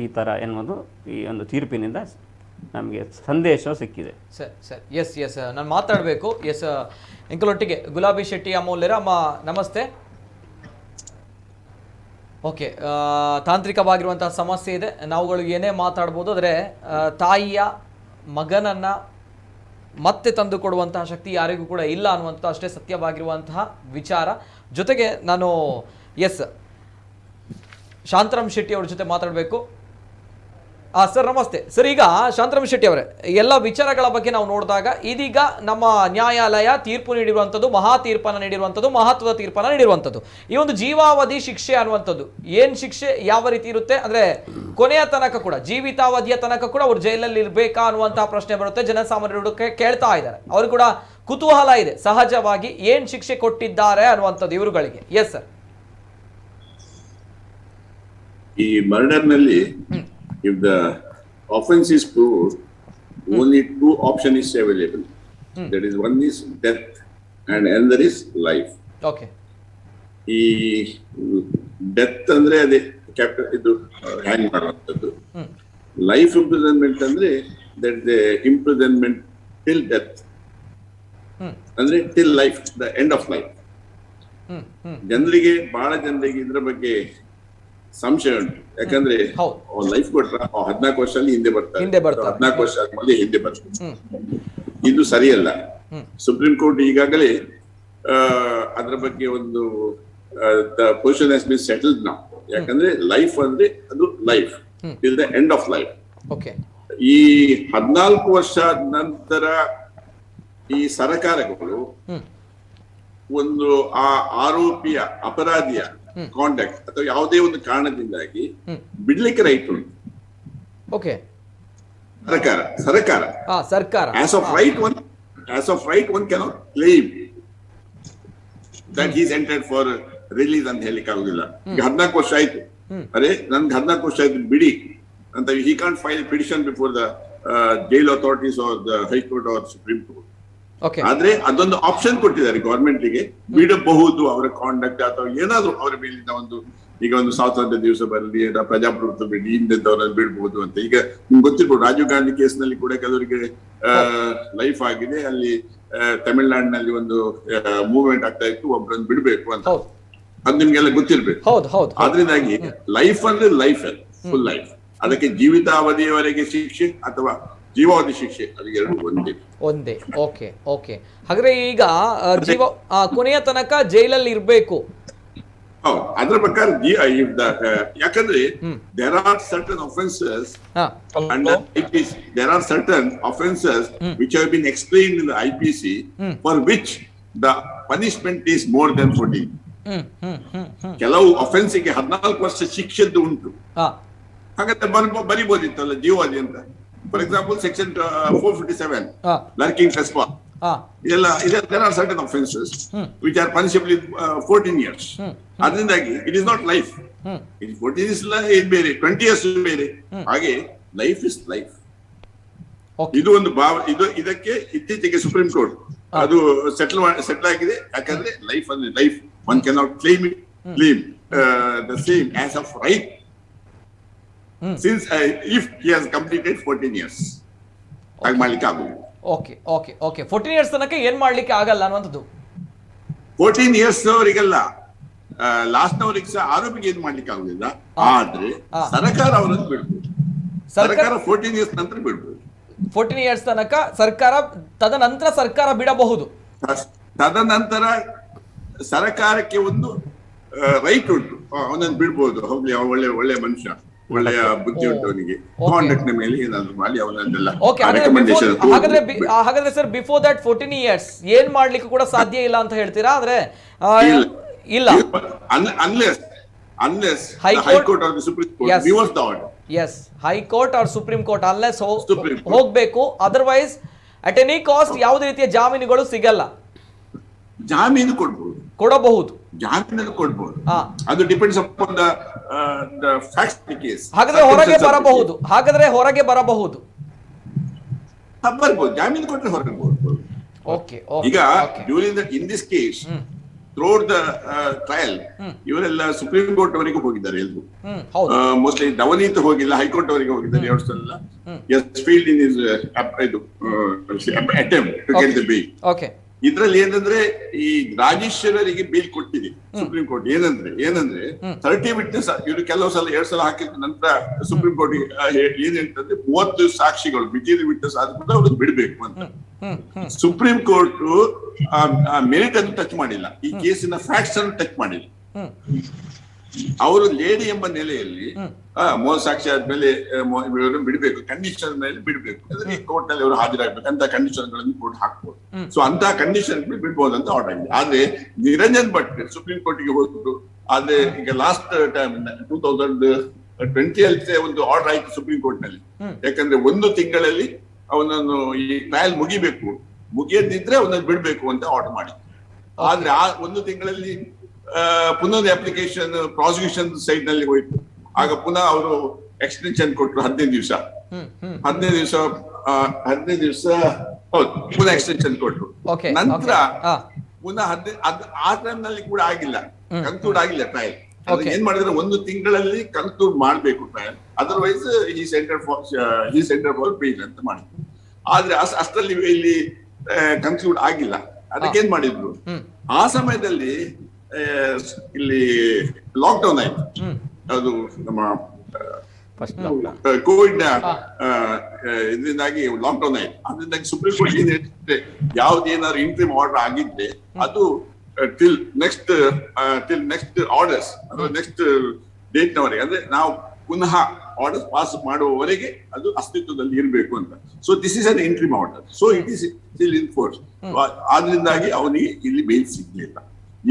ಈ ಥರ ಎನ್ನುವುದು ಈ ಒಂದು ತೀರ್ಪಿನಿಂದ ನಮಗೆ ಸಂದೇಶ ಸಿಕ್ಕಿದೆ. ಸರ್ ಎಸ್ ನಾನು ಮಾತಾಡಬೇಕು. ಎಂಕಲೊಟ್ಟಿಗೆ ಗುಲಾಬಿ ಶೆಟ್ಟಿ ಅಮೂಲ್ಯರ ಅಮ್ಮ ನಮಸ್ತೆ. ಓಕೆ, ತಾಂತ್ರಿಕವಾಗಿರುವಂತಹ ಸಮಸ್ಯೆ ಇದೆ, ನಾವುಗಳು ಏನೇ ಮಾತಾಡ್ಬೋದು. ಆದರೆ ತಾಯಿಯ ಮಗನನ್ನು ಮತ್ತೆ ತಂದು ಕೊಡುವಂತಹ ಶಕ್ತಿ ಯಾರಿಗೂ ಕೂಡ ಇಲ್ಲ ಅನ್ನುವಂಥ ಅಷ್ಟೇ ಸತ್ಯವಾಗಿರುವಂತಹ ವಿಚಾರ. ಜೊತೆಗೆ ನಾನು ಶಾಂತರಾಮ್ ಶೆಟ್ಟಿ ಅವ್ರ ಜೊತೆ ಮಾತಾಡಬೇಕು. ಸರ್ ನಮಸ್ತೆ. ಸರ್, ಈಗ ಶಾಂತರಾಮ್ ಶೆಟ್ಟಿ ಅವರೇ, ಎಲ್ಲ ವಿಚಾರಗಳ ಬಗ್ಗೆ ನಾವು ನೋಡಿದಾಗ ಇದೀಗ ನಮ್ಮ ನ್ಯಾಯಾಲಯ ತೀರ್ಪು ನೀಡಿರುವಂಥದ್ದು, ಮಹಾ ತೀರ್ಪನ್ನು ನೀಡಿರುವಂಥದ್ದು, ಮಹತ್ವದ ತೀರ್ಪನ್ನು ನೀಡಿರುವಂಥದ್ದು. ಈ ಒಂದು ಜೀವಾವಧಿ ಶಿಕ್ಷೆ ಅನ್ನುವಂಥದ್ದು ಏನು ಶಿಕ್ಷೆ ಯಾವ ರೀತಿ ಇರುತ್ತೆ ಅಂದರೆ ಕೊನೆಯ ತನಕ ಕೂಡ ಜೀವಿತಾವಧಿಯ ತನಕ ಕೂಡ ಅವ್ರು ಜೈಲಲ್ಲಿ ಇರಬೇಕಾ ಅನ್ನುವಂತಹ ಪ್ರಶ್ನೆ ಬರುತ್ತೆ. ಜನಸಾಮಾನ್ಯರು ಕೇಳ್ತಾ ಇದ್ದಾರೆ, ಅವರು ಕೂಡ ಕುತೂಹಲ ಇದೆ ಸಹಜವಾಗಿ ಏನು ಶಿಕ್ಷೆ ಕೊಟ್ಟಿದ್ದಾರೆ ಅನ್ನುವಂಥದ್ದು ಇವರುಗಳಿಗೆ. Yes sir. ಈ ಮರ್ಡರ್ನಲ್ಲಿ if the offense is proved, only two options is available. That is, one is death and another is life. Okay. ಈ ಡೆತ್ ಅಂದ್ರೆ ಅದೇ ಕ್ಯಾಪಿಟಲ್ ಇದು ಹ್ಯಾಂಗ್ ಮಾಡುವಂಥದ್ದು. ಲೈಫ್ ಇಂಪ್ರಿಸನ್ಮೆಂಟ್ ಅಂದ್ರೆ that the imprisonment till death, ಅಂದ್ರೆ till life, the end of life. ಬಹಳ ಜನರಿಗೆ ಇದ್ರ ಬಗ್ಗೆ ಸಂಶಯ ಉಂಟು. ಯಾಕಂದ್ರೆ ಲೈಫ್ ಕೊಟ್ರ 14 ವರ್ಷ ಹಿಂದೆ ಬರ್ತಾರೆ, 14 ವರ್ಷ ಆದ್ಮೇಲೆ ಹಿಂದೆ ಬರ್ತಾರೆ. ಇದು ಸರಿಯಲ್ಲ. ಸುಪ್ರೀಂ ಕೋರ್ಟ್ ಈಗಾಗಲೇ ಅದ್ರ ಬಗ್ಗೆ ಒಂದು position has been settled now. ಯಾಕಂದ್ರೆ ಲೈಫ್ ಅಂದ್ರೆ ಅದು life till the end of life. ಈ 14 ವರ್ಷ ನಂತರ ಈ ಸರ್ಕಾರಗಳು ಒಂದು ಆ ಆರೋಪಿಯ ಅಪರಾಧಿಯ ಕಾಂಟ್ಯಾಕ್ಟ್ ಅಥವಾ ಯಾವುದೇ ಒಂದು ಕಾರಣದಿಂದಾಗಿ ಬಿಡ್ಲಿಕ್ಕೆ ರೈಟ್ ಉಂಟು. ಓಕೆ, ಸರ್ಕಾರ as of right one cannot claim that he is entered for release ಅಂತ ಹೇಳಿಕ್ಕೆ ಆಗುದಿಲ್ಲ. ಈಗ 14 ವರ್ಷ ಆಯ್ತು, ಅರೆ ನನ್ಗೆ 14 ವರ್ಷ ಆಯ್ತು ಬಿಡಿ ಅಂತ he can't file petition before the jail authorities or the high court or supreme court. ಆದ್ರೆ ಅದೊಂದು ಆಪ್ಷನ್ ಕೊಟ್ಟಿದ್ದಾರೆ ಗವರ್ಮೆಂಟ್ಗೆ, ಬಿಡಬಹುದು ಅವರ ಕಾಂಡಕ್ಟ್ ಅಥವಾ ಏನಾದ್ರು ಅವರ ಮೇಲಿನ ಒಂದು, ಈಗ ಒಂದು ಸ್ವಾತಂತ್ರ್ಯ ದಿವಸ ಬರಲಿ, ಪ್ರಜಾಪ್ರಭುತ್ವ ಬಿಡಿ, ಹಿಂದೆದವರನ್ನು ಬಿಡ್ಬಹುದು ಅಂತ. ಈಗ ನಿಮ್ಗೆ ಗೊತ್ತಿರ್ಬೋದು, ರಾಜೀವ್ ಗಾಂಧಿ ಕೇಸ್ ನಲ್ಲಿ ಕೂಡ ಕೆಲವರಿಗೆ ಲೈಫ್ ಆಗಿದೆ. ಅಲ್ಲಿ ತಮಿಳ್ನಾಡಿನಲ್ಲಿ ಒಂದು ಮೂವ್ಮೆಂಟ್ ಆಗ್ತಾ ಇತ್ತು, ಒಬ್ಬರನ್ನು ಬಿಡ್ಬೇಕು ಅಂತ. ಅದು ನಿಮ್ಗೆಲ್ಲ ಗೊತ್ತಿರ್ಬೇಕು. ಆದ್ರಿಂದಾಗಿ ಲೈಫ್ ಅಂದ್ರೆ ಲೈಫ್, ಫುಲ್ ಲೈಫ್. ಅದಕ್ಕೆ ಜೀವಿತಾವಧಿಯವರೆಗೆ ಶಿಕ್ಷೆ ಅಥವಾ ಜೀವಾವಧಿ ಶಿಕ್ಷೆ, ಅದು ಎರಡು ಒಂದೇ. ಓಕೆ. ಹಾಗಾದ್ರೆ ಈಗ ಕೊನೆಯ ತನಕ ಜೈಲಲ್ಲಿ ಇರಬೇಕು. ಹೌದು, ಅದರ ಪ್ರಕಾರ ಯಾಕಂದ್ರೆ there are certain offenses under IPC, there are certain offenses which have been explained in the IPC for which the punishment is more than 14. ಕೆಲವು offensiಗೆ 14 ವರ್ಷ ಶಿಕ್ಷೆದ್ದು ಉಂಟು. ಹಾಗಾದ್ರೆ ಬರಿಬೋದಿತ್ತಲ್ಲ ಜೀವಾವಧಿ ಅಂತ. For example, section 457, lurking trespass. There are certain offences which are punishable in 14 years. Adrindaagi, it is not life. 14 is ಬೇರೆ, 20 years ಬೇರೆ. ಹಾಗೆ life is life. ಇದು ಒಂದು ಇದಕ್ಕೆ ಇತ್ತೀಚೆಗೆ ಸುಪ್ರೀಂ ಕೋರ್ಟ್ ಅದು ಸೆಟಲ್ ಆಗಿದೆ. ಯಾಕಂದ್ರೆ ಲೈಫ್ ಅಂದ್ರೆ life, one cannot claim the same as of right since if he has completed 14 years. ಹಾಗೆ ಮಾಡ್ಲಿಕ್ಕೆ ಆಗುವುದು. ಓಕೆ ಓಕೆ ಓಕೆ 14 ಇಯರ್ಸ್ ತನಕ ಏನ್ ಮಾಡ್ಲಿಕ್ಕೆ ಆಗಲ್ಲ ಅನ್ನುವಂಥದ್ದು. 14 ಇಯರ್ಸ್ ಅವರಿಗೆಲ್ಲ ಲಾಸ್ಟ್ನವರಿಗೆ ಸಹ ಆರೋಪಿಗೆ ಏನ್ ಮಾಡ್ಲಿಕ್ಕೆ ಆಗುದಿಲ್ಲ. ಆದ್ರೆ ಸರ್ಕಾರ ಅವರನ್ನು ಬಿಡ್ಬೋದು. ಸರ್ಕಾರ 14 ಇಯರ್ಸ್ ನಂತರ ಬಿಡ್ಬೋದು. 14 ಇಯರ್ಸ್ ತನಕ ಸರ್ಕಾರ, ತದನಂತರ ಸರ್ಕಾರ ಬಿಡಬಹುದು. ತದನಂತರ ಸರ್ಕಾರಕ್ಕೆ ಒಂದು ರೈಟ್ ಉಂಟು, ಅವನನ್ನು ಬಿಡ್ಬೋದು. ಹೋಗ್ಲಿ, ಒಳ್ಳೆ ಒಳ್ಳೆ ಮನುಷ್ಯ, ಒಳ್ಳೆಯ ಬುದ್ಧಿ ಉಂಟು ಅವನಿಗೆ, ಕಾಂಡಕ್ಟ್ ನ ಮೇಲೆ ಏನಾದ್ರು ಮಾಡಿ ಅವನನ್ನೆಲ್ಲ ರೆಕಮೆಂಡೇಶನ್. ಹಾಗಾದ್ರೆ ಸರ್ ಬಿಫೋರ್ ದಟ್ 14 ಇಯರ್ಸ್ ಏನ್ ಮಾಡ್ಲಿಕ್ಕೆ ಕೂಡ ಸಾಧ್ಯ ಇಲ್ಲ ಅಂತ ಹೇಳ್ತೀರಾ? ಆದ್ರೆ ಇಲ್ಲ, unless High Court or the Supreme Court reverse the order. Yes, High Court or Supreme Court unless ಹೋಗ್ಬೇಕು. ಅದರ್ವೈಸ್ ಅಟ್ ಎನಿ ಕಾಸ್ಟ್ ಯಾವುದೇ ರೀತಿಯ ಜಾಮೀನುಗಳು ಸಿಗಲ್ಲ. ಜಾಮೀನು ಕೊಡಬಹುದು, ಜಾಮೀನು ಕೊಡಬಹುದು. ಅದು depends upon the facts of the case. ಹಾಗಾದ್ರೆ ಹೊರಗೆ ಬರಬಹುದು. ಬರ್ಬೋದು, ಜಾಮೀನು ಕೊಟ್ಟರೆ ಹೊರಗೆ ಬರ್ಬೋದು. ಓಕೆ. ಈಗ during in this case throughout the trial ಇವರೆಲ್ಲ ಸುಪ್ರೀಂ ಕೋರ್ಟ್ ಅವರಿಗೆ ಹೋಗಿದ್ದಾರೆ. ಎಲ್ಲರೂ ಮೋಸ್ಟ್ಲಿ ನವನೀತ್ ಹೋಗಿಲ್ಲ, ಹೈಕೋರ್ಟ್ ಅವರಿಗೆ ಹೋಗಿದ್ದಾರೆ. ಎರಡು ಸಲ filed in his attempt to get the bail. ಇದ್ರಲ್ಲಿ ಏನಂದ್ರೆ ಈ ರಾಜೇಶ್ವರರಿಗೆ ಬೇಲ್ ಕೊಟ್ಟಿದೆ ಸುಪ್ರೀಂ ಕೋರ್ಟ್. ಏನಂದ್ರೆ 30 ವಿಟ್ನೆಸ್ ಇವರು ಕೆಲವು ಸಲ 2 ಸಲ ಹಾಕಿದ ನಂತರ ಸುಪ್ರೀಂ ಕೋರ್ಟ್ ಏನ್ ಹೇಳ್ತಂದ್ರೆ 30 ಸಾಕ್ಷಿಗಳು ಮೆಟೀರಿಯಲ್ ವಿಟ್ನೆಸ್ ಆದ್ಮೇಲೆ ಅವ್ರನ್ನ ಬಿಡ್ಬೇಕು ಅಂತ. ಸುಪ್ರೀಂ ಕೋರ್ಟ್ ಮೆರಿಟ್ ಅನ್ನು ಟಚ್ ಮಾಡಿಲ್ಲ, ಈ ಕೇಸಿನ ಫ್ಯಾಕ್ಟ್ಸ್ ಅನ್ನು ಟಚ್ ಮಾಡಿಲ್ಲ. ಅವರು ಲೇಡಿ ಎಂಬ ನೆಲೆಯಲ್ಲಿ 30 ಸಾಕ್ಷಿ ಆದ್ಮೇಲೆ ಇವರನ್ನು ಬಿಡಬೇಕು, ಕಂಡೀಷನ್ ಮೇಲೆ ಬಿಡಬೇಕು. ಕೋರ್ಟ್ ನಲ್ಲಿ ಅವರು ಹಾಜರಾಗಬೇಕು ಅಂತ ಕಂಡೀಷನ್ ಗಳನ್ನು ಕೋರ್ಟ್ ಹಾಕ್ಬೋದು. ಸೊ ಅಂತ ಕಂಡೀಷನ್ ಬಿಡ್ಬೋದು ಅಂತ ಆರ್ಡರ್ ಆಗಿದೆ. ಆದ್ರೆ ನಿರಂಜನ್ ಭಟ್ ಸುಪ್ರೀಂ ಕೋರ್ಟ್ಗೆ ಹೋದ್ರು. ಆದ್ರೆ ಈಗ ಲಾಸ್ಟ್ ಟೈಮ್ 2020 ಒಂದು ಆರ್ಡರ್ ಆಯ್ತು ಸುಪ್ರೀಂ ಕೋರ್ಟ್ ನಲ್ಲಿ. ಯಾಕಂದ್ರೆ 1 ತಿಂಗಳಲ್ಲಿ ಅವನನ್ನು ಈ ಟ್ರಯಲ್ ಮುಗಿಯದಿದ್ರೆ ಅವನನ್ನು ಬಿಡ್ಬೇಕು ಅಂತ ಆರ್ಡರ್ ಮಾಡಿದ್ರು. ಆದ್ರೆ ಆ 1 ತಿಂಗಳಲ್ಲಿ ಪುನಃ ಅಪ್ಲಿಕೇಶನ್ ಪ್ರಾಸಿಕ್ಯೂಷನ್ ಸೈಡ್ ನಲ್ಲಿ ಹೋಯ್ತು. ಆಗ ಪುನಃ ಅವರು ಎಕ್ಸ್ಟೆನ್ಷನ್ ಕೊಟ್ಟರು 15 ದಿವಸ ಹೌದು, ಪುನಃ ಎಕ್ಸ್ಟೆನ್ಷನ್ ಕೊಟ್ರು. ನಂತರ ಪುನಃ ಆ ಟೈಮ್ ನಲ್ಲಿ ಕೂಡ ಆಗಿಲ್ಲ, ಕನ್ಕ್ಲೂಡ್ ಆಗಿಲ್ಲ ಟ್ರಯಲ್. ಏನ್ ಮಾಡಿದ್ರೆ 1 ತಿಂಗಳಲ್ಲಿ ಕನ್ಕ್ಲೂಡ್ ಮಾಡ್ಬೇಕು ಟ್ರಯಲ್, ಅದರ್ವೈಸ್ ಈ ಸೆಂಟರ್ ಫಾರ್ ಬೇಲ್ ಅಂತ ಮಾಡಿದ್ರು. ಆದ್ರೆ ಅಷ್ಟರಲ್ಲಿ ಇಲ್ಲಿ ಕನ್ಕ್ಲೂಡ್ ಆಗಿಲ್ಲ. ಅದಕ್ಕೇನ್ ಮಾಡಿದ್ರು, ಆ ಸಮಯದಲ್ಲಿ ಇಲ್ಲಿ ಲಾಕ್ಡೌನ್ ಆಯ್ತು. ಅದು ನಮ್ಮ ಕೋವಿಡ್ ಇದರಿಂದಾಗಿ ಲಾಕ್ಡೌನ್ ಆಯ್ತು. ಅದರಿಂದಾಗಿ ಸುಪ್ರೀಂ ಕೋರ್ಟ್ ಏನ್ ಹೇಳ್ತಿದ್ರೆ ಯಾವ್ದೇನಾದ್ರು ಇಂಟ್ರಿಮ್ ಆರ್ಡರ್ ಆಗಿದ್ರೆ ಅದು ಟಿಲ್ ನೆಕ್ಸ್ಟ್ ಆರ್ಡರ್ಸ್ ಅಥವಾ ನೆಕ್ಸ್ಟ್ ಡೇಟ್ ನವರೆಗೆ, ಅಂದ್ರೆ ನಾವು ಪುನಃ ಆರ್ಡರ್ ಪಾಸ್ ಮಾಡುವವರೆಗೆ ಅದು ಅಸ್ತಿತ್ವದಲ್ಲಿ ಇರಬೇಕು ಅಂತ. So this is an interim order, so it is still in force. ಆದ್ರಿಂದಾಗಿ ಅವನಿಗೆ ಇಲ್ಲಿ ಬೇಲ್ ಸಿಗ್ಲಿಲ್ಲ.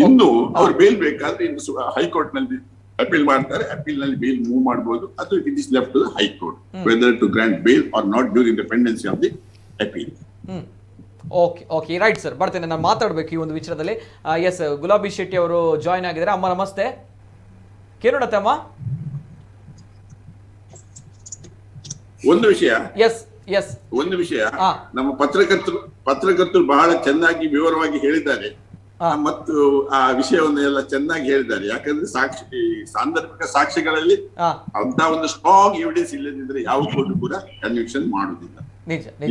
ಇನ್ನು ಅವ್ರು ಬೇಲ್ ಬೇಕಾದ್ರೆ ಇನ್ನು ಹೈಕೋರ್ಟ್ ನಲ್ಲಿ ಅಪೀಲ್ ಮಾಡ್ತಾರೆ. ಅಪೀಲ್ ನಲ್ಲಿ ಬೇಲ್ ಮೂವ್ ಮಾಡಬಹುದು. ಅದು it is left to the high court whether to grant bail or not during the pendency of the appeal. Okay right sir, ಬರ್ತೇನೆ. ನಾನು ಮಾತಾಡ್ಬೇಕು ಈ ಒಂದು ವಿಚಾರದಲ್ಲಿ. ಎಸ್, ಗುಲಾಬಿ ಶೆಟ್ಟಿ ಅವರು ಜಾಯ್ನ್ ಆಗಿದ್ದಾರೆ. ಅಮ್ಮ ನಮಸ್ತೆ, ಕೇಳೋಣತ್ತೆ ಅಮ್ಮ. ಒಂದು ವಿಷಯ ನಮ್ಮ ಪತ್ರಕರ್ತರು ಬಹಳ ಚೆನ್ನಾಗಿ ವಿವರವಾಗಿ ಹೇಳಿದ್ದಾರೆ ಮತ್ತು ಆ ವಿಷಯವನ್ನು ಎಲ್ಲ ಚೆನ್ನಾಗಿ ಹೇಳಿದ್ದಾರೆ. ಯಾಕಂದ್ರೆ ಸಾಂದರ್ಭಿಕ ಸಾಕ್ಷಿಗಳಲ್ಲಿ ಅಂತ ಒಂದು ಸ್ಟ್ರಾಂಗ್ ಎವಿಡೆನ್ಸ್ ಇಲ್ಲದಿದ್ರೆ ಯಾವ ಕೋರ್ಟ್ ಕೂಡ ಕನ್ವಿಕ್ಷನ್ ಮಾಡುವುದಿಲ್ಲ.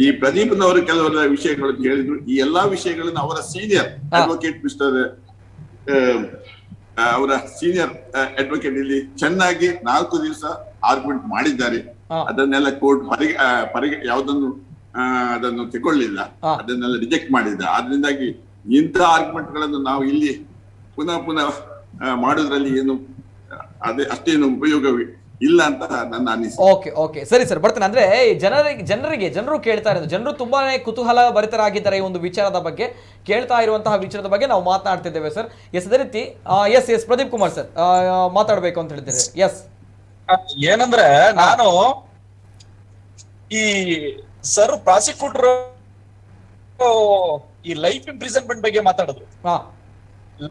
ಈ ಪ್ರದೀಪ್ನವರು ಕೆಲವರ ವಿಷಯಗಳನ್ನು ಹೇಳಿದ್ರು. ಈ ಎಲ್ಲಾ ವಿಷಯಗಳನ್ನು ಅವರ ಸೀನಿಯರ್ ಅಡ್ವೊಕೇಟ್ ಅವರ ಸೀನಿಯರ್ ಅಡ್ವೊಕೇಟ್ ಇಲ್ಲಿ ಚೆನ್ನಾಗಿ 4 ದಿವಸ ಆರ್ಗ್ಯುಮೆಂಟ್ ಮಾಡಿದ್ದಾರೆ. ಅದನ್ನೆಲ್ಲ ಕೋರ್ಟ್ ಯಾವುದನ್ನು ಅದನ್ನು ತಗೊಳ್ಳಿಲ್ಲ, ಅದನ್ನೆಲ್ಲ ರಿಜೆಕ್ಟ್ ಮಾಡಿದ್ದ. ಆದ್ರಿಂದಾಗಿ ಇಂಥ ಆರ್ಗ್ಯುಮೆಂಟ್ ಗಳನ್ನು ನಾವು ಇಲ್ಲಿ ಪುನಃ ಮಾಡೋದ್ರಲ್ಲಿ ಏನು ಅಷ್ಟೇನು ಉಪಯೋಗ ಇಲ್ಲ ಅಂತ ನನ್ನ ಅನಿಸಿಕೆ. ಓಕೆ ಸರಿ ಸರ್, ಬರ್ತೇನೆ. ಅಂದ್ರೆ ಜನರು ಕೇಳ್ತಾ ಇರೋದು, ಜನರು ತುಂಬಾನೇ ಕುತೂಹಲ ಭರಿತರಾಗಿದ್ದಾರೆ ಈ ಒಂದು ವಿಚಾರದ ಬಗ್ಗೆ, ಕೇಳ್ತಾ ಇರುವಂತಹ ವಿಚಾರದ ಬಗ್ಗೆ ನಾವು ಮಾತನಾಡ್ತಿದ್ದೇವೆ ಸರ್. ಅದೇ ರೀತಿ ಎಸ್ ಪ್ರದೀಪ್ ಕುಮಾರ್ ಸರ್ ಮಾತಾಡ್ಬೇಕು ಅಂತ ಹೇಳಿದ್ದಾರೆ. ಎಸ್, ಏನಂದ್ರೆ ನಾನು ಈ ಸರ್ ಪ್ರಾಸಿಕ್ಯೂಟರ್ ಈ ಲೈಫ್ ಇಂಪ್ರಿಸನ್ಮೆಂಟ್ ಬಗ್ಗೆ ಮಾತಾಡಿದ್ರು.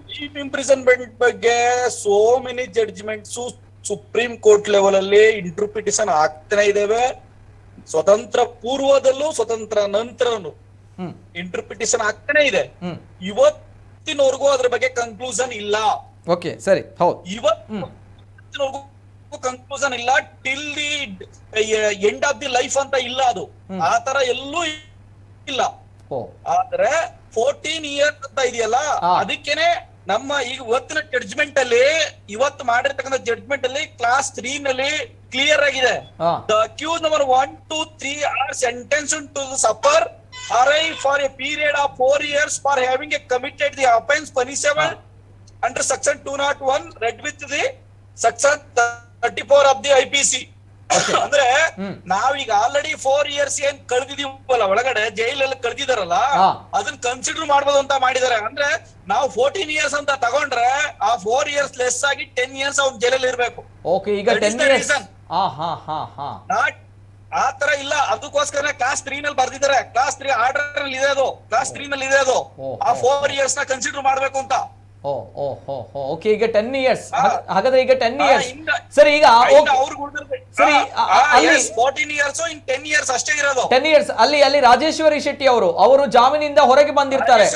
ಲೈಫ್ ಇಂಪ್ರಿಸನ್ಮೆಂಟ್ ಬಗ್ಗೆ so many judgements supreme court level ಅಲ್ಲಿ ಇಂಟರ್ಪ್ರಿಟೇಷನ್ ಆಗ್ತಾನೆ ಇದ್ದೇವೆ. ಸ್ವತಂತ್ರ ಪೂರ್ವದಲ್ಲೂ ಸ್ವತಂತ್ರ ನಂತರನು ಇಂಟರ್ಪ್ರಿಟೇಷನ್ ಆಗ್ತಾನೆ ಇದೆ. ಇವತ್ತಿನವರೆಗೂ ಅದ್ರ ಬಗ್ಗೆ ಕನ್ಕ್ಲೂಷನ್ ಇಲ್ಲ. ಓಕೆ ಸರಿ, ಹೌದು, ಇವತ್ತಿನವರೆಗೂ ಕನ್ಕ್ಲೂಷನ್ ಇಲ್ಲ. Till the end of the life ಅಂತ ಇಲ್ಲ. ಅದು ಆ ತರ ಎಲ್ಲೂ ಇಲ್ಲ. ಆದ್ರೆ 14 ಇಯರ್ಸ್ ಅಂತ ಇದೆಯಲ್ಲ, ಅದಕ್ಕೇನೆ ನಮ್ಮ ಈಗ ಇವತ್ತಿನ ಜಡ್ಜ್ಮೆಂಟ್ ಅಲ್ಲಿ, ಇವತ್ತು ಮಾಡಿರ್ತಕ್ಕಂಥ ಜಡ್ಜ್ಮೆಂಟ್ ಅಲ್ಲಿ ಕ್ಲಾಸ್ 3 ನಲ್ಲಿ ಕ್ಲಿಯರ್ ಆಗಿದೆ. The accused number 1, 2, 3 are sentenced to suffer RI for a period of 4 years for having committed the offense punishable under section 201 read with the section 34 of the IPC. ಅಂದ್ರೆ ನಾವೀಗ already 4 years ಏನ್ ಕಳೆದಿದೀವಲ್ಲ ಒಳಗಡೆ ಜೈಲಲ್ಲಿ ಕಳೆದಿದಾರಲ್ಲ, ಅದನ್ನ consider ಮಾಡ್ಬೋದು ಅಂತ ಮಾಡಿದಾರೆ. ಅಂದ್ರೆ ನಾವು 14 ಇಯರ್ಸ್ ಅಂತ ತಗೊಂಡ್ರೆ ಆ 4 ಇಯರ್ಸ್ ಲೆಸ್ ಆಗಿ 10 ಇಯರ್ಸ್ ಅವ್ನು ಜೈಲಲ್ಲಿ ಇರ್ಬೇಕು. ಈಗ 10 ಇಯರ್ಸ್ ಆತರ ಇಲ್ಲ. ಅದಕ್ಕೋಸ್ಕರ ಕ್ಲಾಸ್ 3 ನಲ್ಲಿ ಬರ್ದಿದ್ದಾರೆ. ಕ್ಲಾಸ್ 3 ಆರ್ಡರ್ ನಲ್ಲಿ ಇದೆ, ಅದು ಕ್ಲಾಸ್ 3 ನಲ್ಲಿ ಇದೆ, ಅದು ಆ 4 ಇಯರ್ಸ್ ನ ಕನ್ಸಿಡರ್ ಮಾಡ್ಬೇಕು ಅಂತ. ಓಕೆ, ಈಗ 10 ಇಯರ್ಸ್. ಹಾಗಾದ್ರೆ ಈಗ 10 ಇಯರ್ಸ್ ಸರಿ. ಈಗ ಸರಿ, 14 ಇಯರ್ಸ್ ಇನ್ 10 ಇಯರ್ಸ್ ಅಷ್ಟೇ ಇರೋದು. 10 ಇಯರ್ಸ್ ಅಲ್ಲಿ ರಾಜೇಶ್ವರಿ ಶೆಟ್ಟಿ ಅವರು ಜಾಮೀನಿಂದ ಹೊರಗೆ ಬಂದಿರ್ತಾರೆ.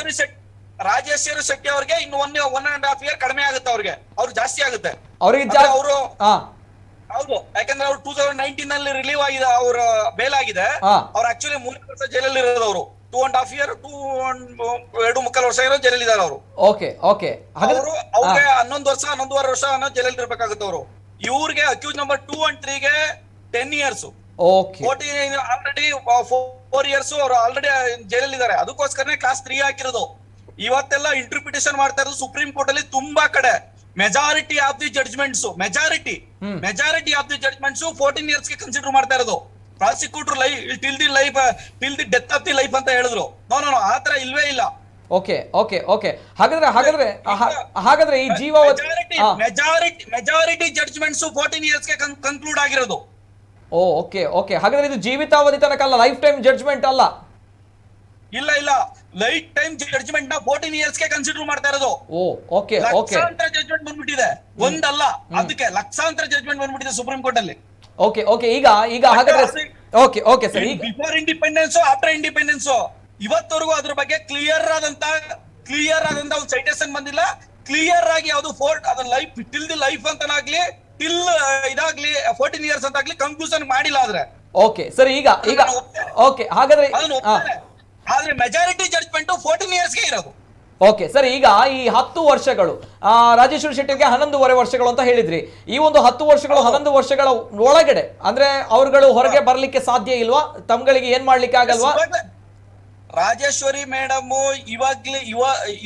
ರಾಜೇಶ್ವರಿ ಶೆಟ್ಟಿ ಅವ್ರಿಗೆ ಇನ್ನು 1.5 ಇಯರ್ ಕಡಿಮೆ ಆಗುತ್ತೆ, ಅವ್ರು ಜಾಸ್ತಿ ಆಗುತ್ತೆ ಅವ್ರಿಗೆ. ಅವರು ಹೌದು, ಯಾಕಂದ್ರೆ ಅವ್ರು 2019 ನಲ್ಲಿ ರಿಲೀವ್ ಆಗಿದೆ, ಅವ್ರ ಬೇಲ್ ಆಗಿದೆ. ಅವ್ರು ಆಕ್ಚುಲಿ 3 ವರ್ಷ ಜೈಲಲ್ಲಿ ಇರೋದು. ಅವರು 2.5 ಇಯರ್ 2.25 ವರ್ಷ ಇರೋ ಜೈಲಲ್ಲಿ ಇದಾರೆ ಅವರು. ಓಕೆ, ಅವ್ರಿಗೆ 11 ವರ್ಷ 11.5 ವರ್ಷ ಅನ್ನೋ ಜೈಲಲ್ಲಿ ಇರ್ಬೇಕಾಗುತ್ತೆ ಅವರು. ಇವ್ರಿಗೆ ಅಕ್ಯೂಸ್ ನಂಬರ್ 2 and 3 ಗೆ 10 ಇಯರ್ಸ್. 14 ಆಲ್ರೆಡಿ 4 ಇಯರ್ಸ್ ಅವ್ರು ಆಲ್ರೆಡಿ ಜೈಲಲ್ಲಿ ಇದಾರೆ. ಅದಕ್ಕೋಸ್ಕರನೇ ಕ್ಲಾಸ್ 3 ಹಾಕಿರೋದು. ಇವತ್ತೆಲ್ಲ ಇಂಟರ್ಪ್ರಿಟೇಷನ್ ಮಾಡ್ತಾ ಇರೋದು ಸುಪ್ರೀಂ ಕೋರ್ಟ್ ಅಲ್ಲಿ ತುಂಬಾ ಕಡೆ. Majority of the judgements majority of the judgements 14 years ಗೆ ಕನ್ಸಿಡರ್ ಮಾಡ್ತಾ ಇರೋದು. Prosecutor till the death of the life ಅಂತ ಹೇಳಿದ್ರು. ನೋ ಆತರ ಇಲ್ವೇ ಇಲ್ಲ. ಓಕೆ. ಹಾಗಾದ್ರೆ ಈ ಮೆಜಾರಿಟಿ ಜಡ್ಜ್ಮೆಂಟ್ಸ್ 14 ಇಯರ್ಸ್ ಗೆ ಕನ್ಕ್ಲೂಡ್ ಆಗಿರೋದು. ಓಕೆ. ಹಾಗಾದ್ರೆ ಇದು ಜೀವಿತಾವಧಿ ತನಕ ಅಲ್ಲ, ಲೈಫ್ ಟೈಮ್ ಜಡ್ಜ್ಮೆಂಟ್ ಅಲ್ಲ. ಇಲ್ಲ, ಲೈಫ್ ಟೈಮ್ ಜಡ್ಜ್ಮೆಂಟ್ ನ 14 ಇಯರ್ಸ್ ಗೆ ಕನ್ಸಿಡರ್ ಮಾಡ್ತಾ ಇರೋದು. ಲಕ್ಷಾಂತರ ಜಡ್ಜ್ಮೆಂಟ್ ಬಂದ್ಬಿಟ್ಟಿದೆ, ಒಂದಲ್ಲ, ಅದಕ್ಕೆ ಲಕ್ಷಾಂತರ ಜಡ್ಜ್ಮೆಂಟ್ ಬಂದ್ಬಿಟ್ಟಿದೆ ಸುಪ್ರೀಂ ಕೋರ್ಟ್ ಅಲ್ಲಿ. ಓಕೆ. ಈಗ ಹಾಗಾದ್ರೆ okay sir, before independence, after independence, ಇವತ್ತವರೆಗೂ ಅದ್ರ ಬಗ್ಗೆ ಕ್ಲಿಯರ್ ಆದಂತ ಒಂದು ಸೈಟೇಷನ್ ಬಂದಿಲ್ಲ. ಕ್ಲಿಯರ್ ಆಗಿ ಯಾವ್ದು ಅದ್ರ ಲೈಫ್ ಟಿಲ್ ದಿ ಲೈಫ್ ಅಂತನಾಗ್ಲಿ, ಟಿಲ್ ಇದಾಗ್ಲಿ 14 ಇಯರ್ಸ್ ಅಂತ ಆಗ್ಲಿ ಕನ್ಕ್ಲೂಷನ್ ಮಾಡಿಲ್ಲ. ಓಕೆ ಸರಿ, ಈಗ ಓಕೆ ಹಾಗಾದ್ರೆ ಆದ್ರೆ ಮೆಜಾರಿಟಿ ಜಡ್ಜ್ಮೆಂಟ್ 14 ಇಯರ್ಸ್ ಗೆ ಇರೋದು. ಓಕೆ ಸರ್, ಈಗ ಈ 10 ವರ್ಷಗಳು ರಾಜೇಶ್ವರಿ ಶೆಟ್ಟಿಗೆ 11.5 ವರ್ಷಗಳು ಅಂತ ಹೇಳಿದ್ರಿ. ಈ ಒಂದು 10 ವರ್ಷಗಳು 11 ವರ್ಷಗಳ ಒಳಗಡೆ ಅಂದ್ರೆ ಅವರುಗಳು ಹೊರಗೆ ಬರ್ಲಿಕ್ಕೆ ಸಾಧ್ಯ ಇಲ್ವಾ? ತಮ್ಗಳಿಗೆ ಏನ್ ಮಾಡ್ಲಿಕ್ಕೆ ಆಗಲ್ವಾ? ರಾಜೇಶ್ವರಿ ಮೇಡಮ್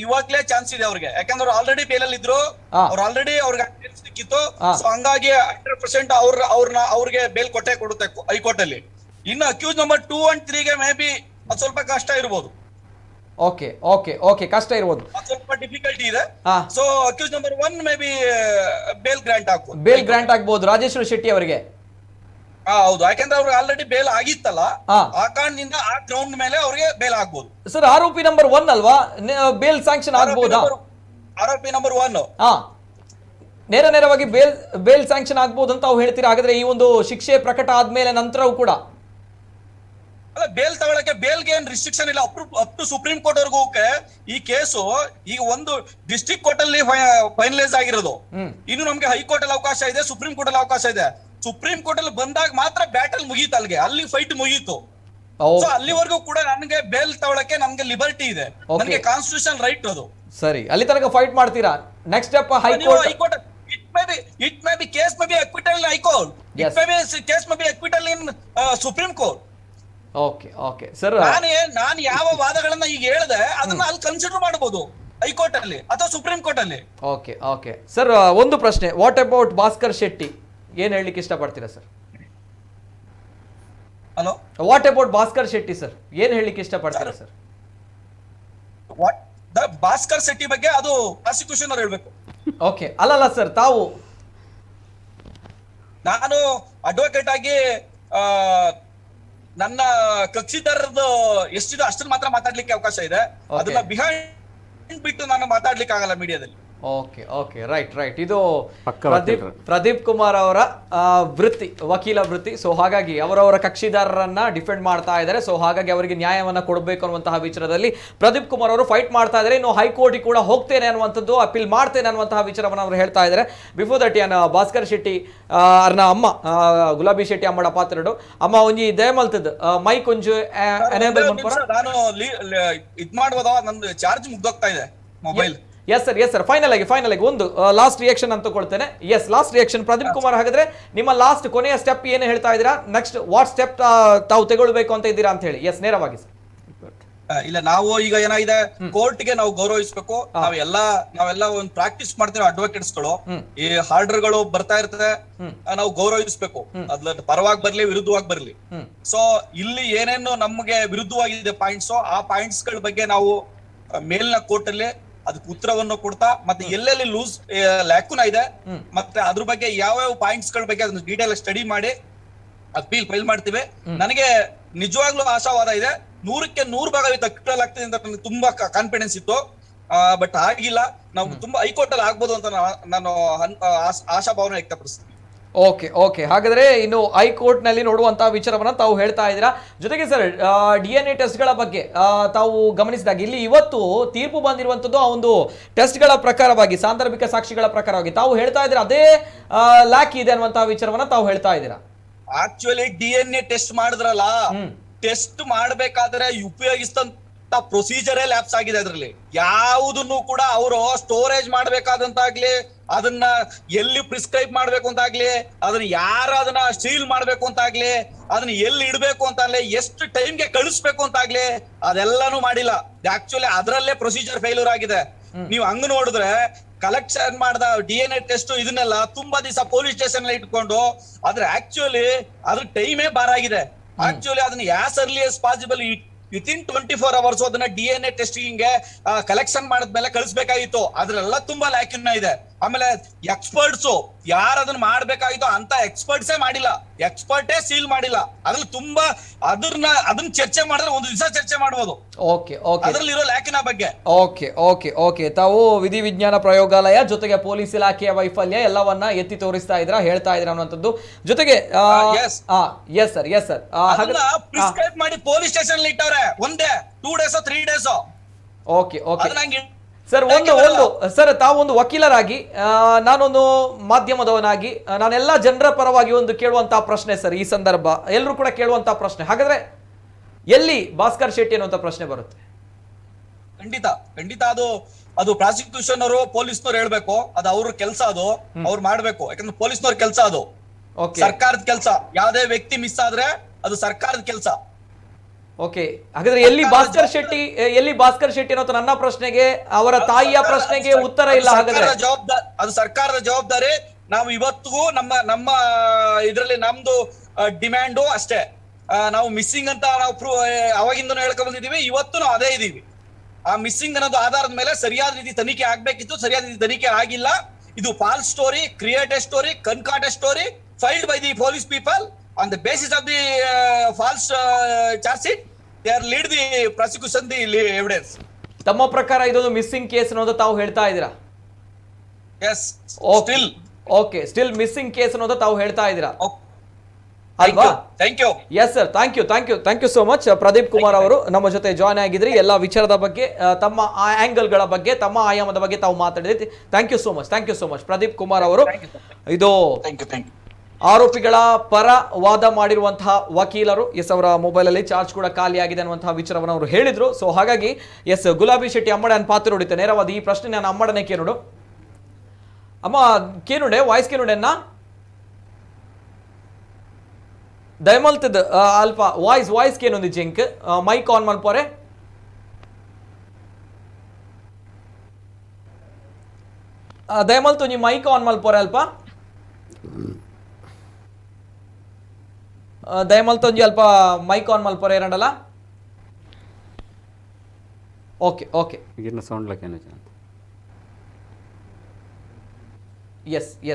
ಇವಾಗ್ಲೇ ಚಾನ್ಸ್ ಇದೆ ಅವ್ರಿಗೆ. ಯಾಕಂದ್ರೆ ಆಲ್ರೆಡಿ ಬೇಲಲ್ಲಿ ಇದ್ರು, ಅವ್ರು ಆಲ್ರೆಡಿ ಅವ್ರಿಗೆ ಸಿಕ್ಕಿತ್ತು. ಹಂಗಾಗಿ 100% ಅವ್ರಿಗೆ ಬೇಲ್ ಕೊಡುತ್ತೆ ಹೈಕೋರ್ಟ್ ಅಲ್ಲಿ. ಇನ್ನು ಅಕ್ಯೂಸ್ ನಂಬರ್ 2 and 3 ಗೆ ಮೇ ಬಿ ಅದು ಸ್ವಲ್ಪ ಕಷ್ಟ ಇರಬಹುದು. ಓಕೆ ಕಷ್ಟ ಇರಬಹುದು, ಸ್ವಲ್ಪ ಡಿಫಿಕಲ್ಟಿ ಇದೆ. So accused number 1 may be bail grant ಆಗ್ಬಹುದು ರಾಜೇಶ್ವರಿ ಶೆಟ್ಟಿ ಅವರಿಗೆ. ಹೌದು, ಯಾಕಂದ್ರೆ ಅವ್ರಿಗೆ ಆಲ್ರೆಡಿ ಬೇಲ್ ಆಗಿತ್ತಲ್ಲ, ಆ ಕಾರಣದಿಂದ ಆ ಗ್ರೌಂಡ್ ಮೇಲೆ ಅವ್ರಿಗೆ ಬೇಲ್ ಆಗ್ಬಹುದು. ಸರ್, ಆರೋಪಿ ನಂಬರ್ 1 ಅಲ್ವಾ, ಬೇಲ್ ಸ್ಯಾಂಕ್ಷನ್ ಆಗ್ಬಹುದಾ? ಆರೋಪಿ ನಂಬರ್ 1 ನೇರವಾಗಿ ಬೇಲ್ ಸ್ಯಾಂಕ್ಷನ್ ಆಗ್ಬಹುದು ಅಂತ ಅವ್ರು ಹೇಳ್ತೀರಾ? ಹಾಗಾದ್ರೆ ಈ ಒಂದು ಶಿಕ್ಷೆ ಪ್ರಕಟ ಆದ್ಮೇಲೆ ನಂತರವೂ ಕೂಡ ಅಲ್ಲ, ಬೇಲ್ ತಗೊಳಕ್ಕೆ ಬೇಲ್ಗೆ ಏನ್ ರಿಸ್ಟ್ರಿಕ್ಷನ್ ಇಲ್ಲ. ಅಪ್ ಟು ಸುಪ್ರೀಂ ಕೋರ್ಟ್ ವರ್ಗೂ ಈ ಕೇಸು ಈಗ ಒಂದು ಡಿಸ್ಟ್ರಿಕ್ಟ್ ಕೋರ್ಟ್ ಅಲ್ಲಿ ಫೈನಲೈಸ್ ಆಗಿರೋದು. ಇನ್ನು ನಮ್ಗೆ ಹೈಕೋರ್ಟ್ ಅಲ್ಲಿ ಅವಕಾಶ ಇದೆ, ಸುಪ್ರೀಂ ಕೋರ್ಟ್ ಅಲ್ಲಿ ಅವಕಾಶ ಇದೆ. ಸುಪ್ರೀಂ ಕೋರ್ಟ್ ಅಲ್ಲಿ ಬಂದಾಗ ಮಾತ್ರ ಬ್ಯಾಟಲ್ ಮುಗೀತು, ಅಲ್ಲಿ ಫೈಟ್ ಮುಗೀತು. ಸೊ ಅಲ್ಲಿವರೆಗೂ ಕೂಡ ನನಗೆ ಬೇಲ್ ತಗೊಳಕ್ಕೆ ನಮ್ಗೆ ಲಿಬರ್ಟಿ ಇದೆ, ನನಗೆ ಕಾನ್ಸ್ಟಿಟ್ಯೂಷನ್ ರೈಟ್ ಅದು. ಸರಿ, ಅಲ್ಲಿ ತನಕ ಫೈಟ್ ಮಾಡ್ತೀರಾ? Next step high court. It may be case may be acquittal in High Court. It may be case may be acquittal in Supreme Court. Okay sir, ನಾನು ಯಾವ ವಾದಗಳನ್ನ ಈಗ ಹೇಳಿದೆ ಅದನ್ನ ಅಲ್ಲಿ ಕನ್ಸಿಡರ್ ಮಾಡಬಹುದು ಹೈಕೋರ್ಟ್ ಅಲ್ಲಿ ಅಥವಾ ಸುಪ್ರೀಂ ಕೋರ್ಟ್ ಅಲ್ಲಿ. ಓಕೆ ಸರ್, ಒಂದು ಪ್ರಶ್ನೆ, ವಾಟ್ ಅಬೌಟ್ ಭಾಸ್ಕರ್ ಶೆಟ್ಟಿ, ಏನ್ ಹೇಳಲಿಕ್ಕೆ ಇಷ್ಟಪಡ್ತೀರಾ sir? Hello, what about Bhaskar Shetty sir, ಏನ್ ಹೇಳಲಿಕ್ಕೆ ಇಷ್ಟಪಡ್ತೀರಾ ಸರ್? ಭಾಸ್ಕರ್ ಶೆಟ್ಟಿ ಬಗ್ಗೆ ಅದು ಪ್ರಾಸಿಕ್ಯೂಷನ್ ಅವ್ರು ಹೇಳ್ಬೇಕು. ಓಕೆ, ಅಲ್ಲಲ್ಲ ಸರ್, ತಾವು ನಾನು ಅಡ್ವೊಕೇಟ್ ಆಗಿ ನನ್ನ ಕಕ್ಷಿದಾರದ್ದು ಎಷ್ಟಿದೆ ಅಷ್ಟನ್ನ ಮಾತ್ರ ಮಾತಾಡ್ಲಿಕ್ಕೆ ಅವಕಾಶ ಇದೆ. ಅದನ್ನ ಬಿಹೈಂಡ್ ಬಿಟ್ಟು ನಾನು ಮಾತಾಡ್ಲಿಕ್ಕೆ ಆಗಲ್ಲ ಮೀಡಿಯಾದಲ್ಲಿ. ಓಕೆ ಓಕೆ ರೈಟ್ ಇದು ಪಕ್ಕ ಪ್ರದೀಪ್ ಕುಮಾರ್ ಅವರ ವೃತ್ತಿ, ವಕೀಲ ವೃತ್ತಿ. ಸೊ ಹಾಗಾಗಿ ಅವರವರ ಕಕ್ಷಿದಾರರನ್ನ ಡಿಫೆಂಡ್ ಮಾಡ್ತಾ ಇದ್ದಾರೆ. ಸೊ ಹಾಗಾಗಿ ಅವರಿಗೆ ನ್ಯಾಯವನ್ನ ಕೊಡಬೇಕು ಅನ್ನುವಂತಹ ವಿಚಾರದಲ್ಲಿ ಪ್ರದೀಪ್ ಕುಮಾರ್ ಅವರು ಫೈಟ್ ಮಾಡ್ತಾ ಇದ್ದಾರೆ. ಇನ್ನು ಹೈಕೋರ್ಟ್ ಕೂಡ ಹೋಗ್ತೇನೆ ಅನ್ನುವಂಥದ್ದು, ಅಪೀಲ್ ಮಾಡ್ತೇನೆ ಅನ್ನುವಂತಹ ವಿಚಾರವನ್ನು ಅವರು ಹೇಳ್ತಾ ಇದ್ದಾರೆ. ಬಿಫೋರ್ ದಟ್ ಭಾಸ್ಕರ್ ಶೆಟ್ಟಿ ಅರ್ನ ಅಮ್ಮ ಗುಲಾಬಿ ಶೆಟ್ಟಿ ಅಮ್ಮಡ ಪಾತ್ರಡು ಅಮ್ಮ ಒಂಜಿ ದಯಮಲ್ತದ ಮೈಕ್ ಒಂಜು ಎನೇಬಲ್ ಮಾಡ್ಕೊರ. ನಾನು ಇದ್ ಮಾಡ್ಬೋದ, ನಂದು ಚಾರ್ಜ್ ಮುಗ್ದೋಗ್ತಾ ಇದೆ ಮೊಬೈಲ್. ಎಸ್ ಸರ್ ಫೈನಲ್ ಆಗಿ ಒಂದು ಲಾಸ್ಟ್ ರಿಯಾಕ್ಷನ್ ಅಂತ ಕೊಡ್ತೇನೆ. Yes, last reaction Pradeep Kumar. ಹಾಗಾದ್ರೆ ನಿಮ್ಮ ಲಾಸ್ಟ್ ಕೊನೆಯ ಸ್ಟೆಪ್ ಏನು ಹೇಳ್ತಾ ಇದ್ದೀರಾ? ನೆಕ್ಸ್ಟ್ ವಾಟ್ ಸ್ಟೆಪ್ ತಾವು ತಗೊಳ್ಬೇಕು ಅಂತ ಇದ್ದೀರಾ ಅಂತ ಹೇಳಿ. ಎಸ್, ನೇರವಾಗಿ ಸರ್. ಇಲ್ಲ, ನಾವು ಈಗ ಏನಾಗಿದೆ, ಕೋರ್ಟ್ಗೆ ನಾವು ಗೌರವಿಸಬೇಕು. ನಾವೆಲ್ಲ ಒಂದು ಪ್ರಾಕ್ಟೀಸ್ ಮಾಡ್ತೀವಿ ಅಡ್ವೊಕೇಟ್ಸ್ಗಳು. ಈ ಆರ್ಡರ್ಗಳು ಬರ್ತಾ ಇರ್ತದೆ, ನಾವು ಗೌರವಿಸಬೇಕು. ಅದ್ರ ಪರವಾಗಿ ಬರ್ಲಿ ವಿರುದ್ಧವಾಗಿ ಬರ್ಲಿ. ಸೊ ಇಲ್ಲಿ ಏನೇನು ನಮಗೆ ವಿರುದ್ಧವಾಗಿದೆ ಪಾಯಿಂಟ್ಸ್, ಆ ಪಾಯಿಂಟ್ಸ್ ಗಳ ಬಗ್ಗೆ ನಾವು ಮೇಲಿನ ಕೋರ್ಟ್ ಅಲ್ಲಿ ಅದಕ್ಕೆ ಉತ್ತರವನ್ನು ಕೊಡ್ತಾ, ಮತ್ತೆ ಎಲ್ಲೆಲ್ಲಿ ಲೂಸ್ ಲ್ಯಾಕುನ ಇದೆ, ಮತ್ತೆ ಅದ್ರ ಬಗ್ಗೆ ಯಾವ ಪಾಯಿಂಟ್ಸ್ ಗಳ ಬಗ್ಗೆ ಅದನ್ನ ಡೀಟೇಲ್ ಸ್ಟಡಿ ಮಾಡಿ ಅಪೀಲ್ ಫೈಲ್ ಮಾಡ್ತೀವಿ. ನನಗೆ ನಿಜವಾಗ್ಲೂ ಆಶಾವಾದ ಇದೆ, 100ಕ್ಕೆ 100% ತಕ್ಕಲಾಗ್ತದೆ ಅಂತ ನನಗೆ ತುಂಬಾ ಕಾನ್ಫಿಡೆನ್ಸ್ ಇತ್ತು. ಬಟ್ ಆಗಿಲ್ಲ. ನಾವು ತುಂಬಾ ಹೈಕೋರ್ಟ್ ಅಲ್ಲಿ ಆಗ್ಬೋದು ಅಂತ ನಾನು ಆಶಾಭಾವನೆ ವ್ಯಕ್ತಪಡಿಸ್ತೀನಿ. ಓಕೆ ಹಾಗಾದ್ರೆ ಇನ್ನು ಹೈಕೋರ್ಟ್ ನಲ್ಲಿ ನೋಡುವಂತಹ ವಿಚಾರವನ್ನ ತಾವು ಹೇಳ್ತಾ ಇದ್ದೀರಾ. ಜೊತೆಗೆ ಸರ್, DNA ಟೆಸ್ಟ್ ಗಳ ಬಗ್ಗೆ ತಾವು ಗಮನಿಸಿದಾಗ ಇಲ್ಲಿ ಇವತ್ತು ತೀರ್ಪು ಬಂದಿರುವಂತದ್ದು ಆ ಒಂದು ಟೆಸ್ಟ್ ಗಳ ಪ್ರಕಾರವಾಗಿ, ಸಾಂದರ್ಭಿಕ ಸಾಕ್ಷಿಗಳ ಪ್ರಕಾರವಾಗಿ ತಾವು ಹೇಳ್ತಾ ಇದ್ದೀರಾ ಅದೇ ಲ್ಯಾಕ್ ಇದೆ ಅನ್ನುವಂತಹ ವಿಚಾರವನ್ನ ತಾವು ಹೇಳ್ತಾ ಇದ್ದೀರಾ. ಆಕ್ಚುಲಿ DNA ಟೆಸ್ಟ್ ಮಾಡಿದ್ರಲ್ಲ, ಟೆಸ್ಟ್ ಮಾಡ್ಬೇಕಾದ್ರೆ ಉಪಯೋಗಿಸಿದಂತ ಪ್ರೊಸೀಜರೇ ಲ್ಯಾಪ್ಸ್ ಆಗಿದೆ. ಅದ್ರಲ್ಲಿ ಯಾವುದನ್ನು ಕೂಡ ಅವರು ಸ್ಟೋರೇಜ್ ಮಾಡ್ಬೇಕಾದಂತಾಗ್ಲಿ, ಅದನ್ನ ಎಲ್ಲಿ ಪ್ರಿಸ್ಕ್ರೈಬ್ ಮಾಡ್ಬೇಕು ಅಂತಾಗ್ಲಿ, ಅದನ್ನ ಅದನ್ನ ಸೀಲ್ ಮಾಡ್ಬೇಕು ಅಂತಾಗ್ಲಿ, ಅದನ್ನ ಎಲ್ಲಿ ಇಡ್ಬೇಕು ಅಂತಾಗ್ಲಿ, ಎಷ್ಟು ಟೈಮ್ಗೆ ಕಳಿಸ್ಬೇಕು ಅಂತಾಗ್ಲಿ, ಅದೆಲ್ಲಾನು ಮಾಡಿಲ್ಲ. ಆಕ್ಚುಲಿ ಅದರಲ್ಲೇ ಪ್ರೊಸೀಜರ್ ಫೇಲ್ಯೂರ್ ಆಗಿದೆ. ನೀವು ಹಂಗ ನೋಡಿದ್ರೆ ಕಲೆಕ್ಷನ್ ಮಾಡಿದ DNA ಟೆಸ್ಟ್ ಇದನ್ನೆಲ್ಲ ತುಂಬಾ ದಿವಸ ಪೊಲೀಸ್ ಸ್ಟೇಷನ್ ಇಟ್ಕೊಂಡು ಆದ್ರೆ ಆಕ್ಚುಲಿ ಅದ್ರ ಟೈಮೇ ಬಾರಾಗಿದೆ. ಆಕ್ಚುಲಿ ಅದನ್ನ as early as possible within 24 hours ಅದನ್ನ DNA ಟೆಸ್ಟಿಂಗ್ ಕಲೆಕ್ಷನ್ ಮಾಡಿದ್ಮೇಲೆ ಕಳಿಸ್ಬೇಕಾಗಿತ್ತು. ಅದ್ರೆಲ್ಲ ತುಂಬಾ ಲ್ಯಾಕಿನ್ ಇದೆ. ಆಮೇಲೆ ಎಕ್ಸ್ಪರ್ಟ್ಸ್ ಯಾರು ಅದನ್ನ ಮಾಡ್ಬೇಕಾಗಿತ್ತು ಅಂತ ಎಕ್ಸ್ಪರ್ಟ್ಸೇ ಮಾಡಿಲ್ಲ, ಎಕ್ಸ್ಪರ್ಟೇ ಸೀಲ್ ಮಾಡಿಲ್ಲ. ಅದ್ರಲ್ಲಿ ತುಂಬಾ ಅದನ್ನ ಚರ್ಚೆ ಮಾಡಿದ್ರೆ ಒಂದು ದಿವಸ ಚರ್ಚೆ ಮಾಡಬಹುದು. ಅದ್ರಲ್ಲಿರೋ ಲ್ಯಾಕಿನ ಬಗ್ಗೆ. ಓಕೆ ತಾವು ವಿಧಿವಿಜ್ಞಾನ ಪ್ರಯೋಗಾಲಯ ಜೊತೆಗೆ ಪೊಲೀಸ್ ಇಲಾಖೆಯ ವೈಫಲ್ಯ ಎಲ್ಲವನ್ನ ಎತ್ತಿ ತೋರಿಸ್ತಾ ಇದ್ರ, ಹೇಳ್ತಾ ಇದ್ರ ಅನ್ನುವಂಥದ್ದು. ಜೊತೆಗೆ ಎಸ್ ಸರ್ ಪ್ರಿಸ್ಕ್ರೈಬ್ ಮಾಡಿ ಪೊಲೀಸ್ ಸ್ಟೇಷನ್ ಅಲ್ಲಿ ಇಟ್ಟವ್ರೆ. ಒಂದೇ 2 days 3 days. ಓಕೆ ಸರ್ ತಾವೊಂದು ವಕೀಲರಾಗಿ, ನಾನೊಂದು ಮಾಧ್ಯಮದವನಾಗಿ, ನಾನೆಲ್ಲ ಜನರ ಪರವಾಗಿ ಒಂದು ಕೇಳುವಂತಹ ಪ್ರಶ್ನೆ ಸರ್, ಈ ಸಂದರ್ಭ ಎಲ್ಲರೂ ಕೂಡ ಕೇಳುವಂತಹ ಪ್ರಶ್ನೆ. ಹಾಗಾದ್ರೆ ಎಲ್ಲಿ ಭಾಸ್ಕರ್ ಶೆಟ್ಟಿ ಅನ್ನುವಂತ ಪ್ರಶ್ನೆ ಬರುತ್ತೆ? ಖಂಡಿತ ಅದು ಪ್ರಾಸಿಕ್ಯೂಷನ್ ಅವರು ಪೊಲೀಸ್ನವ್ರು ಹೇಳ್ಬೇಕು. ಅದು ಅವ್ರ ಕೆಲಸ, ಅದು ಅವ್ರು ಮಾಡ್ಬೇಕು. ಯಾಕಂದ್ರೆ ಪೊಲೀಸ್ನವ್ರ ಕೆಲಸ, ಅದು ಸರ್ಕಾರದ ಕೆಲಸ. ಯಾವ್ದೇ ವ್ಯಕ್ತಿ ಮಿಸ್ ಆದ್ರೆ ಅದು ಸರ್ಕಾರದ ಕೆಲಸ. ಓಕೆ, ಹಾಗಾದ್ರೆ ಎಲ್ಲಿ ಭಾಸ್ಕರ್ ಶೆಟ್ಟಿ ಅನ್ನೋ ನನ್ನ ಪ್ರಶ್ನೆಗೆ, ಅವರ ತಾಯಿಯ ಪ್ರಶ್ನೆಗೆ ಉತ್ತರ ಇಲ್ಲ. ಹಾಗಾದ್ರೆ ಅದು ಸರ್ಕಾರದ ಜವಾಬ್ದಾರಿ. ನಾವು ಇವತ್ತಿಗೂ ನಮ್ಮ ಇದ್ರಲ್ಲಿ ನಮ್ದು ಡಿಮ್ಯಾಂಡು ಅಷ್ಟೇ. ನಾವು ಮಿಸ್ಸಿಂಗ್ ಅಂತ ನಾವು ಅವಾಗಿಂದ ಹೇಳ್ಕೊಂಡ್ ಬಂದಿದೀವಿ, ಇವತ್ತು ನಾವು ಅದೇ ಇದೀವಿ. ಆ ಮಿಸ್ಸಿಂಗ್ ಅನ್ನೋದು ಆಧಾರದ ಮೇಲೆ ಸರಿಯಾದ ರೀತಿ ತನಿಖೆ ಆಗ್ಬೇಕಿತ್ತು, ಸರಿಯಾದ ರೀತಿ ತನಿಖೆ ಆಗಿಲ್ಲ. ಇದು false story, created story, concocted story filed by the police people on the basis of the false charge sheet. They are lead the prosecution the evidence. ತಮ್ಮ ಪ್ರಕಾರ ಇದೊಂದು ಮಿಸ್ಸಿಂಗ್ ಕೇಸ್ ಅನ್ನೋದು ತಾವು ಹೇಳ್ತಾ ಇದ್ದೀರಾ? Yes, ಸ್ಟಿಲ್ ಮಿಸ್ಸಿಂಗ್ ಕೇಸ್ ಅನ್ನೋದು ತಾವು ಹೇಳ್ತಾ ಇದ್ದೀರಾ ಅಲ್ವಾ? Thank you. Yes sir, thank you so much. Pradeep Kumar ಅವರು ನಮ್ಮ ಜೊತೆ ಜಾಯ್ನ್ ಆಗಿದ್ರಿ. ಎಲ್ಲ ವಿಚಾರದ ಬಗ್ಗೆ, ತಮ್ಮ ಆಂಗಲ್ಗಳ ಬಗ್ಗೆ, ತಮ್ಮ ಆಯಾಮದ ಬಗ್ಗೆ ತಾವು ಮಾತಾಡಿದ್ರಿ. Thank you so much Pradeep Kumar ಅವರು. ಇದು ಆರೋಪಿಗಳ ಪರ ವಾದ ಮಾಡಿರುವಂತಹ ವಕೀಲರು. ಎಸ್, ಅವರ ಮೊಬೈಲ್ ಅಲ್ಲಿ ಚಾರ್ಜ್ ಕೂಡ ಖಾಲಿ ಆಗಿದೆ ಅನ್ನುವಂತಹ ವಿಚಾರವನ್ನು ಅವರು ಹೇಳಿದ್ರು. ಸೊ ಹಾಗಾಗಿ ಎಸ್, ಗುಲಾಬಿ ಶೆಟ್ಟಿ ಅಮ್ಮಡ ಪಾತ್ರ ನೋಡಿತೆ ನೇರವಾದ ಈ ಪ್ರಶ್ನೆ ನಾನು ಅಮ್ಮಡನೆ ಕೇನುಡು. ಅಮ್ಮ ಕೇನುಡೆ ವಾಯ್ಸ್ ಕೇನುಡೆನ್ನ ದಯಮಲ್ತದ ಅಲ್ಪ ವಾಯ್ಸ್ ಕೇನೊಂದು ಜಿಂಕ್ ಮೈಕ್ ಆನ್ ಮಲ್ಪೋರೆ. ದಯಮಲ್ತು ನೀ ಮೈಕ್ ಆನ್ ಮಲ್ಪೋರೆ ಅಲ್ಪ. ದಯಮಲ್ತು ಒಂಜಿ ಅಲ್ಪ ಮೈಕ್ ಆನ್ ಮಲ್ಪೋರೆ ಎರಡಲ್ಲ. ಓಕೆ ಸೌಂಡ್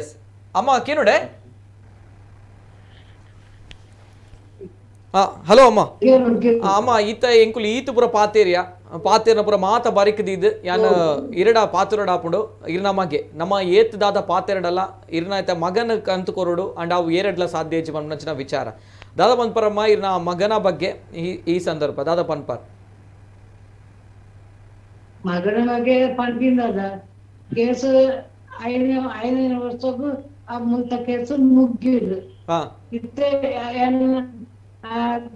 ಎಸ್ ಅಮ್ಮ ಕೇನುಡೆ. ಹಲೋ ಅಮ್ಮ. ಅಮ್ಮ ಈತ ಎಂಕುಲು ಈತು ಪೂರ ಪಾತೇರಿಯಾ ಪಾತೆರ್ನ ಪೂರ ಮಾತ ಬರಿಕದಿದ್ದು ಯಾನ್ ಇರಡ ಪಾತೆರಡಾಪುಂಡು ಇರ್ನ ಮಗೆ ನಮ್ಮ ಏತ್ದಾದ ಪಾತೆರಡಲ್ಲ ಇರ್ನ ಐತ ಮಗನ ಕಂತು ಕೊರಡು ಅಂಡ್ ಅವು ಏರೆಡ್ಲ ಸಾಧ್ಯ ಪನ್ಪನಂಚಿನ ವಿಚಾರ ದಾದ ಪನ್ಪರಮ್ಮ ಇರ್ನ ಮಗನ ಬಗ್ಗೆ ಈ ಸಂದರ್ಭ ದಾದ ಪನ್ಪರ್ ಮಗನ ಬಗ್ಗೆ ಪನ್ಪಿಂದದ ಕೇಸು 5 ವರ್ಷಕ್ಕೂ ಆ ಮುಂತ ಕೇಸು ಮುಗ್ಗಿರು ಇತ್ತೆ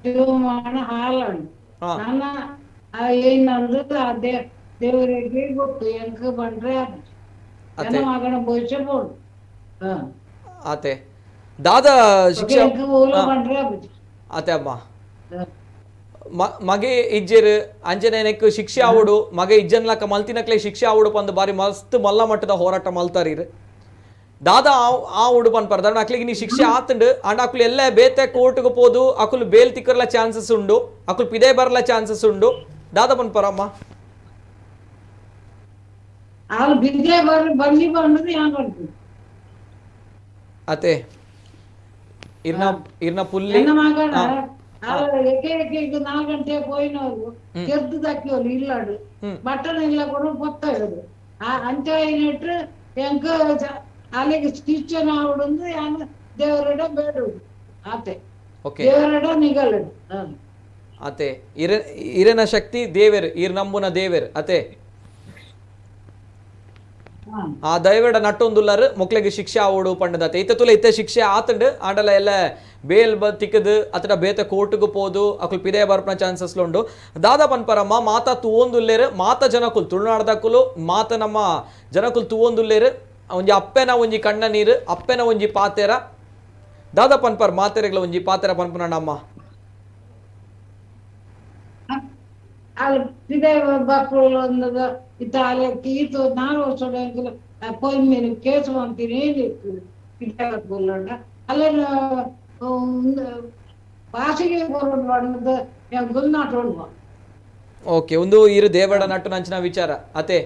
ದೇವಮಾನ ಹಾಲಣ್ಣು ನನ್ನ ಏನಂದ್ರೆ ದೇವರಿಗೆ ಗೊತ್ತು ಎಂಕ ಬಂದ್ರೆ ನನ್ನ ಮಗನ ಭವಿಷ್ಯ ಬೋಡು ಆತೆ ದಾದ ಶಿಕ್ಷೆ ಬಂದ್ರೆ ಆತೆ ಅಮ್ಮ ಮಗೆ ಇಜ್ಜೆರ್ ಅಂಜನೇನಕ್ಕೆ ಶಿಕ್ಷೆ ಆವಡು ಮಗೆ ಇಜ್ಜನ್ಲಕ ಮಲ್ತಿನಕ್ಲೆ ಶಿಕ್ಷೆ ಆವಡು ಪಂದು ಬಾರಿ ಮಸ್ತ್ ಮಲ್ಲ ಮಟ್ಟದ ಹೋರಾಟ ಮಲ್ತಾರೀರ್ ದಾದ ಆ ಉಡುಪನ್ ಪರ್ದಾರ ಅಕ್ಲಿಗೆ ನೀ ಶಿಕ್ಷೆ ಆತಂಡು ಅಂಡ್ ಅಕ್ಲು ಎಲ್ಲ ಬೇತೆ ಕೋರ್ಟ್ಗೆ ಹೋದು ಅಕುಲು ಬೇಲ್ ತಿಕ್ಕರ್ಲ ಚಾನ್ಸಸ್ ಉಂಡು ಅಕುಲು ಪಿದೆ ಬರಲ ಚಾನ್ಸಸ್ ಉಂಡು ದಾದ ಪನ್ ಪರಮ್ಮ ಅತೆ ಇರ್ನ ಪುಲ್ಲಿ 4 ಗಂಟೆ పోయినోళ్ళు చెర్దు దక్కియోళ్ళు ఇల్లాడు బట్టలు ఇలా కూడా పొత్తాడు అంతే అయినట్టు ఎంక అలాగే స్టిచ్ ఆవిడుంది ದೇವರಡ ಬೇಡು ಆತೆ ದೇವರಡ ನಿಗಲಡು ಆತೆ ಇರನ ಶಕ್ತಿ ದೇವರು ಇರ್ ನಮ್ಮುನ ದೇವರು ಅತೆ ಆ ದೈವಡ ನಟ್ಟೊಂದುಲ್ಲರು ಮೊಕ್ಲೆಗೆ ಶಿಕ್ಷೆ ಆವಡು ಪಂಡದತೆ ಇತ್ತ ತುಲ ಇತ್ತ ಶಿಕ್ಷೆ ಆತಂಡು ಆಡಲ ಎಲ್ಲ ಬೇಲ್ ತಿಕ್ಕದು ಅತಡ ಬೇತ ಕೋರ್ಟ್ಗೆ ಹೋದು ಅಕುಲ್ ಪಿದೆ ಬರ್ಪನ ಚಾನ್ಸಸ್ ಉಂಡು ದಾದ ಪನ್ಪರಮ್ಮ ಮಾತ ತೂವೊಂದುಲ್ಲೇರು ಮಾತ ಜನಕುಲ್ ತುಳುನಾಡದಕುಲು ಮಾತ ನಮ್ಮ ಜನಕುಲ್ ತೂವೊಂದುಲ್ಲೇರು ಒಂಜಿ ಅಪ್ಪೆನ ಒಂಜಿ ಕಣ್ಣ ನೀರು ಅಪ್ಪೆನ ಒಂಜಿ ಪಾತೆರ ದಾದ ಪನ್ಪರ್ ಮಾತೆರೆಗಳ ಒಂಜಿ ಪಾತೆರ ಪನ್ಪನಮ್ಮ ಈತು 4 ವರ್ಷದ ಪೋಯ್ ಮೇಲೆ ಕೇಸು ಅಂತೀನಿ ಅಲ್ಲೇ ಭಾಷೆಗೆ ಗುಲ್ನಾಟೋಳ್ವ ಓಕೆ ಒಂದು ಇರು ದೇವಡ ನಟ್ಟು ನಂಚಿನ ವಿಚಾರ ಅತೆ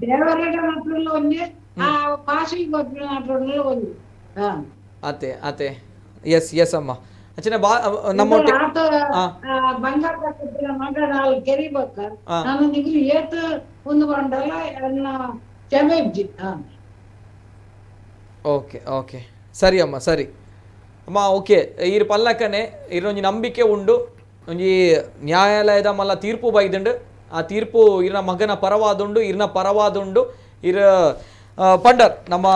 ದೇವರ ನಟುల్లో ಒಂದೇ ಆ ಭಾಷೆಗೆ ನಟುల్లో ಒಂದೇ ಅತೆ ಅತೆ ಎಸ್ ಅಮ್ಮ ಅಚ್ಚನೆ ನಮ್ಮ ಬಂಗಾರ ಮಗ 4 ಕೆರಿಬೇಕ ನಾನು ನಿಗಲಿ ಏತ್ ಒಂದು ಬಂಡಲ್ಲ ಚೆಮೆಜ್ಜಿ ಓಕೆ ಸರಿ ಅಮ್ಮ ಸರಿ ಅಮ್ಮ ಓಕೆ ಇರ್ ಪಲ್ಲಕ್ಕನೆ ಇರೊಂಜಿ ನಂಬಿಕೆ ಉಂಡು ಒಂಜಿ ನ್ಯಾಯಾಲಯದ ಮಲ್ಲ ತೀರ್ಪು ಬೈದುಂಡು ಆ ತೀರ್ಪು ಇರ್ನ ಮಗನ ಪರವಾದುಂಡು ಇರ್ನ ಪರವಾದುಂಡು ಇರ ಪಂಡರ್ ನಮ್ಮ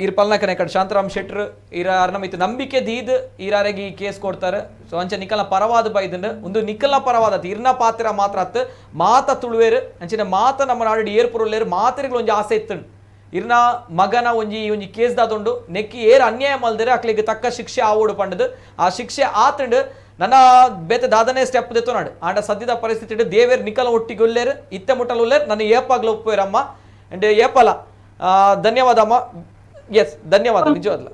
ಇರ್ ಪಲ್ನಕನೆ ಕಡೆ ಶಾಂತರಾಮ್ ಶೆಟ್ರ್ ಇರ ಅರ್ನಮಿತ್ತು ನಂಬಿಕೆ ದೀದ್ ಇರಾರೆಗೆ ಈ ಕೇಸ್ ಕೊಡ್ತಾರೆ ಸೊ ಅಂಚ ನಿಕಲ್ನ ಪರವಾದ ಬೈದುಂಡು ಒಂದು ನಿಕಲ್ನ ಪರವಾದ ಇರ್ನ ಪಾತ್ರ ಮಾತ್ರ ಅತ್ತು ಮಾತ ತುಳುವೇರು ಅಂಚಿನ ಮಾತ ನಮ್ಮ ನಾಡು ಏರ್ಪುರುಲ್ಲೇರು ಮಾತರಿಗಳು ಒಂಜಿ ಆಸೆ ಇತ್ತುಂಡು ಇರ್ನ ಮಗನ ಒಂಜಿ ಕೇಸ್ ದಾದುಂಡು ನೆಕ್ಕಿ ಏರ್ ಅನ್ಯಾಯ ಮಲ್ದರೆ ಅಕ್ಲಿಗೆ ತಕ್ಕ ಶಿಕ್ಷೆ ಆವೋಡು ಪಂಡದು ಆ ಶಿಕ್ಷೆ ಆತಂಡು ನನ್ನ ಬೇತೆ ದಾದನೇ ಸ್ಟೆಪ್ ದೆತ್ತು ನಾಡು ಆಂಡ ಸದ್ಯದ ಪರಿಸ್ಥಿತಿ ದೇವೇರ್ ನಿಕಲ ಒಟ್ಟಿಗೆ ಉಲ್ಲೇರು ಇತ್ತೆ ಮುಟ್ಟಲು ಉಲ್ಲೇರು ನನ್ನ ಏಪಾಗ್ಲ ಒಪ್ಪುವೇರಮ್ಮ ಅಂಡ್ ಏಪಲ ಧನ್ಯವಾದ ಅಮ್ಮ ಎಸ್ ಧನ್ಯವಾದ ನಿಜವಾಗ್ಲ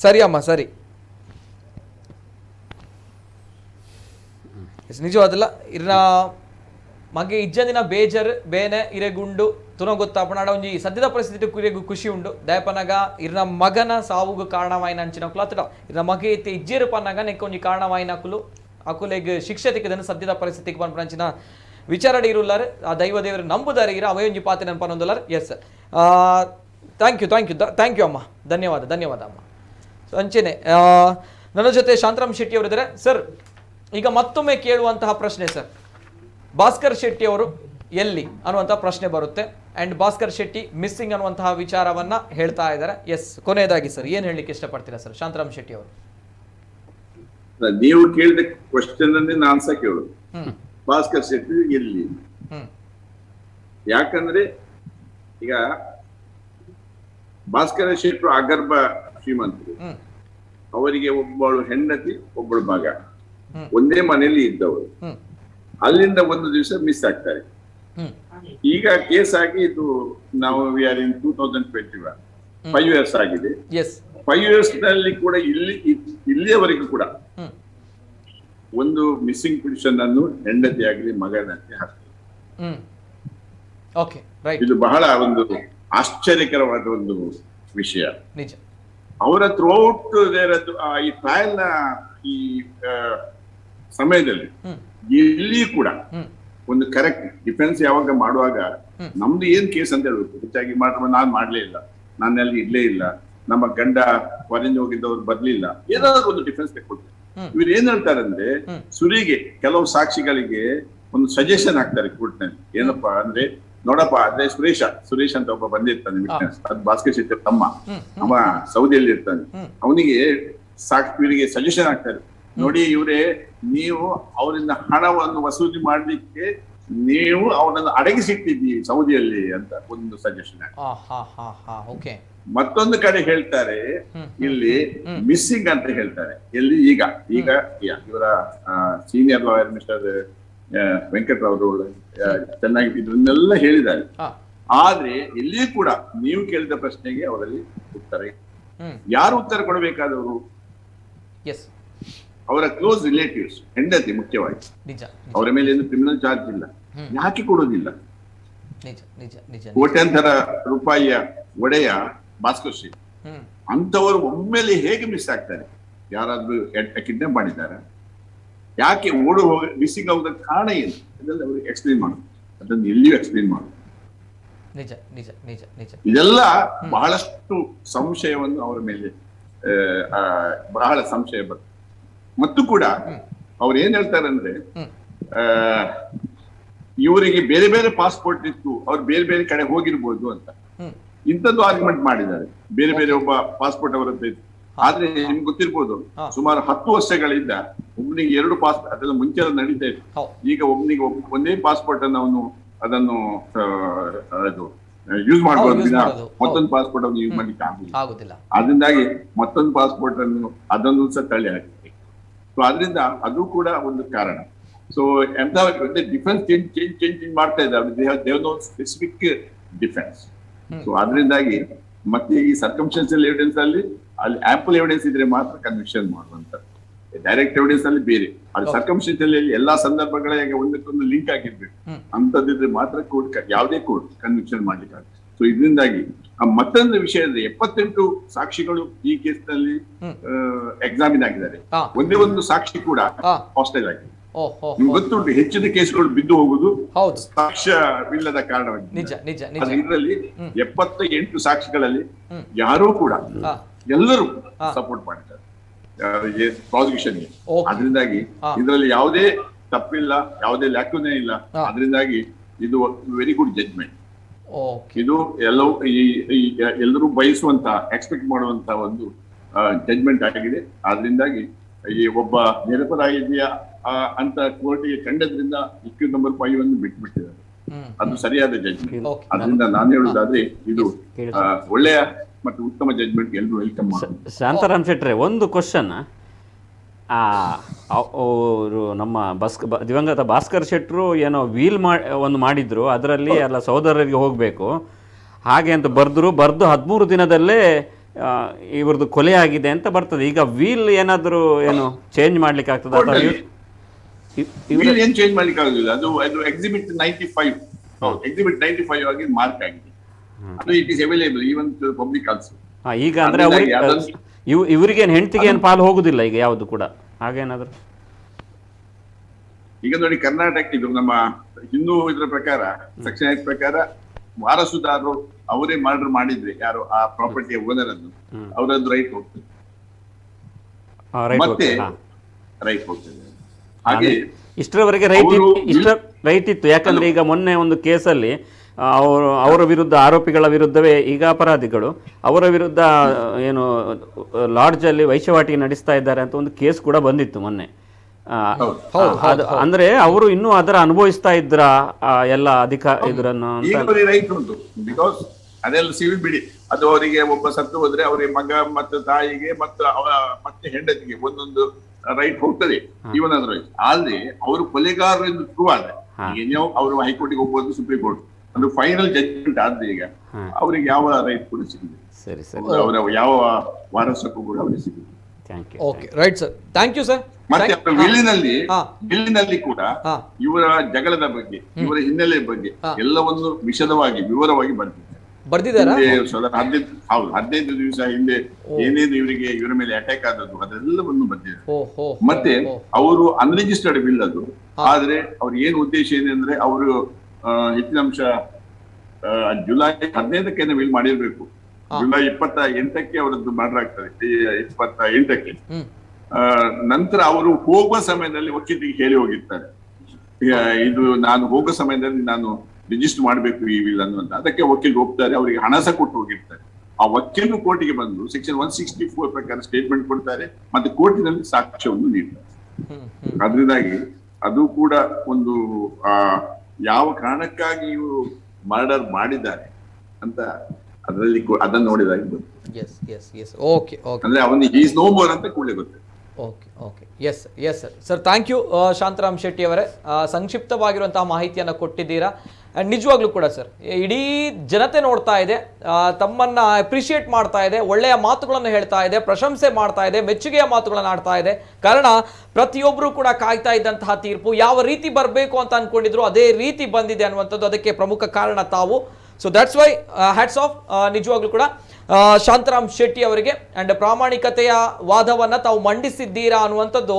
ಸರಿ ಅಮ್ಮ ಸರಿ ನಿಜವಾದಲ್ಲ ಇರ್ನ ಮಗೆ ಇಜ್ಜಂದಿನ ಬೇಜರ್ ಬೇನೆ ಇರೆಗುಂಡು ತುನ ಗೊತ್ತಾಪನಾಡ ಒಂಜಿ ಸದ್ಯದ ಪರಿಸ್ಥಿತಿ ಕುರಿಗೂ ಖುಷಿ ಉಂಡು ದಯಪನಗ ಇರ್ನ ಮಗನ ಸಾವುಗು ಕಾರಣವಾಯಿನ ಅಂಚಿನಕುಲು ಅತಡ ಇರ್ನ ಮಗೆ ಇತ್ತೆ ಇಜ್ಜೇರು ಪನ್ನಗ ನೆಕ್ಕ ಒಂಜಿ ಕಾರಣವಾಯಿನಕುಲು ಅಕುಲೆಗ್ ಶಿಕ್ಷೆ ತಿಕ್ಕದನ್ನು ಸದ್ಯದ ಪರಿಸ್ಥಿತಿಗೆ ಪನ್ಪಂಚಿನ ವಿಚಾರಡಿ ಇರುಲ್ಲಾರು ಆ ದೈವ ದೇವರು ನಂಬುದಾರೆ ಇರ ಅವಯೊಂಜಿ ಪಾತೆ ನೆನಪನ್ನೊಂದುಲ್ಲಾರು ಎಸ್ ಥ್ಯಾಂಕ್ ಯು ಅಮ್ಮ ಧನ್ಯವಾದ ಅಮ್ಮ ಸೊ ಅಂಚೆನೆ ನನ್ನ ಜೊತೆ ಶಾಂತರಾಮ್ ಶೆಟ್ಟಿ ಅವರಿದ್ದಾರೆ ಸರ್ ಈಗ ಮತ್ತೊಮ್ಮೆ ಕೇಳುವಂತಹ ಪ್ರಶ್ನೆ ಸರ್ ಭಾಸ್ಕರ್ ಶೆಟ್ಟಿ ಅವರು ಎಲ್ಲಿ ಅನ್ನುವಂಥ ಪ್ರಶ್ನೆ ಬರುತ್ತೆ ಅಂಡ್ ಭಾಸ್ಕರ್ ಶೆಟ್ಟಿ ಮಿಸ್ಸಿಂಗ್ ಅನ್ನುವಂತಹ ವಿಚಾರವನ್ನ ಹೇಳ್ತಾ ಇದ್ದಾರೆ ಎಸ್ ಕೊನೆಯದಾಗಿ ಸರ್ ಏನ್ ಹೇಳಲಿಕ್ಕೆ ಇಷ್ಟಪಡ್ತೀರಾ ಸರ್ ಶಾಂತರಾಮ್ ಶೆಟ್ಟಿ ಅವರು ನೀವು ಕೇಳಿದ ಕ್ವಶನ್ ಅನ್ನೇ ನಾನು ಸಹ ಕೇಳೋದು ಭಾಸ್ಕರ್ ಶೆಟ್ಟಿ ಎಲ್ಲಿ ಯಾಕಂದ್ರೆ ಈಗ ಭಾಸ್ಕರ ಶೆಟ್ರು ಅಗರ್ಭ ಶ್ರೀಮಂತರು ಅವರಿಗೆ ಒಬ್ಬಳು ಹೆಂಡತಿ ಒಬ್ಬಳು ಮಗ ಒಂದೇ ಮನೆಯಲ್ಲಿ ಇದ್ದವರು ಅಲ್ಲಿಂದ ಒಂದು ದಿವಸ ಮಿಸ್ ಆಗ್ತಾರೆ ಈಗ ಕೇಸ್ ಆಗಿ ಇದು ನಾವು ವಿ ಆರ್ ಇನ್ 2021 5 years ಆಗಿದೆ 5 years ನಲ್ಲಿ ಕೂಡ ಇಲ್ಲಿಯವರೆಗೂ ಕೂಡ ಒಂದು ಮಿಸ್ಸಿಂಗ್ ಪಿಟಿಷನ್ ಅನ್ನು ಹೆಂಡತಿ ಆಗಲಿ ಮಗನಂತೆ ಹಾಕ್ತಾರೆ ಇದು ಬಹಳ ಒಂದು ಆಶ್ಚರ್ಯಕರವಾದ ಒಂದು ವಿಷಯ ನಿಜ ಅವರ ಥ್ರೂಔಟ್ ಈ ಟ್ರಯಲ್ ನ ಈ ಸಮಯದಲ್ಲಿ ಎಲ್ಲಿ ಕೂಡ ಒಂದು ಕರೆಕ್ಟ್ ಡಿಫೆನ್ಸ್ ಯಾವಾಗ ಮಾಡುವಾಗ ನಮ್ದು ಏನ್ ಕೇಸ್ ಅಂತ ಹೇಳ್ಬೇಕು. ಹೆಚ್ಚಾಗಿ ನಾನ್ ಮಾಡ್ಲೇ ಇಲ್ಲ, ನಾನು ಅಲ್ಲಿ ಇರ್ಲೇ ಇಲ್ಲ, ನಮ್ಮ ಗಂಡ ಹೊರಗೆ ಹೋಗಿದ್ದವ್ರು ಬರ್ಲಿಲ್ಲ, ಏನಾದ್ರು ಒಂದು ಡಿಫೆನ್ಸ್ ತೆಕ್ಕೊಳ್ತಾರೆ. ಇವ್ರು ಏನ್ ಹೇಳ್ತಾರೆ ಅಂದ್ರೆ ಸುರಿಗೆ ಕೆಲವು ಸಾಕ್ಷಿಗಳಿಗೆ ಒಂದು ಸಜೆಷನ್ ಹಾಕ್ತಾರೆ ಕೋರ್ಟ್ ನಲ್ಲಿ. ಏನಪ್ಪಾ ಅಂದ್ರೆ ನೋಡಪ್ಪ ಅದೇ ಸುರೇಶ್ ಅಂತ ಒಬ್ಬ ಬಂದಿರ್ತಾನೆ ವಿಟ್ನೆಸ್, ಅದು ಭಾಸ್ಕರ್ ಶೆಟ್ಟಿ ತಮ್ಮ, ಅವ ಸೌದಿಯಲ್ಲಿ ಇರ್ತಾನೆ. ಅವನಿಗೆ ಇವರಿಗೆ ಸಜೆಷನ್ ಹಾಕ್ತಾರೆ, ನೋಡಿ ಇವ್ರೆ ನೀವು ಅವರಿಂದ ಹಣವನ್ನು ವಸೂಲಿ ಮಾಡ್ಲಿಕ್ಕೆ ನೀವು ಅವನನ್ನು ಅಡಗಿಸಿಟ್ಟಿದ್ದೀವಿ ಸೌದಿಯಲ್ಲಿ ಅಂತ ಒಂದು ಸಜೆಷನ್. ಮತ್ತೊಂದು ಕಡೆ ಹೇಳ್ತಾರೆ ಇಲ್ಲಿ ಮಿಸ್ಸಿಂಗ್ ಅಂತ ಹೇಳ್ತಾರೆ. ಎಲ್ಲಿ ಈಗ ಇವರ ಸೀನಿಯರ್ ಲಾಯರ್ ಮಿಸ್ಟರ್ ವೆಂಕಟರಾವ್ ಚೆನ್ನಾಗಿ ಇದನ್ನೆಲ್ಲ ಹೇಳಿದ್ದಾರೆ. ಆದ್ರೆ ಎಲ್ಲಿಯೂ ಕೂಡ ನೀವು ಕೇಳಿದ ಪ್ರಶ್ನೆಗೆ ಅವರಲ್ಲಿ ಉತ್ತರ, ಯಾರು ಉತ್ತರ ಕೊಡಬೇಕಾದವರು? ಅವರ ಕ್ಲೋಸ್ ರಿಲೇಟಿವ್ಸ್, ಹೆಂಡತಿ ಮುಖ್ಯವಾಗಿ. ಅವರ ಮೇಲೆ ಏನು ಕ್ರಿಮಿನಲ್ ಚಾರ್ಜ್ ಇಲ್ಲ, ಯಾಕೆ ಕೊಡೋದಿಲ್ಲ? ಕೋಟ್ಯಾಂತರ ರೂಪಾಯಿಯ ಒಡೆಯ ಭಾಸ್ಕರ್ ಶೆಟ್ಟಿ ಅಂತವರು ಒಮ್ಮೆಲೆ ಹೇಗೆ ಮಿಸ್ ಆಗ್ತಾರೆ? ಯಾರಾದ್ರೂ ಕಿಡ್ನಾಪ್ ಮಾಡಿದ್ದಾರೆ? ಯಾಕೆ ಮಿಸ್ಸಿಂಗ್ ಆಗೋದಕ್ಕೆ ಕಾರಣ ಏನು? ಅದೆಲ್ಲ ಅವರು ಎಕ್ಸ್ಪ್ಲೇನ್ ಮಾಡೋದು, ಅದನ್ನು ಎಲ್ಲಿಯೂ ಎಕ್ಸ್ಪ್ಲೇನ್ ಮಾಡೋದು. ಇದೆಲ್ಲ ಬಹಳಷ್ಟು ಸಂಶಯವನ್ನು ಅವರ ಮೇಲೆ ಬಹಳ ಸಂಶಯ ಬರ್ತದೆ. ಮತ್ತು ಕೂಡ ಅವ್ರು ಏನ್ ಹೇಳ್ತಾರೆ ಅಂದ್ರೆ ಇವರಿಗೆ ಬೇರೆ ಬೇರೆ ಪಾಸ್ಪೋರ್ಟ್ ಇತ್ತು, ಅವ್ರು ಬೇರೆ ಬೇರೆ ಕಡೆ ಹೋಗಿರ್ಬೋದು ಅಂತ ಇಂಥದ್ದು ಆರ್ಗ್ಯುಮೆಂಟ್ ಮಾಡಿದ್ದಾರೆ. ಬೇರೆ ಬೇರೆ ಒಬ್ಬ ಪಾಸ್ಪೋರ್ಟ್ ಅವರದ್ದು ಇತ್ತು. ಆದ್ರೆ ನಿಮ್ಗೆ ಗೊತ್ತಿರ್ಬೋದು, ಸುಮಾರು 10 ವರ್ಷಗಳಿಂದ ಒಬ್ಬನಿಗೆ 2 ಪಾಸ್ಪೋರ್ಟ್, ಅದೆಲ್ಲ ಮುಂಚೆ ನಡೀತಾ ಇತ್ತು. ಈಗ ಒಬ್ಬನಿಗೆ ಒಂದೇ ಪಾಸ್ಪೋರ್ಟ್ ಅನ್ನು ಅವನು ಅದನ್ನು ಯೂಸ್ ಮಾಡಬಹುದು, ಮತ್ತೊಂದು ಪಾಸ್ಪೋರ್ಟ್ ಅನ್ನು ಯೂಸ್ ಮಾಡ್ಲಿಕ್ಕೆ ಆಗುದಿಲ್ಲ. ಅದರಿಂದಾಗಿ ಮತ್ತೊಂದು ಪಾಸ್ಪೋರ್ಟ್ ಅನ್ನು ಅದನ್ನು ಸಹ ತಳ್ಳಿ ಹಾಕಿದೆ. ಸೊ ಅದರಿಂದ ಅದು ಕೂಡ ಒಂದು ಕಾರಣ. ಸೊ ಎಂತ ಡಿಫೆನ್ಸ್ ಚೇಂಜ್ ಮಾಡ್ತಾ ಇದ್ದಾರೆ, ಸ್ಪೆಸಿಫಿಕ್ ಡಿಫೆನ್ಸ್. ಸೊ ಅದರಿಂದಾಗಿ ಮತ್ತೆ ಈ ಸರ್ಕಮ್ಸ್ಟೆನ್ಷಿಯಲ್ ಎವಿಡೆನ್ಸ್ ಅಲ್ಲಿ ಆಂಪಲ್ ಎವಿಡೆನ್ಸ್ ಇದ್ರೆ ಮಾತ್ರ ಕನ್ವಿಕ್ಷನ್ ಮಾಡುವಂತ. ಡೈರೆಕ್ಟ್ ಎವಿಡೆನ್ಸ್ ಅಲ್ಲಿ ಬೇರೆ, ಅದು ಸರ್ಕಮ್ಸ್ಟೆನ್ಷಿಯಲ್ ಎಲ್ಲಾ ಸಂದರ್ಭಗಳಿಗೆ ಒಂದಕ್ಕೊಂದು ಲಿಂಕ್ ಆಗಿರ್ಬೇಕು. ಅಂತದಿದ್ರೆ ಮಾತ್ರ ಕೋರ್ಟ್, ಯಾವುದೇ ಕೋರ್ಟ್ ಕನ್ವಿಕ್ಷನ್ ಮಾಡ್ಲಿಕ್ಕೆ ಆಗುತ್ತೆ. ಸೊ ಇದರಿಂದಾಗಿ ಮತ್ತೊಂದು ವಿಷಯ ಅಂದ್ರೆ 78 ಸಾಕ್ಷಿಗಳು ಈ ಕೇಸ್ ನಲ್ಲಿ ಎಕ್ಸಾಮಿನ್ ಆಗಿದ್ದಾರೆ. ಒಂದೇ ಒಂದು ಸಾಕ್ಷಿ ಕೂಡ ಹಾಸ್ಟೈಲ್ ಆಗಿದೆ. ನಿಮ್ಗೆ ಗೊತ್ತುಂಟು, ಹೆಚ್ಚಿನ ಕೇಸ್ಗಳು ಬಿದ್ದು ಹೋಗುದು ಸಾಕ್ಷ್ಯವಿಲ್ಲದ ಕಾರಣವಾಗಿ. ಇದರಲ್ಲಿ 78 ಸಾಕ್ಷಿಗಳಲ್ಲಿ ಯಾರೂ ಕೂಡ ಎಲ್ಲರೂ ಸಪೋರ್ಟ್ ಮಾಡಿದ್ದಾರೆ ಪ್ರಾಸಿಕ್ಯೂಷನ್ಗೆ. ಅದರಿಂದಾಗಿ ಇದರಲ್ಲಿ ಯಾವುದೇ ತಪ್ಪಿಲ್ಲ, ಯಾವುದೇ ಲ್ಯಾಕ್ಯೂನೇ ಇಲ್ಲ. ಅದರಿಂದಾಗಿ ಇದು ವೆರಿ ಗುಡ್ ಜಡ್ಜ್ಮೆಂಟ್. ಇದು ಎಲ್ಲರೂ ಬಯಸುವಂತ, ಎಕ್ಸ್ಪೆಕ್ಟ್ ಮಾಡುವಂತ ಒಂದು ಜಡ್ಜ್ಮೆಂಟ್ ಆಗಿದೆ. ಆದ್ರಿಂದಾಗಿ ಈ ಒಬ್ಬ ನಿರಪರಾಧಿಯ ಅಂತ ಕೋರ್ಟಿಗೆ ಕಂಡದ್ರಿಂದ ಇಕ್ಯೂ ನಂಬರ್ 5 ಅನ್ನು ಬಿಟ್ಬಿಟ್ಟಿದ್ದಾರೆ. ಅದು ಸರಿಯಾದ ಜಡ್ಜ್ಮೆಂಟ್. ಅದರಿಂದ ನಾನು ಹೇಳುದಾದ್ರೆ ಇದು ಒಳ್ಳೆಯ ಮತ್ತು ಉತ್ತಮ ಜಡ್ಜ್ಮೆಂಟ್ ಎಲ್ಲರೂ ವೆಲ್ಕಮ್ ಮಾಡ್ತಾರೆ. ಶಾಂತಾರಾಮ್ ಶೆಟ್ರೆ, ಒಂದು ಕ್ವಶನ್. ಅವರು ನಮ್ಮ ದಿವಂಗತ ಭಾಸ್ಕರ್ ಶೆಟ್ರು ಏನೋ ವೀಲ್ ಒಂದು ಮಾಡಿದ್ರು, ಅದರಲ್ಲಿ ಎಲ್ಲ ಸಹೋದರರಿಗೆ ಹೋಗಬೇಕು ಹಾಗೆ ಅಂತ ಬರೆದು 13 ದಿನದಲ್ಲೇ ಇವ್ರದ್ದು ಕೊಲೆ ಆಗಿದೆ ಅಂತ ಬರ್ತದೆ. ಈಗ ವೀಲ್ ಏನಾದರೂ ಏನು ಚೇಂಜ್ ಮಾಡ್ಲಿಕ್ಕೆ ಆಗ್ತದೆ? ಏನ್ ಚೇಂಜ್ ಮಾಡ್ಲಿಕ್ಕೆ ಆಗುದಿಲ್ಲ. ಅದು ಎಕ್ಸಿಬಿಟ್ 95 ಎಕ್ಸಿಬಿಟ್ 95 ಆಗಿ ಮಾರ್ಕ್ ಆಗಿದೆ. ಅದು it is available even to public also. ಈಗ ಅಂದ್ರೆ ಇವರಿಗೆ ಹೆಂಡತಿಗೆ ಏನು ಪಾಲು ಹೋಗುದಿಲ್ಲ ಈಗ ಯಾವುದು ಕೂಡ ಹಾಗೇನಾದ್ರು? ಈಗ ನೋಡಿ, ಕರ್ನಾಟಕ ಇದು ನಮ್ಮ ಹಿಂದೂ ಇದರ ಪ್ರಕಾರ, ಸೆಕ್ಷನ್ 8 ಪ್ರಕಾರ ವಾರಸುದಾರರು ಅವರೇ ಮರ್ಡರ್ ಮಾಡಿದ್ರೆ ಯಾರು ಆ ಪ್ರಾಪರ್ಟಿಯ ಓನರ್ ಅನ್ನು, ಅವರದ್ದು ರೈಟ್ ಹೋಗ್ತದೆ, ಮತ್ತೆ ರೈಟ್ ಹೋಗ್ತದೆ. ಹಾಗೆ ಇಷ್ಟರವರೆಗೆ ರೈಟ್ ಇತ್ತು. ಯಾಕಂದ್ರೆ ಈಗ ಮೊನ್ನೆ ಒಂದು ಕೇಸಲ್ಲಿ ಅವರ ವಿರುದ್ಧ, ಆರೋಪಿಗಳ ವಿರುದ್ಧವೇ ಈಗ ಅಪರಾಧಿಗಳು ಅವರ ವಿರುದ್ಧ ಏನು ಲಾಡ್ಜ್ ಅಲ್ಲಿ ವೈಶವಾಟಿ ನಡೆಸ್ತಾ ಇದ್ದಾರೆ ಅಂತ ಒಂದು ಕೇಸ್ ಕೂಡ ಬಂದಿತ್ತು ಮೊನ್ನೆ. ಅಂದ್ರೆ ಅವರು ಇನ್ನೂ ಅದರ ಅನುಭವಿಸ್ತಾ ಇದ್ರ ಎಲ್ಲ ಇದರನ್ನು ರೈಟ್ ಉಂಟು. ಬಿಕಾಸ್ ಅದೆಲ್ಲ ಸಿವಿಲ್ ಬಿಡಿ, ಅದು ಅವರಿಗೆ ಒಬ್ಬ ಸತ್ತು ಹೋದ್ರೆ ಅವರಿಗೆ ಮಗ ಮತ್ತು ತಾಯಿಗೆ ಮತ್ತು ಮತ್ತೆ ಹೆಂಡತಿಗೆ ಒಂದೊಂದು ರೈಟ್ ಹೋಗ್ತದೆ, ಇವನ್ ಅದರ ರೈಟ್. ಆದ್ರೆ ಅವರು ಕೊಲೆಗಾರರು ಎಂದು ಪ್ರೂವ್ ಆದ್ರೆ ಏನೋ ಅವರು ಹೈಕೋರ್ಟಿಗೆ ಹೋಗ್ಬೋದು, ಸುಪ್ರೀಂ ಕೋರ್ಟ್ ಒಂದು ಫೈನಲ್ ಜಡ್ಜ್ಮೆಂಟ್ ಆದ್ರೆ ಈಗ ಅವರಿಗೆ ಯಾವ ರೈಟ್ ಕೂಡ ಸಿಗಿದೆ. ಸರಿ ಸರಿ, ಅವರ ಯಾವ ವಾರಸಕ್ಕೂ ಕೂಡ ಅವರಿಗೆ ಸಿಗಿದೆ. Okay, right sir, thank you sir. ಮತ್ತೆ ಬಿಲ್ಲಿನಲ್ಲಿ ಕೂಡ ಇವರ ಜಗಳದ ಬಗ್ಗೆ, ಇವರ ಹಿನ್ನೆಲೆ ಬಗ್ಗೆ ಎಲ್ಲವನ್ನು ವಿಶದವಾಗಿ ವಿವರವಾಗಿ ಬರ್ತಿದ್ದಾರೆ. ಬರ್ದಿದ್ದಾರಾ? 15 ದಿವಸ ಹಿಂದೆ ಏನೇನು ಇವರ ಮೇಲೆ ಅಟ್ಯಾಕ್ ಆದದ್ದು ಅದೆಲ್ಲವನ್ನು ಬಂದಿದೆ. ಮತ್ತೆ ಅವರು ಅನ್ರಿಜಿಸ್ಟರ್ಡ್ ಬಿಲ್ ಅದು. ಆದ್ರೆ ಅವ್ರ ಏನ್ ಉದ್ದೇಶ ಏನೆಂದ್ರೆ ಅವರು ಹೆಚ್ಚಿನ ಅಂಶ ಜುಲೈ 15ಕ್ಕೆ ಬಿಲ್ ಮಾಡಿರ್ಬೇಕು. ಜುಲೈ 28ಕ್ಕೆ ಅವರದ್ದು ಮರ್ಡರ್ ಆಗ್ತದೆ, 28ಕ್ಕೆ. ನಂತರ ಅವರು ಹೋಗುವ ಸಮಯದಲ್ಲಿ ವಕೀಲರಿಗೆ ಹೇಳಿ ಹೋಗಿರ್ತಾರೆ, ಇದು ನಾನು ಹೋಗೋ ಸಮಯದಲ್ಲಿ ನಾನು ರಿಜಿಸ್ಟರ್ ಮಾಡಬೇಕು ಈ ವಿಲ್ ಅನ್ನುವಂತ. ಅದಕ್ಕೆ ವಕೀಲರು ಒಪ್ತಾರೆ, ಅವರಿಗೆ ಹಣ ಸಹ ಕೊಟ್ಟು ಹೋಗಿರ್ತಾರೆ. ಆ ವಕೀಲರು ಕೋರ್ಟಿಗೆ ಬಂದು ಸೆಕ್ಷನ್ 164 ಪ್ರಕಾರ ಸ್ಟೇಟ್ಮೆಂಟ್ ಕೊಡ್ತಾರೆ, ಮತ್ತೆ ಕೋರ್ಟಿನಲ್ಲಿ ಸಾಕ್ಷ್ಯವನ್ನು ನೀಡ್ತಾರೆ. ಅದರಿಂದಾಗಿ ಅದು ಕೂಡ ಒಂದು ಯಾವ ಕಾರಣಕ್ಕಾಗಿ ಇವರು ಮರ್ಡರ್ ಮಾಡಿದ್ದಾರೆ ಅಂತ ಅದರಲ್ಲಿ ಅದನ್ನು ನೋಡಿದಾಗ ಅಂದ್ರೆ ಅವನಿಗೆ ಈಸ್ ನೋ ಮೋರ್ ಅಂತ ಕೂಡಲೇ ಗೊತ್ತಿದೆ. Okay yes sir thank you Shantaram Shetty ಅವರೇ, ಸಂಕ್ಷಿಪ್ತವಾಗಿರುವಂತಹ ಮಾಹಿತಿಯನ್ನು ಕೊಟ್ಟಿದ್ದೀರಾ. ಆ್ಯಂಡ್ ನಿಜವಾಗ್ಲೂ ಕೂಡ ಸರ್ ಇಡೀ ಜನತೆ ನೋಡ್ತಾ ಇದೆ, ತಮ್ಮನ್ನು ಅಪ್ರಿಷಿಯೇಟ್ ಮಾಡ್ತಾ ಇದೆ, ಒಳ್ಳೆಯ ಮಾತುಗಳನ್ನು ಹೇಳ್ತಾ ಇದೆ, ಪ್ರಶಂಸೆ ಮಾಡ್ತಾ ಇದೆ, ಮೆಚ್ಚುಗೆಯ ಮಾತುಗಳನ್ನು ಆಡ್ತಾ ಇದೆ. ಕಾರಣ ಪ್ರತಿಯೊಬ್ಬರು ಕೂಡ ಕಾಯ್ತಾ ಇದ್ದಂತಹ ತೀರ್ಪು ಯಾವ ರೀತಿ ಬರಬೇಕು ಅಂತ ಅಂದ್ಕೊಂಡಿದ್ರು ಅದೇ ರೀತಿ ಬಂದಿದೆ ಅನ್ನುವಂಥದ್ದು, ಅದಕ್ಕೆ ಪ್ರಮುಖ ಕಾರಣ ತಾವು. So that's why hats off ನಿಜವಾಗ್ಲೂ ಕೂಡ ಶಾಂತರಾಮ್ ಶೆಟ್ಟಿ ಅವರಿಗೆ. ಆ್ಯಂಡ್ ಪ್ರಾಮಾಣಿಕತೆಯ ವಾದವನ್ನು ತಾವು ಮಂಡಿಸಿದ್ದೀರಾ ಅನ್ನುವಂಥದ್ದು